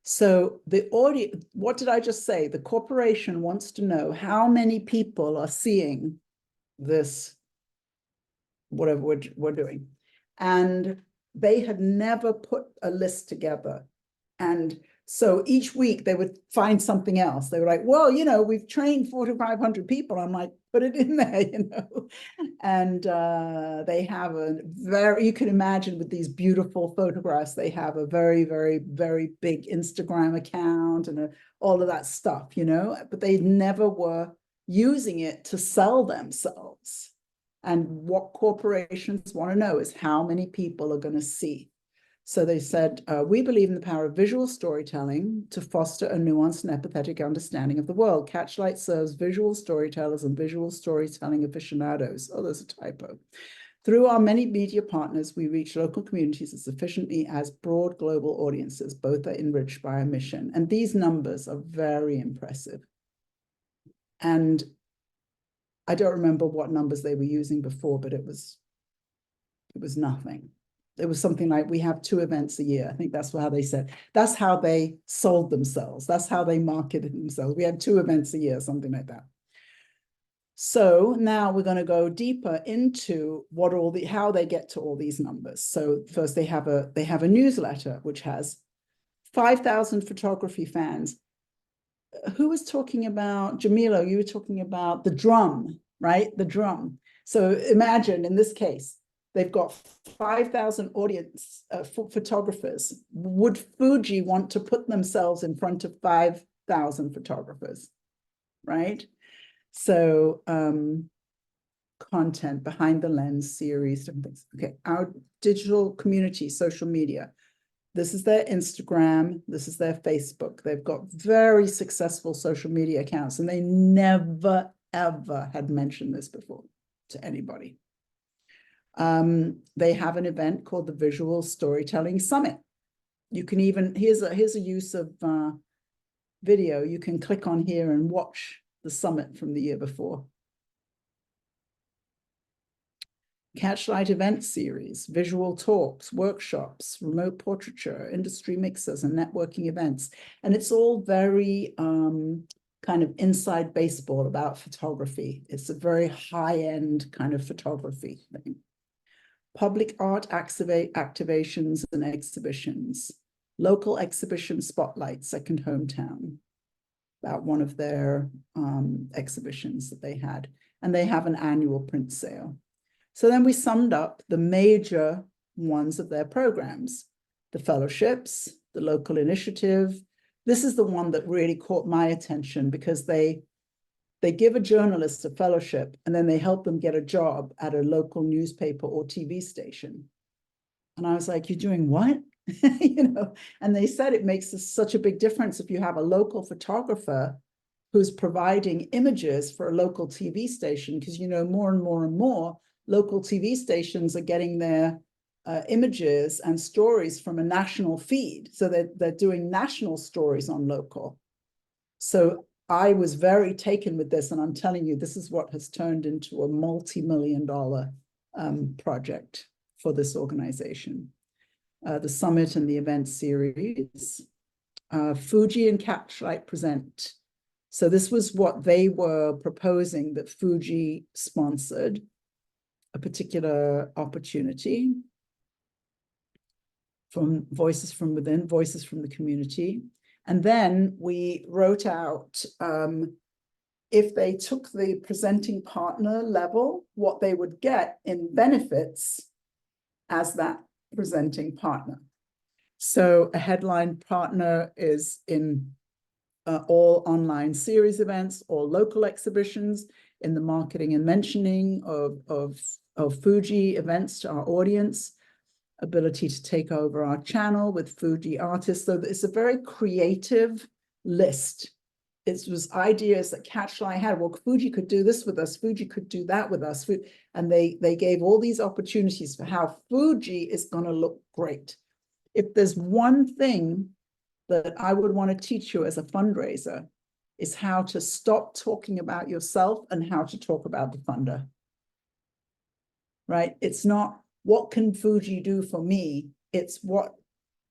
S2: So the audience, what did I just say? The corporation wants to know how many people are seeing this, whatever we're doing. And they had never put a list together. And so each week they would find something else. They were like, well, you know, we've trained 400 to 500 people. I'm like, put it in there, you know. And they have a very, you can imagine with these beautiful photographs, they have a very, very, very big Instagram account and all of that stuff, you know, but they never were using it to sell themselves. And what corporations want to know is how many people are going to see. So they said, we believe in the power of visual storytelling to foster a nuanced and empathetic understanding of the world. Catchlight serves visual storytellers and visual storytelling aficionados. Oh, there's a typo. Through our many media partners, we reach local communities as efficiently as broad global audiences. Both are enriched by our mission. And these numbers are very impressive. And I don't remember what numbers they were using before, but it was nothing. It was something like, we have 2 events a year. I think that's how they said. That's how they sold themselves. That's how they marketed themselves. We have 2 events a year, something like that. So now we're going to go deeper into what how they get to all these numbers. So first they have a newsletter which has 5,000 photography fans. Who was talking about, Jamilo, you were talking about the drum, right? The drum. So imagine in this case, they've got 5,000 audience photographers. Would Fuji want to put themselves in front of 5,000 photographers, right? So content, behind the lens series, different things. Okay, our digital community, social media. This is their Instagram. This is their Facebook. They've got very successful social media accounts, and they never, ever had mentioned this before to anybody. They have an event called the Visual Storytelling Summit. You can even, here's a use of video. You can click on here and watch the summit from the year before. Catchlight event series, visual talks, workshops, remote portraiture, industry mixers, and networking events. And it's all very kind of inside baseball about photography. It's a very high-end kind of photography thing. Public art activations and exhibitions. Local exhibition spotlight, Second Hometown, about one of their exhibitions that they had. And they have an annual print sale. So then we summed up the major ones of their programs, the fellowships, the local initiative. This is the one that really caught my attention because they give a journalist a fellowship and then they help them get a job at a local newspaper or TV station. And I was like, you're doing what? You know, and they said it makes such a big difference if you have a local photographer who's providing images for a local TV station, because, you know, more and more and more local TV stations are getting their images and stories from a national feed. So they're doing national stories on local. So I was very taken with this, and I'm telling you, this is what has turned into a multi-million-dollar project for this organization. The summit and the event series. Fuji and Catchlight present. So this was what they were proposing that Fuji sponsored, a particular opportunity from Voices from Within, Voices from the Community. And then we wrote out if they took the presenting partner level, what they would get in benefits as that presenting partner. So a headline partner is in all online series events or local exhibitions, in the marketing and mentioning of Fuji events to our audience. ability to take over our channel with Fuji artists. So it's a very creative list. It was ideas that Catchfly had. Well, Fuji could do this with us. Fuji could do that with us. And they gave all these opportunities for how Fuji is going to look great. If there's one thing that I would want to teach you as a fundraiser, is how to stop talking about yourself and how to talk about the funder. Right? It's not what can Fuji do for me? It's what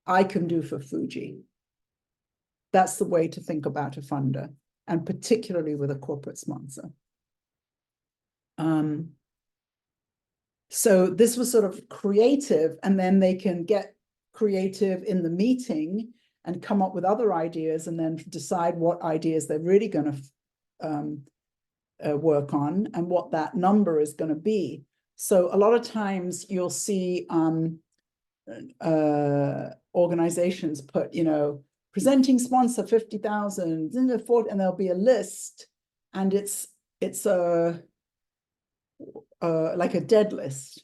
S2: I can do for Fuji. That's the way to think about a funder, and particularly with a corporate sponsor. So this was sort of creative, and then they can get creative in the meeting and come up with other ideas, and then decide what ideas they're really going to work on and what that number is going to be. So a lot of times you'll see organizations put, presenting sponsor 50,000 in the fort, and there'll be a list, and it's like a dead list.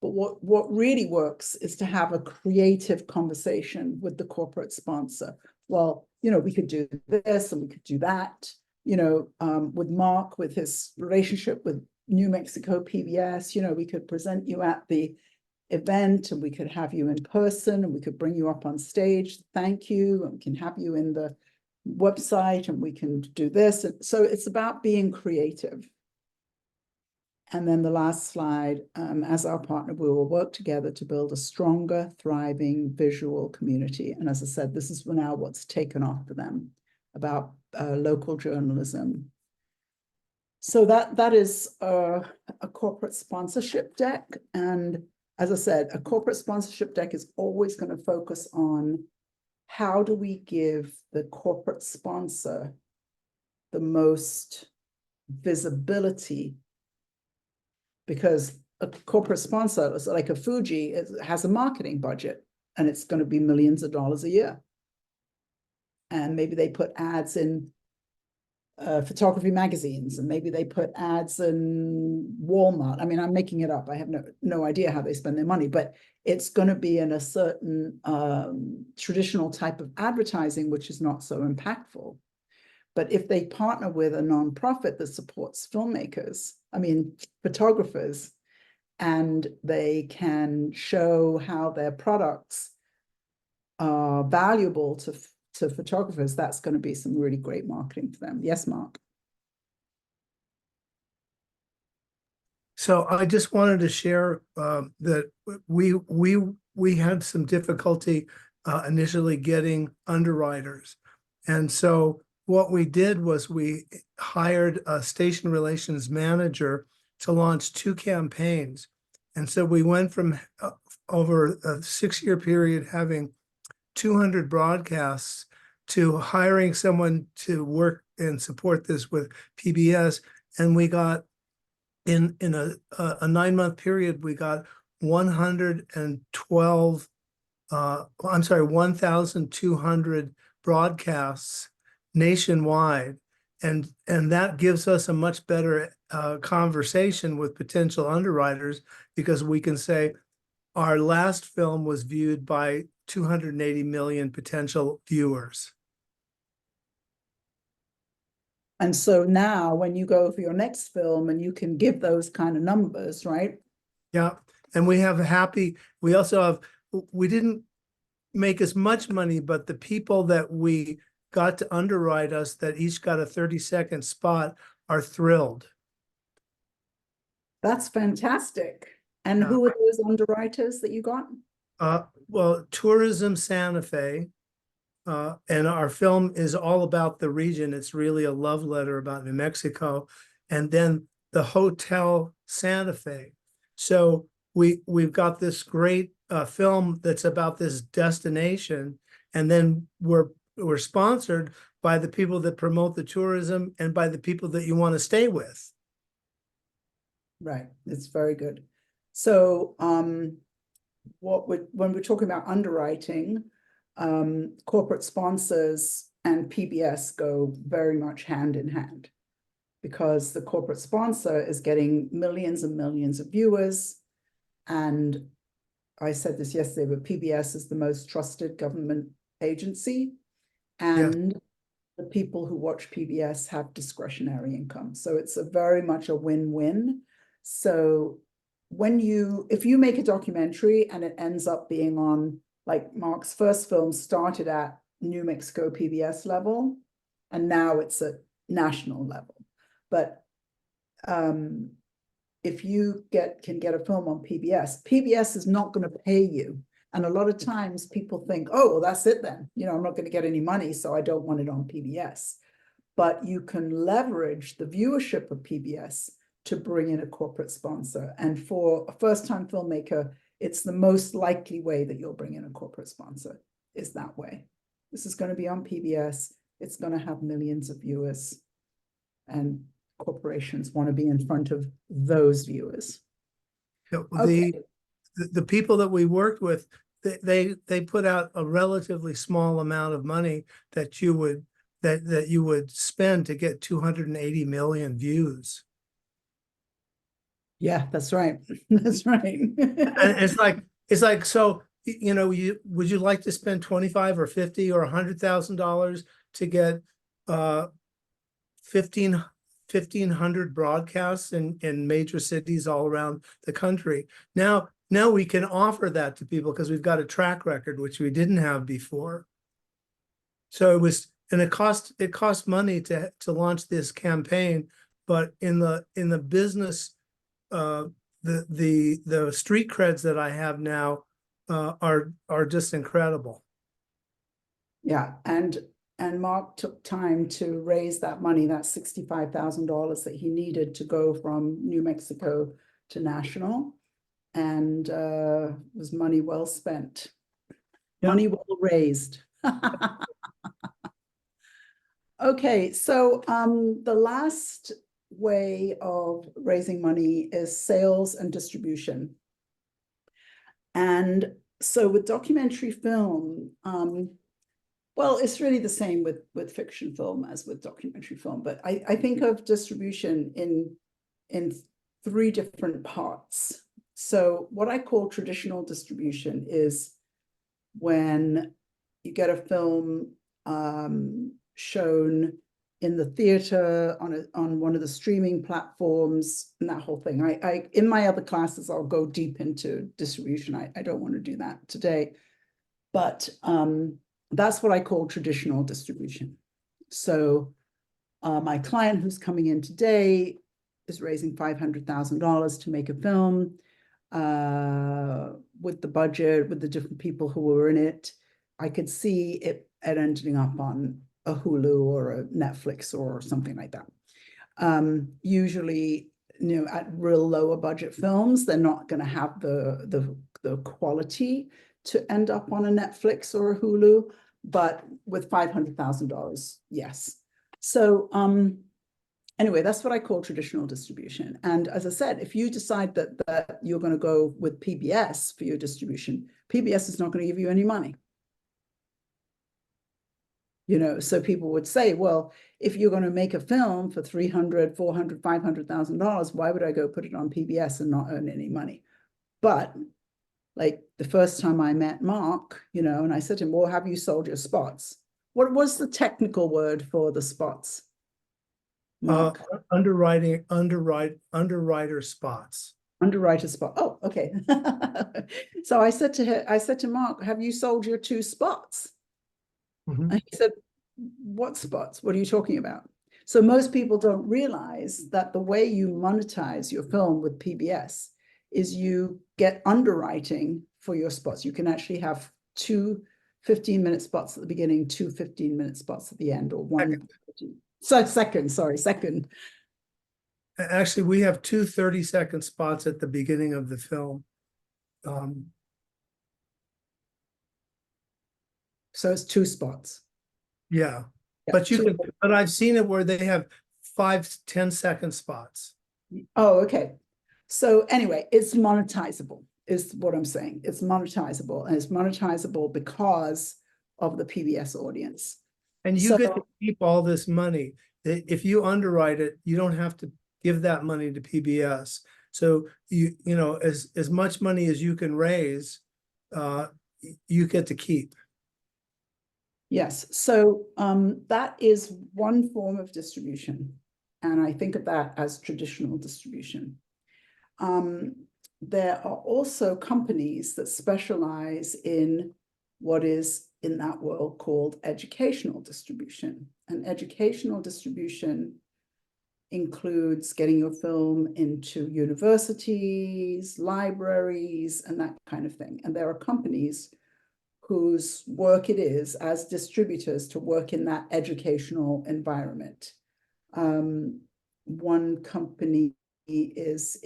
S2: But what really works is to have a creative conversation with the corporate sponsor. Well, we could do this and we could do that. With Mark, with his relationship with New Mexico PBS, we could present you at the event, and we could have you in person, and we could bring you up on stage, thank you, and we can have you in the website, and we can do this. And so it's about being creative. And then the last slide, as our partner, we will work together to build a stronger, thriving visual community. And as I said, this is now what's taken off for them about local journalism. So that is a corporate sponsorship deck. And as I said, a corporate sponsorship deck is always going to focus on how do we give the corporate sponsor the most visibility, because a corporate sponsor, like a Fuji, has a marketing budget, and it's going to be millions of dollars a year. And maybe they put ads in photography magazines, and maybe they put ads in Walmart. I mean, I'm making it up. I have no idea how they spend their money, but it's going to be in a certain traditional type of advertising, which is not so impactful. But if they partner with a nonprofit that supports photographers, and they can show how their products are valuable to photographers, that's going to be some really great marketing for them. Yes, Mark.
S9: So I just wanted to share that we had some difficulty initially getting underwriters. And so what we did was we hired a station relations manager to launch 2 campaigns. And so we went from over a 6-year period having 200 broadcasts to hiring someone to work and support this with PBS. And we got in a 9-month period, we got 1,200 broadcasts nationwide. And that gives us a much better conversation with potential underwriters, because we can say our last film was viewed by 280 million potential viewers.
S2: And so now when you go for your next film, and you can give those kind of numbers, right?
S9: Yeah. And we also have, we didn't make as much money, but the people that we got to underwrite us, that each got a 30-second spot, are thrilled.
S2: That's fantastic. And
S9: Yeah.
S2: who were those underwriters that you got?
S9: Well, Tourism Santa Fe, and our film is all about the region. It's really a love letter about New Mexico. And then the Hotel Santa Fe. So we've got this great film that's about this destination, and then we're sponsored by the people that promote the tourism and by the people that you want to stay with.
S2: Right, it's very good. So when we're talking about underwriting, corporate sponsors and PBS go very much hand in hand, because the corporate sponsor is getting millions and millions of viewers, and I said this yesterday, but PBS is the most trusted government agency. And the people who watch PBS have discretionary income. So it's a very much a win-win. So if you make a documentary and it ends up being on, like Mark's first film started at New Mexico PBS level, and now it's at national level. But if you can get a film on PBS is not going to pay you. And a lot of times people think, oh, well, that's it then. You know, I'm not going to get any money, so I don't want it on PBS. But you can leverage the viewership of PBS to bring in a corporate sponsor. And for a first-time filmmaker, it's the most likely way that you'll bring in a corporate sponsor is that way. This is going to be on PBS. It's going to have millions of viewers. And corporations want to be in front of those viewers. Okay.
S9: The people that we worked with, they put out a relatively small amount of money that you would spend to get 280 million views.
S2: Yeah, that's right. That's right.
S9: And it's like, so, you know, would you like to spend 25 or 50 or $100,000 to get 1,500 broadcasts in major cities all around the country? Now we can offer that to people because we've got a track record, which we didn't have before. So it cost money to launch this campaign, but in the business, the street creds that I have now are just incredible.
S2: Yeah, and Mark took time to raise that money, that $65,000 that he needed to go from New Mexico to national, and was money well spent.
S9: Yeah.
S2: Money well raised. Okay, so the last way of raising money is sales and distribution. And so with documentary film, well, it's really the same with fiction film as with documentary film, but I think of distribution in three different parts. So what I call traditional distribution is when you get a film shown in the theater, on one of the streaming platforms, and that whole thing. I in my other classes, I'll go deep into distribution. I don't want to do that today, but that's what I call traditional distribution. So my client who's coming in today is raising $500,000 to make a film with the budget, with the different people who were in it. I could see it ending up on a Hulu or a Netflix or something like that. Usually, you know, at real lower budget films, they're not going to have the quality to end up on a Netflix or a Hulu, but with $500,000, yes. So anyway, that's what I call traditional distribution. And as I said, if you decide that you're going to go with PBS for your distribution, PBS is not going to give you any money. You know, so people would say, well, if you're going to make a film for $300,000, $400,000, $500,000, why would I go put it on PBS and not earn any money? But like the first time I met Mark, you know, and I said to him, well, have you sold your spots? What was the technical word for the spots? Mark?
S9: Underwriter spots.
S2: Underwriter spot. Oh, okay. So I said to Mark, have you sold your 2 spots?
S9: Mm-hmm.
S2: And he said, what spots? What are you talking about? So most people don't realize that the way you monetize your film with PBS is you get underwriting for your spots. You can actually have 2 15-minute spots at the beginning, 2 15-minute spots at the end, or one. Second.
S9: Actually, we have 2 30-second spots at the beginning of the film.
S2: So it's 2 spots.
S9: Yeah,
S2: Yeah,
S9: but I've seen it where they have 5 10-second spots.
S2: Oh, okay. So anyway, it's monetizable, is what I'm saying. It's monetizable, and it's monetizable because of the PBS audience.
S9: And you get to keep all this money. If you underwrite it, you don't have to give that money to PBS. So you know, as much money as you can raise, you get to keep.
S2: Yes, so that is one form of distribution, and I think of that as traditional distribution. There are also companies that specialize in what is in that world called educational distribution. And educational distribution includes getting your film into universities, libraries, and that kind of thing. And there are companies whose work it is as distributors to work in that educational environment. One company is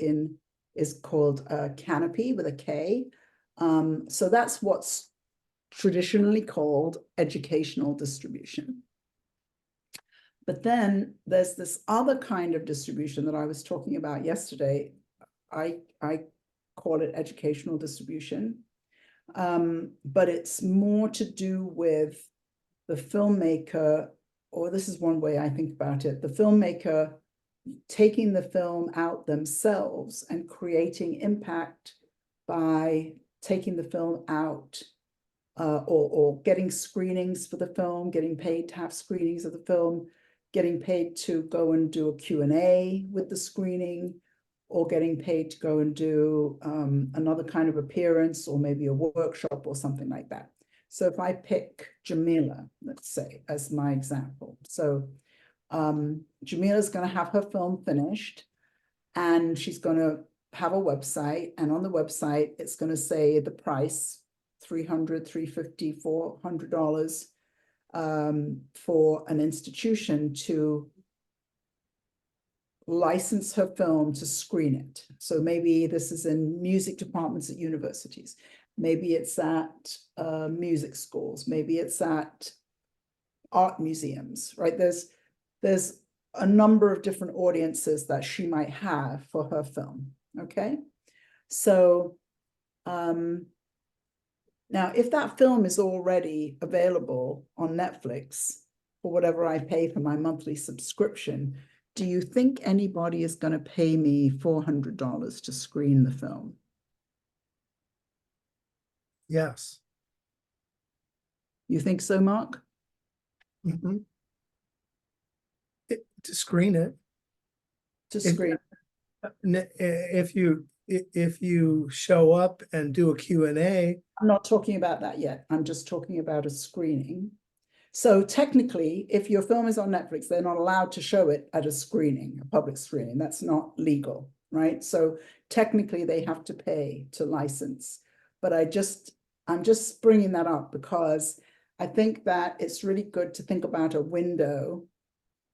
S2: called Canopy with a K. So that's what's traditionally called educational distribution. But then there's this other kind of distribution that I was talking about yesterday. I call it educational distribution. But it's more to do with the filmmaker, or this is one way I think about it, the filmmaker taking the film out themselves and creating impact by taking the film out, or getting screenings for the film, getting paid to have screenings of the film, getting paid to go and do a Q&A with the screening, or getting paid to go and do another kind of appearance, or maybe a workshop or something like that. So if I pick Jamila, let's say, as my example. So Jamila's going to have her film finished, and she's going to have a website, and on the website, it's going to say the price, $300, $350, $400 for an institution to license her film to screen it. So maybe this is in music departments at universities. Maybe it's at music schools. Maybe it's at art museums, right? There's a number of different audiences that she might have for her film, okay? So now if that film is already available on Netflix for whatever I pay for my monthly subscription, do you think anybody is going to pay me $400 to screen the film?
S9: Yes.
S2: You think so, Mark?
S9: To screen it.
S2: To screen.
S9: If you show up and do a Q&A.
S2: I'm not talking about that yet. I'm just talking about a screening. So technically, if your film is on Netflix, they're not allowed to show it at a screening, a public screening. That's not legal, right? So technically, they have to pay to license. But I'm just bringing that up because I think that it's really good to think about a window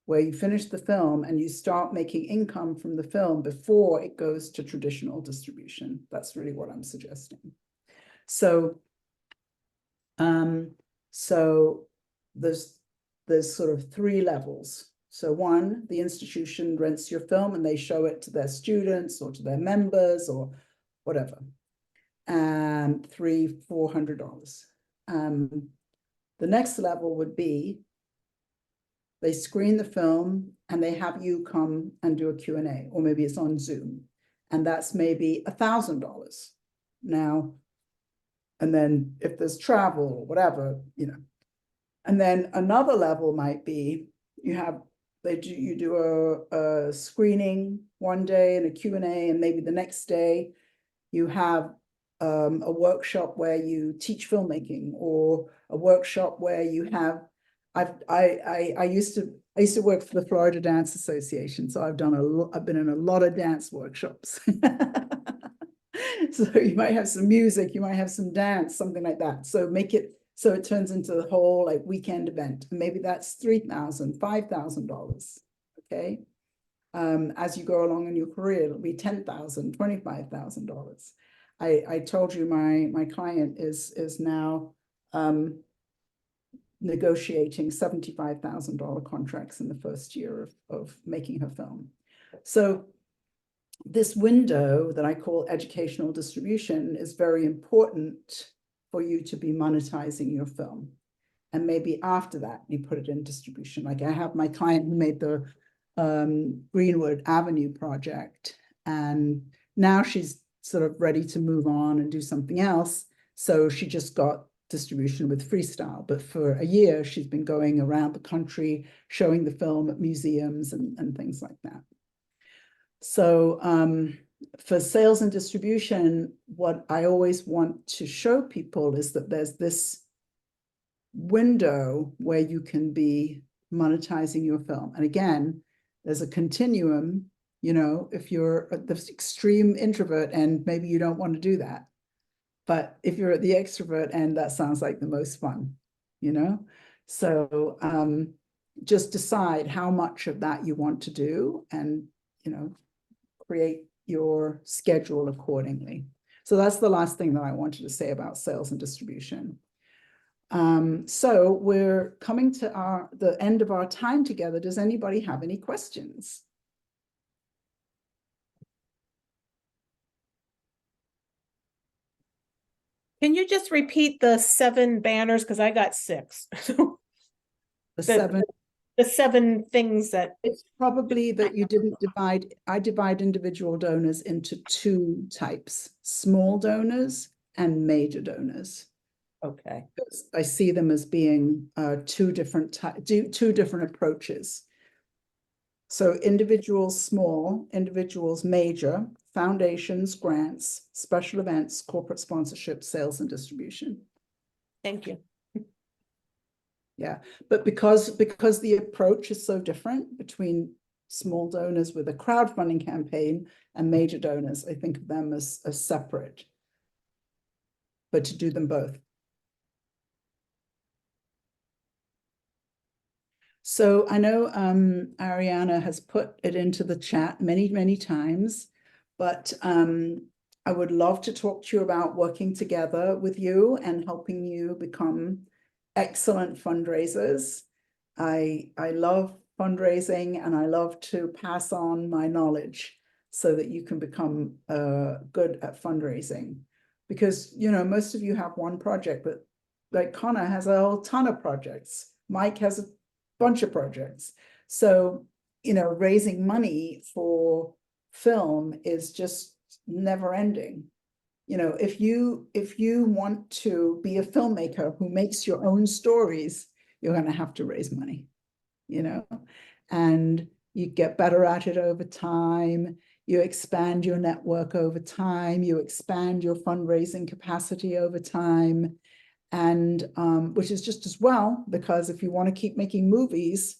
S2: where you finish the film and you start making income from the film before it goes to traditional distribution. That's really what I'm suggesting. So, there's sort of three levels. So one, the institution rents your film and they show it to their students or to their members or whatever. And $300-400. The next level would be they screen the film and they have you come and do a Q&A, or maybe it's on Zoom, and that's maybe $1,000 now. And then if there's travel or whatever, you know. And then another level might be you do a screening one day and a Q&A, and maybe the next day you have a workshop where you teach filmmaking, or a workshop where you have. I used to work for the Florida Dance Association, so I've been in a lot of dance workshops. So you might have some music, you might have some dance, something like that. So make it so it turns into the whole like weekend event. And maybe that's $3,000, $5,000. Okay. As you go along in your career, it'll be $10,000, $25,000. I told you my client is now negotiating $75,000 contracts in the first year of making her film. So this window that I call educational distribution is very important for you to be monetizing your film. And maybe after that, you put it in distribution. Like I have my client who made the Greenwood Avenue project, and now she's sort of ready to move on and do something else. So she just got distribution with Freestyle, but for a year she's been going around the country showing the film at museums and things like that. So for sales and distribution, what I always want to show people is that there's this window where you can be monetizing your film. And again, there's a continuum, you know, if you're at the extreme introvert end, maybe you don't want to do that. But if you're at the extrovert end, that sounds like the most fun, you know? So just decide how much of that you want to do and, you know, create your schedule accordingly. So that's the last thing that I wanted to say about sales and distribution. So we're coming to the end of our time together. Does anybody have any questions?
S10: Can you just repeat the 7 banners? Because I got 6. The 7 things that.
S2: It's probably that you didn't divide. I divide individual donors into 2 types, small donors and major donors.
S10: Okay.
S2: I see them as being 2 different approaches. So individuals small, individuals major, foundations, grants, special events, corporate sponsorship, sales and distribution.
S10: Thank you.
S2: Yeah, but because the approach is so different between small donors with a crowdfunding campaign and major donors, I think of them as separate, but to do them both. So I know Ariana has put it into the chat many, many times, but I would love to talk to you about working together with you and helping you become excellent fundraisers. I love fundraising and I love to pass on my knowledge so that you can become good at fundraising. Because, you know, most of you have one project, but like Connor has a whole ton of projects. Mike has a bunch of projects. So, you know, raising money for film is just never ending. You know, if you want to be a filmmaker who makes your own stories, you're going to have to raise money, you know, and you get better at it over time. You expand your network over time. You expand your fundraising capacity over time. And which is just as well, because if you want to keep making movies,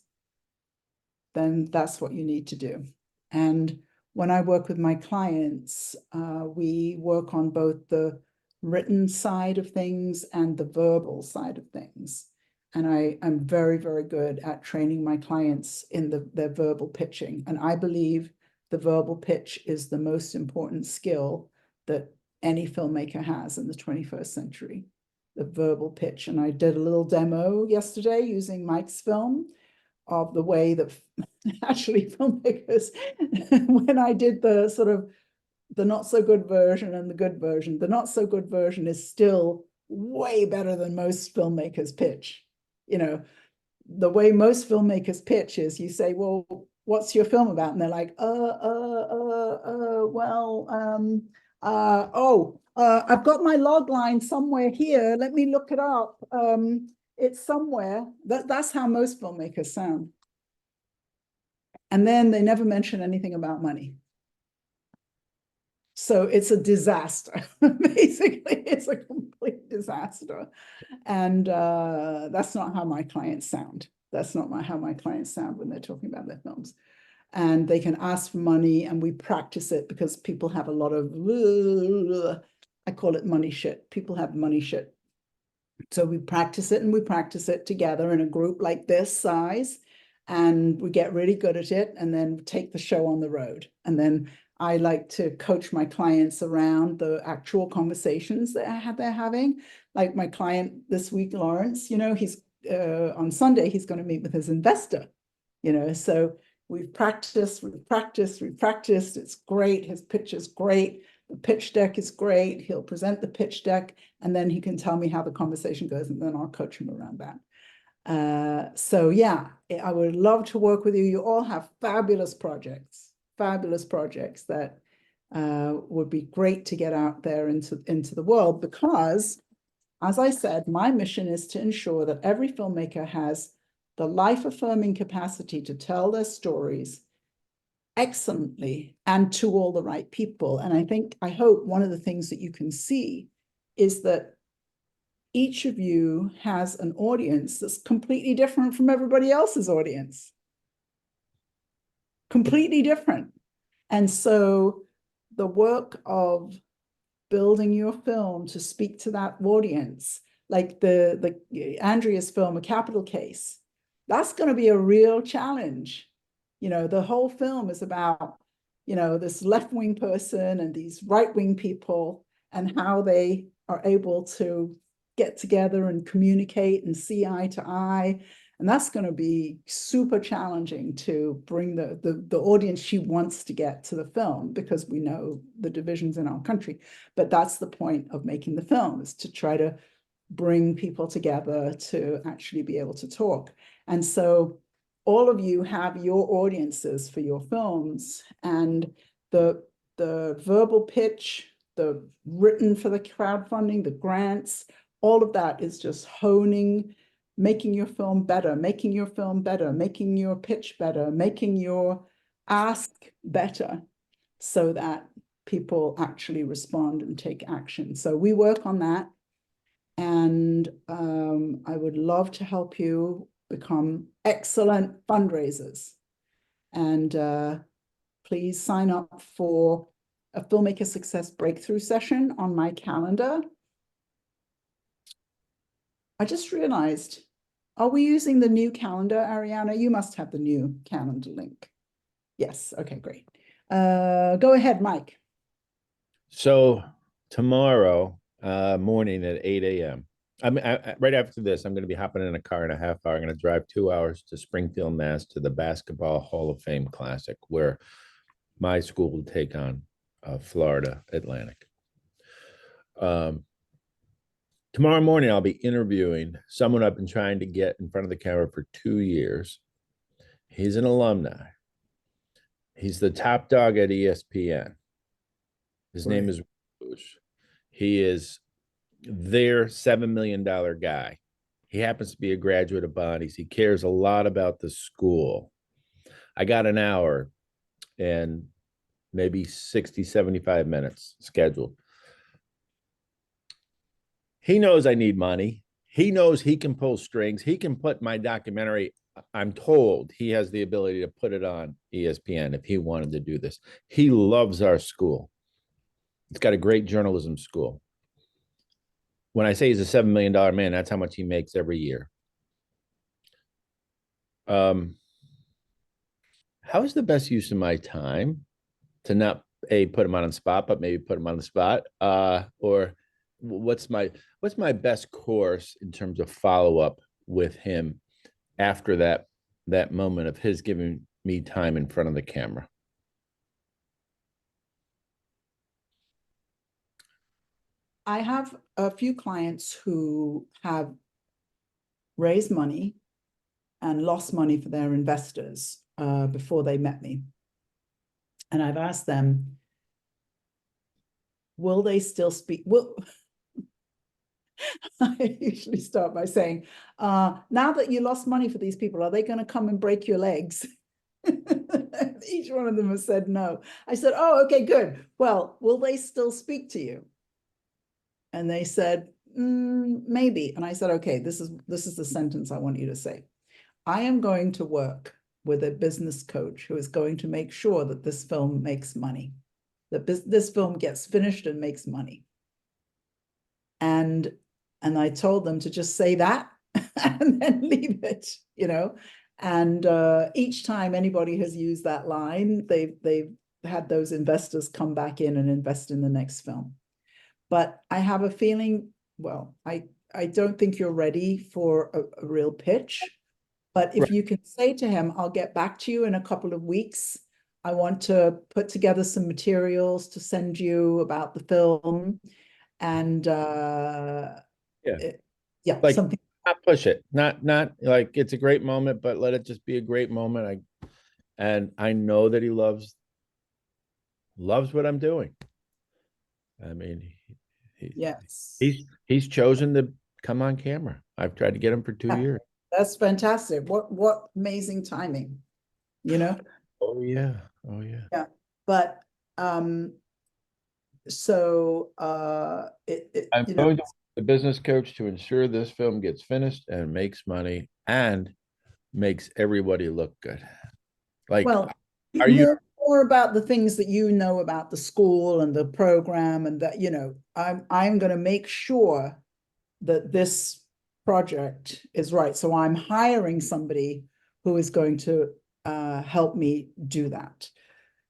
S2: then that's what you need to do. And when I work with my clients, we work on both the written side of things and the verbal side of things. And I'm very, very good at training my clients in their verbal pitching. And I believe the verbal pitch is the most important skill that any filmmaker has in the 21st century, the verbal pitch. And I did a little demo yesterday using Mike's film of the way that actually filmmakers, when I did the sort of the not so good version and the good version, the not so good version is still way better than most filmmakers pitch. You know, the way most filmmakers pitch is you say, well, what's your film about? And they're like, I've got my log line somewhere here. Let me look it up. It's somewhere. That's how most filmmakers sound. And then they never mention anything about money. So it's a disaster. Basically, it's a complete disaster. And that's not how my clients sound. That's not how my clients sound when they're talking about their films. And they can ask for money and we practice it because people have a lot of, I call it money shit. People have money shit. So we practice it and we practice it together in a group like this size. And we get really good at it and then take the show on the road. And then I like to coach my clients around the actual conversations that they're having. Like my client this week, Lawrence, you know, he's on Sunday, he's going to meet with his investor, you know, so we've practiced. It's great. His pitch is great. The pitch deck is great. He'll present the pitch deck and then he can tell me how the conversation goes and then I'll coach him around that. So yeah, I would love to work with you. You all have fabulous projects that would be great to get out there into the world because as I said, my mission is to ensure that every filmmaker has the life-affirming capacity to tell their stories excellently and to all the right people. And I hope one of the things that you can see is that each of you has an audience that's completely different from everybody else's audience. Completely different. And so the work of building your film to speak to that audience, like the Andrea's film, A Capital Case, that's going to be a real challenge. You know, the whole film is about, you know, this left-wing person and these right-wing people and how they are able to get together and communicate and see eye to eye. And that's going to be super challenging to bring the audience she wants to get to the film, because we know the divisions in our country. But that's the point of making the film, is to try to bring people together to actually be able to talk. And so all of you have your audiences for your films, and the verbal pitch, the written for the crowdfunding, the grants, all of that is just honing, making your film better, making your film better, making your pitch better, making your ask better, so that people actually respond and take action. So we work on that. And I would love to help you become excellent fundraisers. And please sign up for a Filmmaker Success Breakthrough session on my calendar. I just realized, are we using the new calendar, Ariana? You must have the new calendar link. Yes, okay, great. Go ahead, Mike.
S4: So tomorrow morning at 8 a.m. Right after this, I'm going to be hopping in a car in a half hour. I'm going to drive 2 hours to Springfield, Mass, to the Basketball Hall of Fame Classic, where my school will take on Florida Atlantic. Tomorrow morning, I'll be interviewing someone I've been trying to get in front of the camera for 2 years. He's an alumni. He's the top dog at ESPN. His name is Rouge. He is their $7 million guy. He happens to be a graduate of Bonnie's. He cares a lot about the school. I got an hour and maybe 60, 75 minutes scheduled. He knows I need money. He knows he can pull strings. He can put my documentary, I'm told he has the ability to put it on ESPN if he wanted to do this. He loves our school. It's got a great journalism school. When I say he's a $7 million man, that's how much he makes every year. How is the best use of my time to not put him on the spot, but maybe put him on the spot? Or what's my best course in terms of follow-up with him after that moment of his giving me time in front of the camera?
S2: I have a few clients who have raised money and lost money for their investors before they met me. And I've asked them, will they still speak? I usually start by saying, now that you lost money for these people, are they going to come and break your legs? Each one of them has said no. I said, oh, okay, good. Well, will they still speak to you? And they said, maybe. And I said, okay, this is the sentence I want you to say. I am going to work with a business coach who is going to make sure that this film makes money, that this film gets finished and makes money. And I told them to just say that and then leave it, you know. And each time anybody has used that line, they've had those investors come back in and invest in the next film. But I have a feeling, well, I don't think you're ready for a real pitch. But if you can say to him, I'll get back to you in a couple of weeks. I want to put together some materials to send you about the film. And
S4: like,
S2: something.
S4: Not push it. Not like it's a great moment, but let it just be a great moment. I know that he loves what I'm doing. I mean,
S2: Yes.
S4: He's chosen to come on camera. I've tried to get him for 2
S2: Yeah.
S4: years.
S2: That's fantastic. What amazing timing, you know?
S4: Oh, yeah. Oh, yeah.
S2: Yeah, but so
S4: I'm
S2: you know,
S4: going to the business coach to ensure this film gets finished and makes money and makes everybody look good. Like,
S2: well,
S4: are you?
S2: more about the things that you know about the school and the program, and that, you know, I'm going to make sure that this project is right. So I'm hiring somebody who is going to help me do that,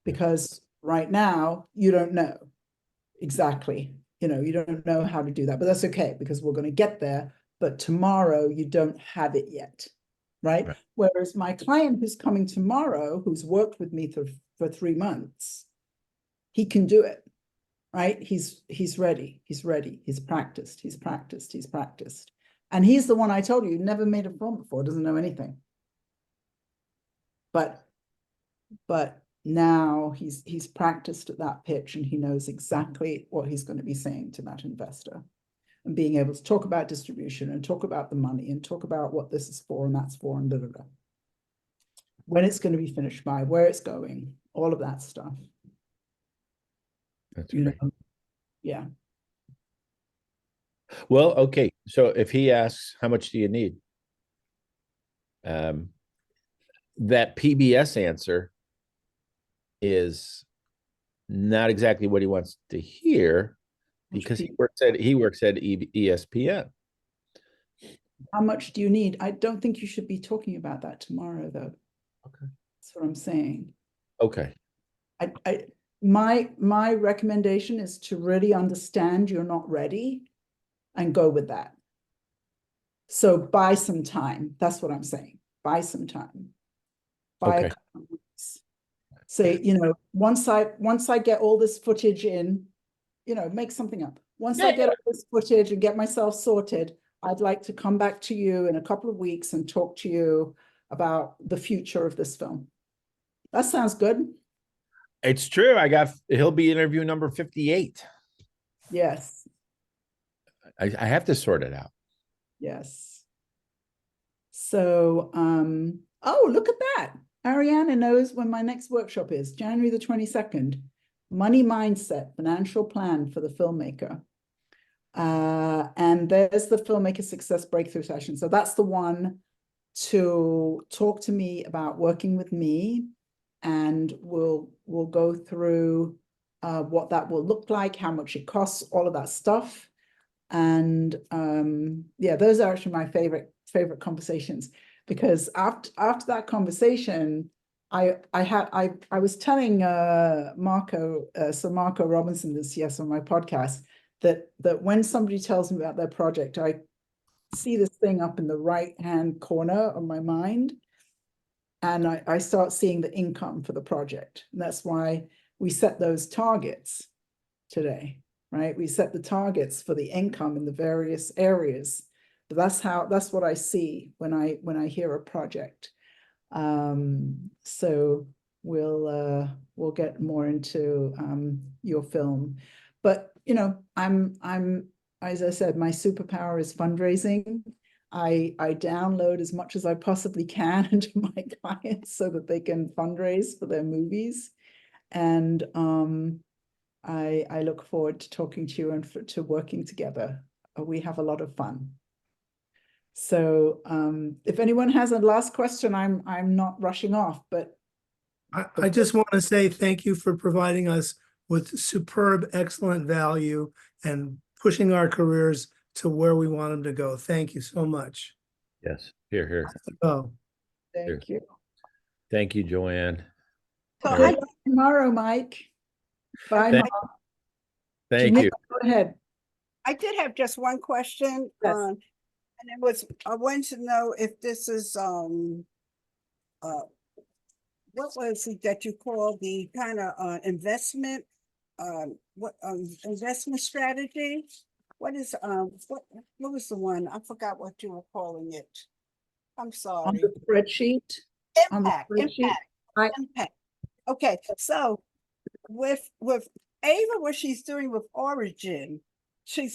S2: because right now you don't know exactly, you know, you don't know how to do that, but that's okay, because we're going to get there. But tomorrow you don't have it yet, right?
S4: Right.
S2: Whereas my client who's coming tomorrow, who's worked with me for 3 months, he can do it, right? He's ready, he's practiced, and he's the one I told you never made a film before, doesn't know anything, but now he's practiced at that pitch, and he knows exactly what he's going to be saying to that investor, and being able to talk about distribution and talk about the money and talk about what this is for and that's for, and da, da, da. When it's going to be finished by, where it's going, all of that stuff.
S4: That's
S2: You
S4: great.
S2: know, yeah.
S4: Well, okay. So if he asks, how much do you need? That PBS answer is not exactly what he wants to hear, because he works at ESPN.
S2: How much do you need? I don't think you should be talking about that tomorrow, though.
S4: Okay.
S2: That's what I'm saying.
S4: Okay.
S2: My recommendation is to really understand you're not ready and go with that. So buy some time. That's what I'm saying. Buy some time. Buy a couple of weeks. Say, you know, once I get all this footage in, you know, make something up. Once I get all this footage and get myself sorted, I'd like to come back to you in a couple of weeks and talk to you about the future of this film. That sounds good.
S4: It's true. He'll be interview number 58.
S2: Yes.
S4: I have to sort it out.
S2: Yes. So, oh, look at that. Ariana knows when my next workshop is, January the 22nd. Money Mindset, Financial Plan for the Filmmaker. And there's the Filmmaker Success Breakthrough Session. So that's the one to talk to me about working with me, and we'll go through what that will look like, how much it costs, all of that stuff. And yeah, those are actually my favorite conversations, because after that conversation, I was telling Marco Robinson this on my podcast, that when somebody tells me about their project, I see this thing up in the right-hand corner of my mind, and I start seeing the income for the project. And that's why we set those targets today, right? We set the targets for the income in the various areas. But that's what I see when I hear a project. So we'll get more into your film. But you know, I'm as I said, my superpower is fundraising. I download as much as I possibly can into my clients so that they can fundraise for their movies. And I look forward to talking to you and to working together. We have a lot of fun. So if anyone has a last question, I'm not rushing off, but
S9: I just want to say thank you for providing us with superb, excellent value and pushing our careers to where we want them to go. Thank you so much.
S4: Yes. Here.
S9: Oh,
S2: thank you.
S4: Thank you, Joanne.
S5: So
S4: Very-
S2: Tomorrow, Mike. Bye,
S4: Thank-
S2: Mom.
S4: Thank
S2: Janine,
S4: you.
S2: go ahead.
S5: I did have just one question.
S2: Yes.
S5: And it was, I wanted to know if this is, what was it that you call the kind of, investment, investment strategy? What is, what was the one? I forgot what you were calling it. I'm
S2: On
S5: sorry.
S2: the spreadsheet. On the
S5: Impact,
S2: spreadsheet.
S5: impact. Okay, so with Ava, what she's doing with Origin,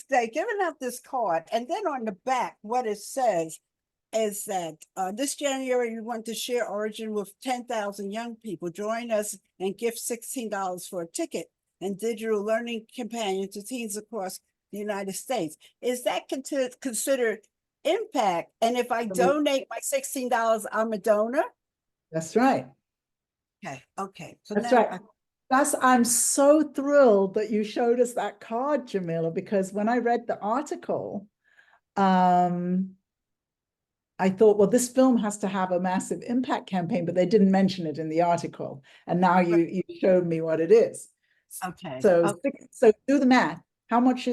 S5: they're giving out this card, and then on the back, what it says is that this January we want to share Origin with 10,000 young people. Join us and gift $16 for a ticket and digital learning companion to teens across the United States. Is that considered impact? And if I donate my $16, I'm a donor?
S2: That's right.
S5: Okay. So
S2: That's
S5: now
S2: right. I'm so thrilled that you showed us that card, Jamila, because when I read the article, I thought, well, this film has to have a massive impact campaign, but they didn't mention it in the article. And now you showed me what it is.
S5: Okay.
S2: So do the math. How much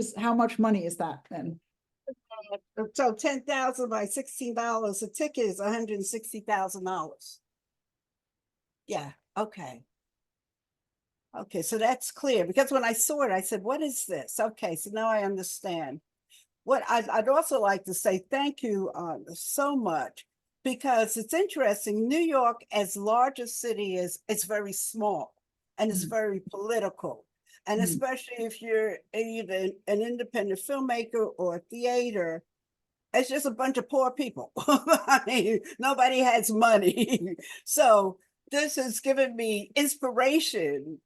S2: money is that then?
S5: So 10,000 by $16 a ticket is $160,000. Yeah, okay. Okay, so that's clear, because when I saw it, I said, what is this? Okay, so now I understand. What I'd also like to say thank you so much, because it's interesting. New York, as large a city is, it's very small and it's very political. And especially if you're either an independent filmmaker or a theater, it's just a bunch of poor people. I mean, nobody has money. So this has given me inspiration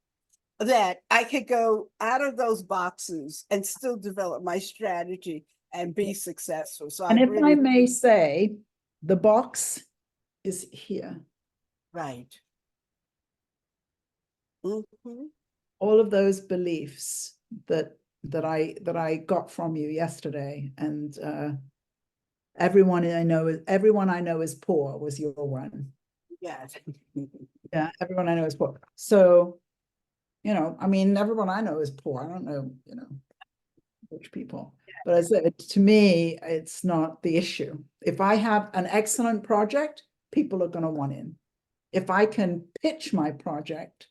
S5: that I could go out of those boxes and still develop my strategy and be successful. So
S2: And if
S5: really,
S2: I may say, the box is here.
S5: right.
S2: All of those beliefs that I got from you yesterday, and everyone I know is poor was your one.
S5: Yes.
S2: Yeah, everyone I know is poor. So, I mean, everyone I know is poor. I don't know, rich people. But I said, to me, it's not the issue. If I have an excellent project, people are going to want in. If I can pitch my project,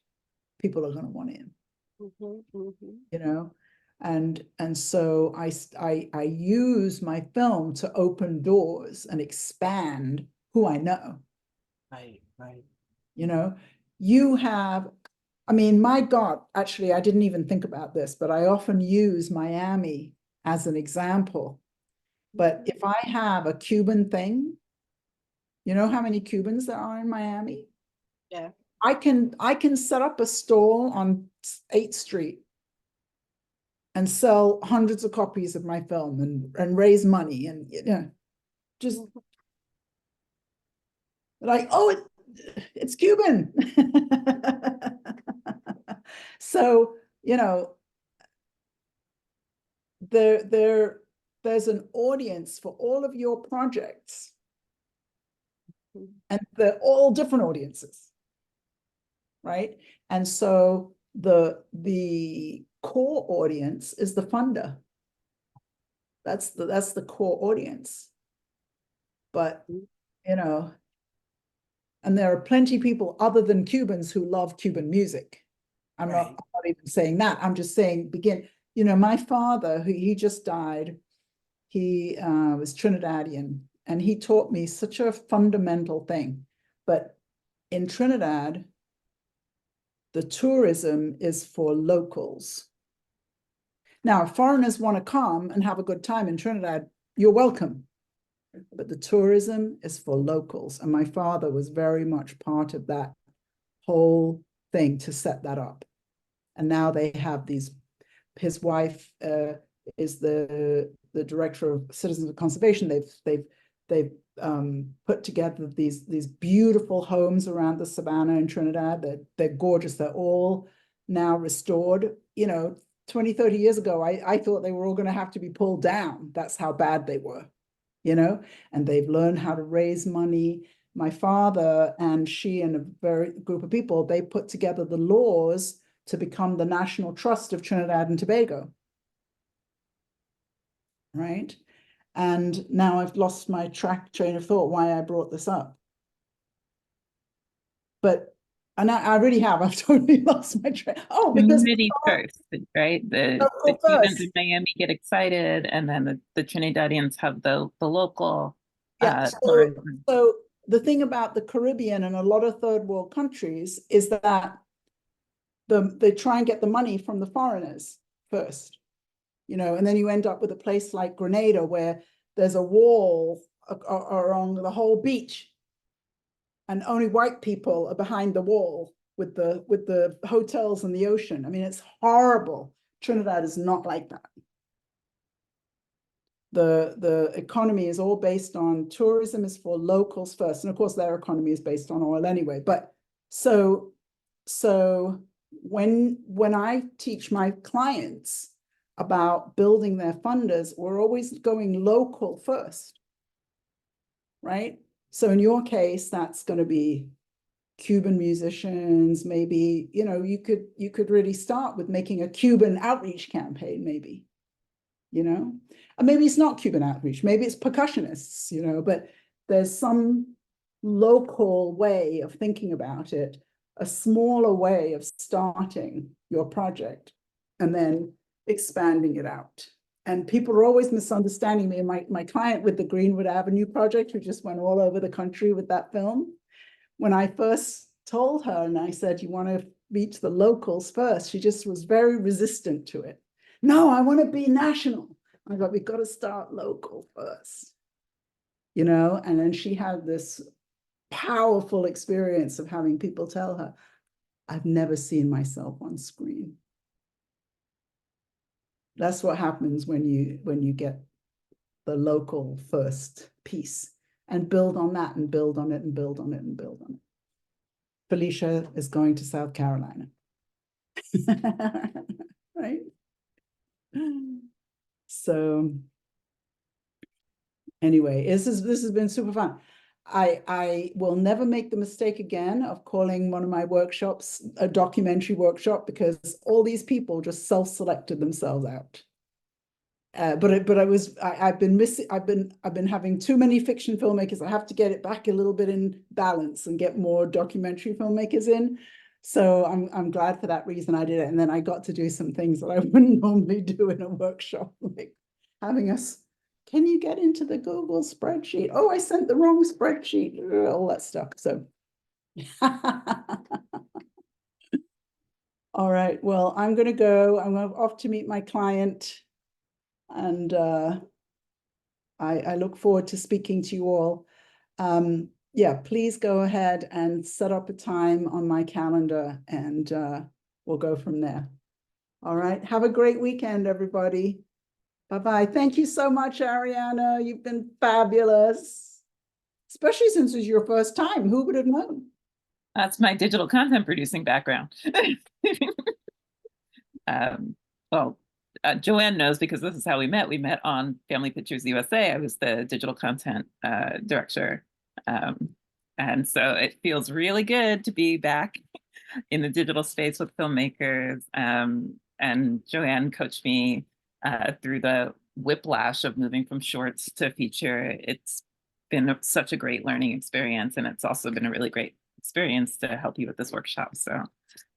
S2: people are going to want in. And so I use my film to open doors and expand who I know.
S5: Right.
S2: You have, I mean, my God, actually, I didn't even think about this, but I often use Miami as an example. But if I have a Cuban thing, you know how many Cubans there are in Miami?
S5: Yeah.
S2: I can set up a stall on 8th Street and sell hundreds of copies of my film and raise money and just like, oh, it's Cuban. So, there's an audience for all of your projects, and they're all different audiences, right? And so the core audience is the funder. That's the core audience. But and there are plenty of people other than Cubans who love Cuban music. I'm not even saying that. I'm just saying my father, he just died, he was Trinidadian, and he taught me such a fundamental thing. But in Trinidad, the tourism is for locals. Now, if foreigners want to come and have a good time in Trinidad, you're welcome. But the tourism is for locals. And my father was very much part of that whole thing to set that up. And now they have his wife is the director of Citizens of Conservation. They've put together these beautiful homes around the savannah in Trinidad. They're gorgeous. They're all now restored. 20, 30 years ago, I thought they were all going to have to be pulled down. That's how bad they were, and they've learned how to raise money. My father and she and a group of people, they put together the laws to become the National Trust of Trinidad and Tobago. Right? And now I've lost my train of thought why I brought this up. And I really have. I've totally lost my train. Oh, because
S1: community first, right? The Cubans in Miami get excited, and then the Trinidadians have the local.
S2: So the thing about the Caribbean and a lot of third world countries is that they try and get the money from the foreigners first. you know, and then you end up with a place like Grenada where there's a wall along the whole beach, and only white people are behind the wall with the hotels and the ocean. I mean, it's horrible. Trinidad is not like that. The economy is all based on tourism is for locals first. And of course, their economy is based on oil anyway. But so when I teach my clients about building their funders, we're always going local first, right? So in your case, that's going to be Cuban musicians, maybe, you know, you could really start with making a Cuban outreach campaign, maybe, you know, and maybe it's not Cuban outreach, maybe it's percussionists, you know, but there's some local way of thinking about it, a smaller way of starting your project and then expanding it out. And people are always misunderstanding me. And my client with the Greenwood Avenue project, who just went all over the country with that film, when I first told her and I said, you want to reach the locals first, she just was very resistant to it. No, I want to be national. I thought, we've got to start local first, you know? And then she had this powerful experience of having people tell her, I've never seen myself on screen. That's what happens when you get the local first piece and build on that and build on it and build on it and build on it. Felicia is going to South Carolina. Right? So anyway, this has been super fun. I will never make the mistake again of calling one of my workshops a documentary workshop, because all these people just self-selected themselves out. I've been having too many fiction filmmakers. I have to get it back a little bit in balance and get more documentary filmmakers in. So I'm glad for that reason I did it. And then I got to do some things that I wouldn't normally do in a workshop, like having us, can you get into the Google spreadsheet? Oh, I sent the wrong spreadsheet, all that stuff. So all right, well, I'm gonna go. I'm off to meet my client. And I look forward to speaking to you all. Yeah, please go ahead and set up a time on my calendar, and we'll go from there. All right, have a great weekend, everybody. Bye-bye. Thank you so much, Ariana. You've been fabulous, especially since it was your first time. Who would have known?
S1: That's my digital content producing background. Well, Joanne knows, because this is how we met. We met on Family Pictures USA. I was the digital content director. And so it feels really good to be back in the digital space with filmmakers. And Joanne coached me through the whiplash of moving from shorts to feature. It's been such a great learning experience. And it's also been a really great experience to help you with this workshop. So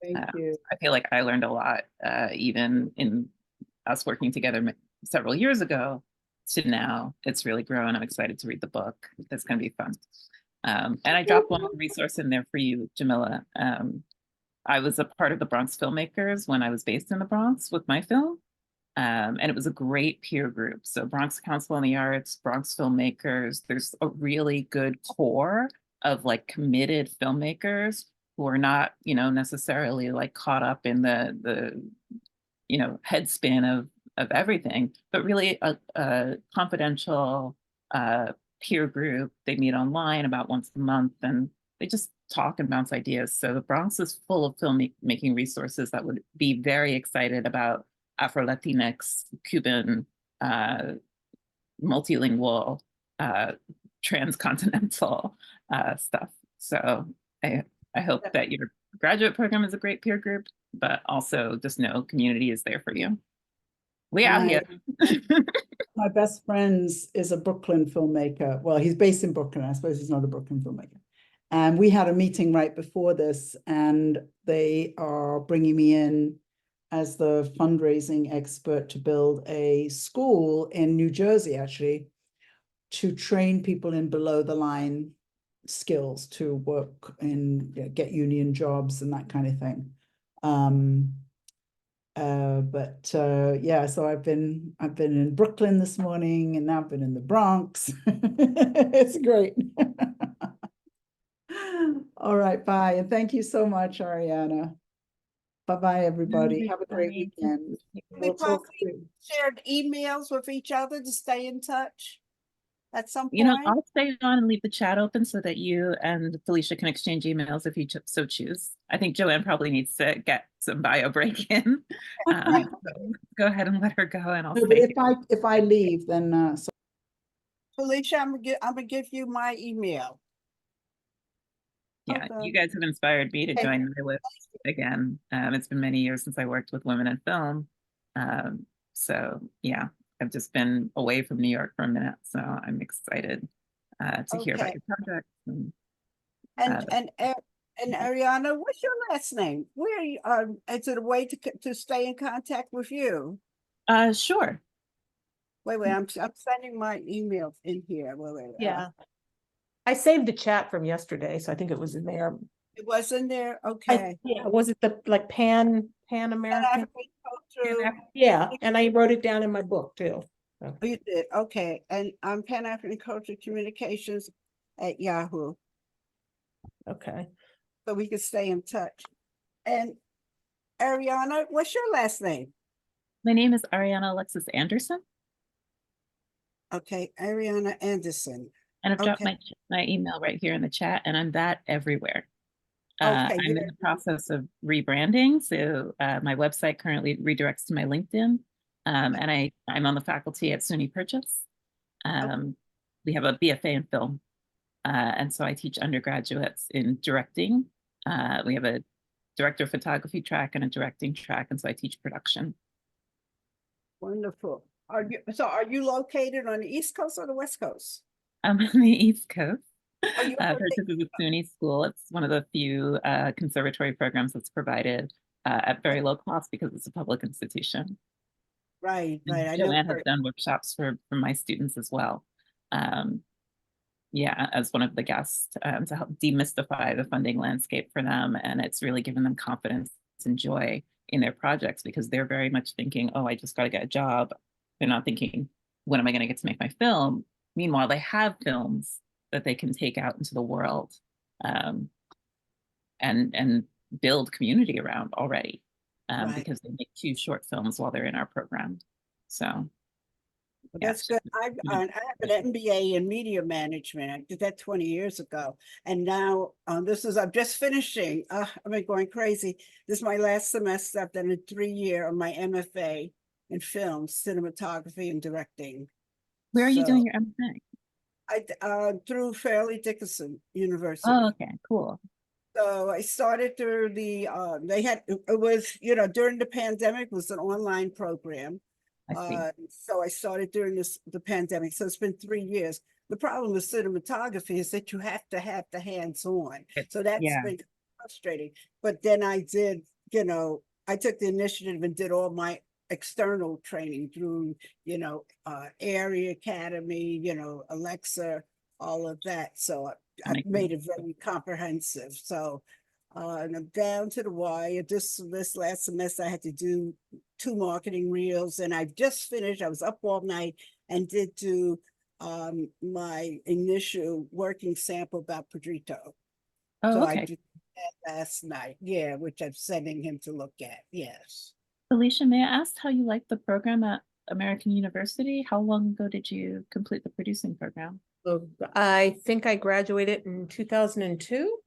S2: Thank you.
S1: I feel like I learned a lot, even in us working together several years ago to now. It's really grown. I'm excited to read the book. It's going to be fun. And I dropped one resource in there for you, Jamila. I was a part of the Bronx Filmmakers when I was based in the Bronx with my film. And it was a great peer group. So Bronx Council on the Arts, Bronx Filmmakers, there's a really good core of like committed filmmakers who are not, you know, necessarily like caught up in the you know, headspin of everything, but really a confidential peer group. They meet online about once a month, and they just talk and bounce ideas. So the Bronx is full of filmmaking resources that would be very excited about Afro-Latinx, Cuban, multilingual, transcontinental stuff. So I hope that your graduate program is a great peer group, but also just know community is there for you. We out here.
S2: My best friends is a Brooklyn filmmaker. Well, he's based in Brooklyn. I suppose he's not a Brooklyn filmmaker. And we had a meeting right before this, and they are bringing me in as the fundraising expert to build a school in New Jersey, actually, to train people in below the line skills to work in, get union jobs and that kind of thing. Yeah, so I've been in Brooklyn this morning, and now I've been in the Bronx. It's great. All right, bye, and thank you so much, Ariana. Bye-bye, everybody. Have a great weekend.
S5: We
S2: We'll talk
S5: possibly
S2: soon.
S5: shared emails with each other to stay in touch at some
S1: You know,
S5: point.
S1: I'll stay on and leave the chat open so that you and Felicia can exchange emails if you so choose. I think Joanne probably needs to get some bio break in. So go ahead and let her go, and I'll
S2: No, but
S1: stay.
S2: if I leave, then
S5: Felicia, I'm gonna give you my email.
S1: Yeah,
S5: Okay.
S1: you guys have inspired me to
S5: Thank
S1: join the WIP again. It's been many years since I worked with women in film. So yeah, I've just been away from New York for a minute, so I'm excited to hear about
S5: Okay.
S1: your project.
S5: And Ariana, what's your last name? Where are you, is it a way to stay in contact with you?
S1: Sure.
S5: Wait, I'm sending my emails in here. Wait.
S10: Yeah. I saved the chat from yesterday, so I think it was in there.
S5: It was in there, okay.
S10: Yeah, was it the like Pan American?
S5: Culture.
S10: Yeah, and I wrote it down in my book too. So.
S5: Oh, you did, okay, and I'm Pan-African Culture Communications at Yahoo,
S10: Okay.
S5: so we can stay in touch. And Ariana, what's your last name?
S1: My name is Ariana Alexis Anderson,
S5: Okay, Ariana Anderson.
S1: and I've dropped
S5: Okay.
S1: my email right here in the chat, and I'm that everywhere.
S5: Okay,
S1: I'm in the process of rebranding, so my website currently redirects to my LinkedIn, and I'm on the faculty at SUNY Purchase. We have a BFA in film, and so I teach undergraduates in directing. We have a director of photography track and a directing track, and so I teach production.
S5: Wonderful. Are you located on the East Coast or the West Coast?
S1: I'm on the East Coast.
S5: Are you
S1: Purchase is a SUNY school. It's one of the few conservatory programs that's provided at very low cost because it's a public institution.
S5: Right. I know.
S1: Joanne has done workshops for my students as well. Yeah, as one of the guests to help demystify the funding landscape for them. And it's really given them confidence and joy in their projects because they're very much thinking, oh, I just got to get a job. They're not thinking, when am I going to get to make my film? Meanwhile, they have films that they can take out into the world and build community around already because they make 2 short films while they're in our program. So
S5: that's good. I have an MBA in media management. I did that 20 years ago. And now I'm just finishing. I've been going crazy. This is my last semester. I've done a 3-year on my MFA in film, cinematography, and directing.
S1: Where are you doing your MFA?
S5: Through Fairleigh Dickinson University.
S1: Oh, okay, cool.
S5: So I started through the, it was, during the pandemic, it was an online program. So I started during the pandemic. So it's been 3 years. The problem with cinematography is that you have to have the hands-on. So that's been frustrating. But then I did, I took the initiative and did all my external training through, Area Academy, Alexa, all of that. So I made it very comprehensive. So and I'm down to the wire. This last semester, I had to do 2 marketing reels, and I've just finished. I was up all night and did do my initial working sample about Pedrito.
S1: Oh,
S5: so
S1: okay.
S5: I did that last night, which I'm sending him to look at. Yes.
S1: Felicia, may I ask how you liked the program at American University? How long ago did you complete the producing program?
S10: I think I graduated in 2002.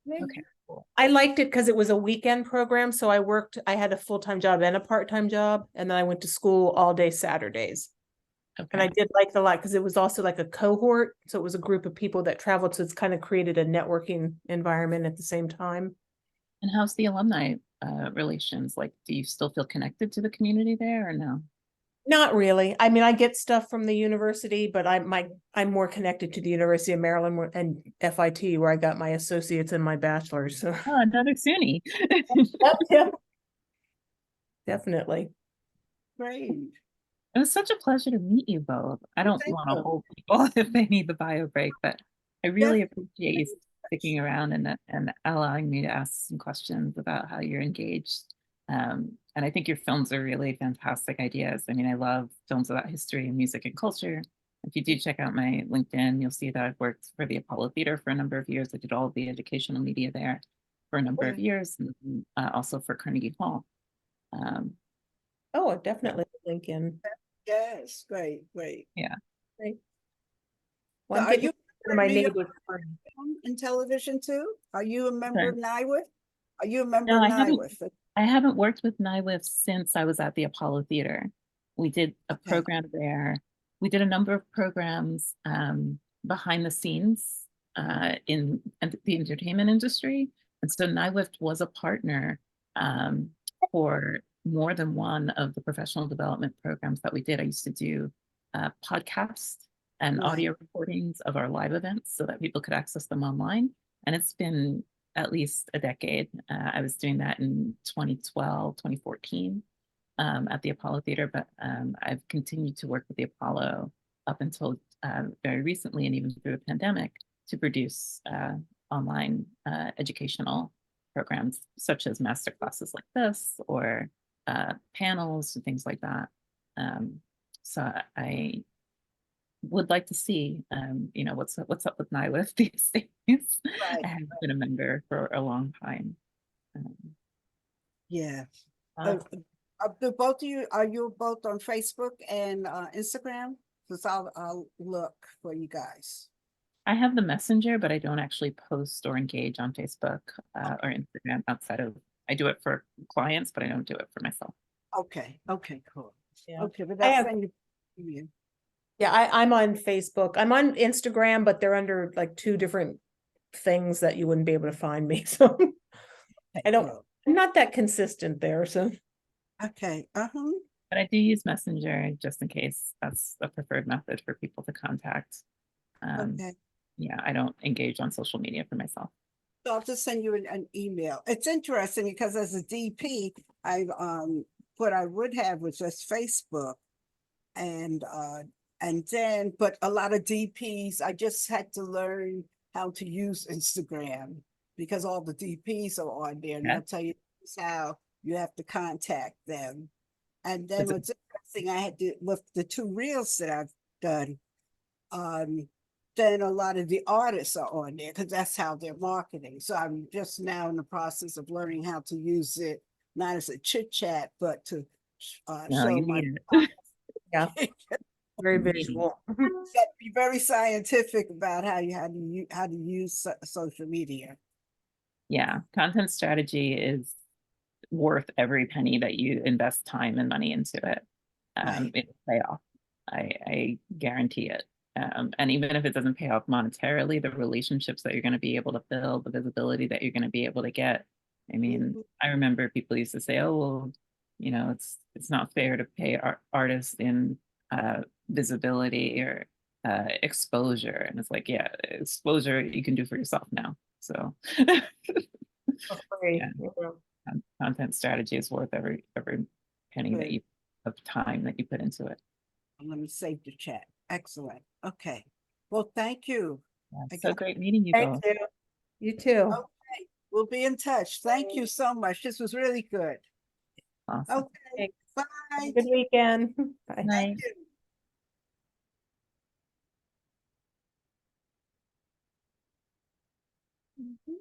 S10: Maybe.
S1: Okay, cool.
S10: I liked it because it was a weekend program. So I had a full-time job and a part-time job. And then I went to school all day Saturdays. Okay. And I did like it a lot because it was also like a cohort. So it was a group of people that traveled. So it's kind of created a networking environment at the same time.
S1: And how's the alumni relations? Like, do you still feel connected to the community there or no?
S10: Not really. I mean, I get stuff from the university, but I'm more connected to the University of Maryland and FIT, where I got my associates and my bachelor's. So.
S1: Oh, another SUNY.
S10: Yep. Definitely.
S5: Great.
S1: It was such a pleasure to meet you both. I don't want to hold people if they need the bio break, but I really appreciate you sticking around and allowing me to ask some questions about how you're engaged And I think your films are really fantastic ideas. I mean, I love films about history and music and culture. If you do check out my LinkedIn, you'll see that I've worked for the Apollo Theater for a number of years. I did all of the educational media there for a number of years, and also for Carnegie Hall.
S10: Oh, definitely link in.
S5: Yes, great.
S10: Great.
S5: So
S10: Well, I'm
S5: are
S10: getting
S5: you
S10: to my
S5: New York
S10: neighbors.
S5: film and television too? Are you a member
S1: Sorry.
S5: of NIWIF? Are you a member
S1: No,
S5: of
S1: I haven't.
S5: NIWIF?
S1: I haven't worked with NIWIF since I was at the Apollo Theater. We did a
S5: Okay.
S1: program there. We did a number of programs behind the scenes in the entertainment industry. And so NIWIF was a partner for more than one of the professional development programs that we did. I used to do podcasts and
S5: Right.
S1: audio recordings of our live events so that people could access them online. And it's been at least a decade. I was doing that in 2012, 2014 at the Apollo Theater, but I've continued to work with the Apollo up until very recently, and even through the pandemic, to produce online educational programs such as master classes like this, or panels and things like that. So I would like to see, what's up with NIWIF these days.
S5: Right,
S1: I haven't been a member for a long time.
S5: Yeah.
S10: Uh,
S5: The both of you, are you both on Facebook and Instagram? Because I'll look for you guys.
S1: I have the Messenger, but I don't actually post or engage on Facebook or Instagram outside of, I do it for clients, but I don't do it for myself.
S5: Okay, cool.
S10: Yeah.
S5: Okay, but
S10: I
S5: that's
S10: have-
S5: when you.
S10: Yeah, I'm on Facebook. I'm on Instagram, but they're under like two different things that you wouldn't be able to find me. So I don't, I'm not that consistent there. So
S5: Okay,
S1: But I do use Messenger just in case that's a preferred method for people to contact.
S5: okay.
S1: Yeah, I don't engage on social media for myself.
S5: So I'll just send you an email. It's interesting because as a DP, what I would have was just Facebook, and then, but a lot of DPs, I just had to learn how to use Instagram because all the DPs are on there, and
S1: Yeah.
S5: they'll tell you how you have to contact them. And then
S1: Is it-
S5: what's interesting, I had to, with the 2 reels that I've done, then a lot of the artists are on there because that's how they're marketing. So I'm just now in the process of learning how to use it, not as a chit chat, but to
S1: No,
S5: show
S1: you
S5: my.
S1: need it.
S10: yeah, very
S1: Really?
S10: visual.
S5: Be very scientific about how to use social media.
S1: Yeah, content strategy is worth every penny that you invest time and money into it.
S5: Right.
S1: It'll pay off. I guarantee it. And even if it doesn't pay off monetarily, the relationships that you're going to be able to build, the visibility that you're going to be able to get. I mean, I remember people used to say, "Oh, well, it's not fair to pay artists in visibility or exposure," and it's like, yeah, exposure you can do for yourself now. So
S10: For free,
S1: Yeah.
S10: you know.
S1: Content strategy is worth every penny that
S5: Good.
S1: of time that you put into it.
S5: Let me save the chat. Excellent. Okay. Well, thank you.
S1: Yeah,
S5: I
S1: so
S5: got-
S1: great meeting you
S10: Thank
S1: both.
S10: you. You too.
S5: Okay, we'll be in touch. Thank you so much. This was really good.
S1: Awesome.
S5: Okay,
S10: Thanks. Have
S5: bye.
S10: a good weekend. Bye.
S1: Night.
S5: Thank you.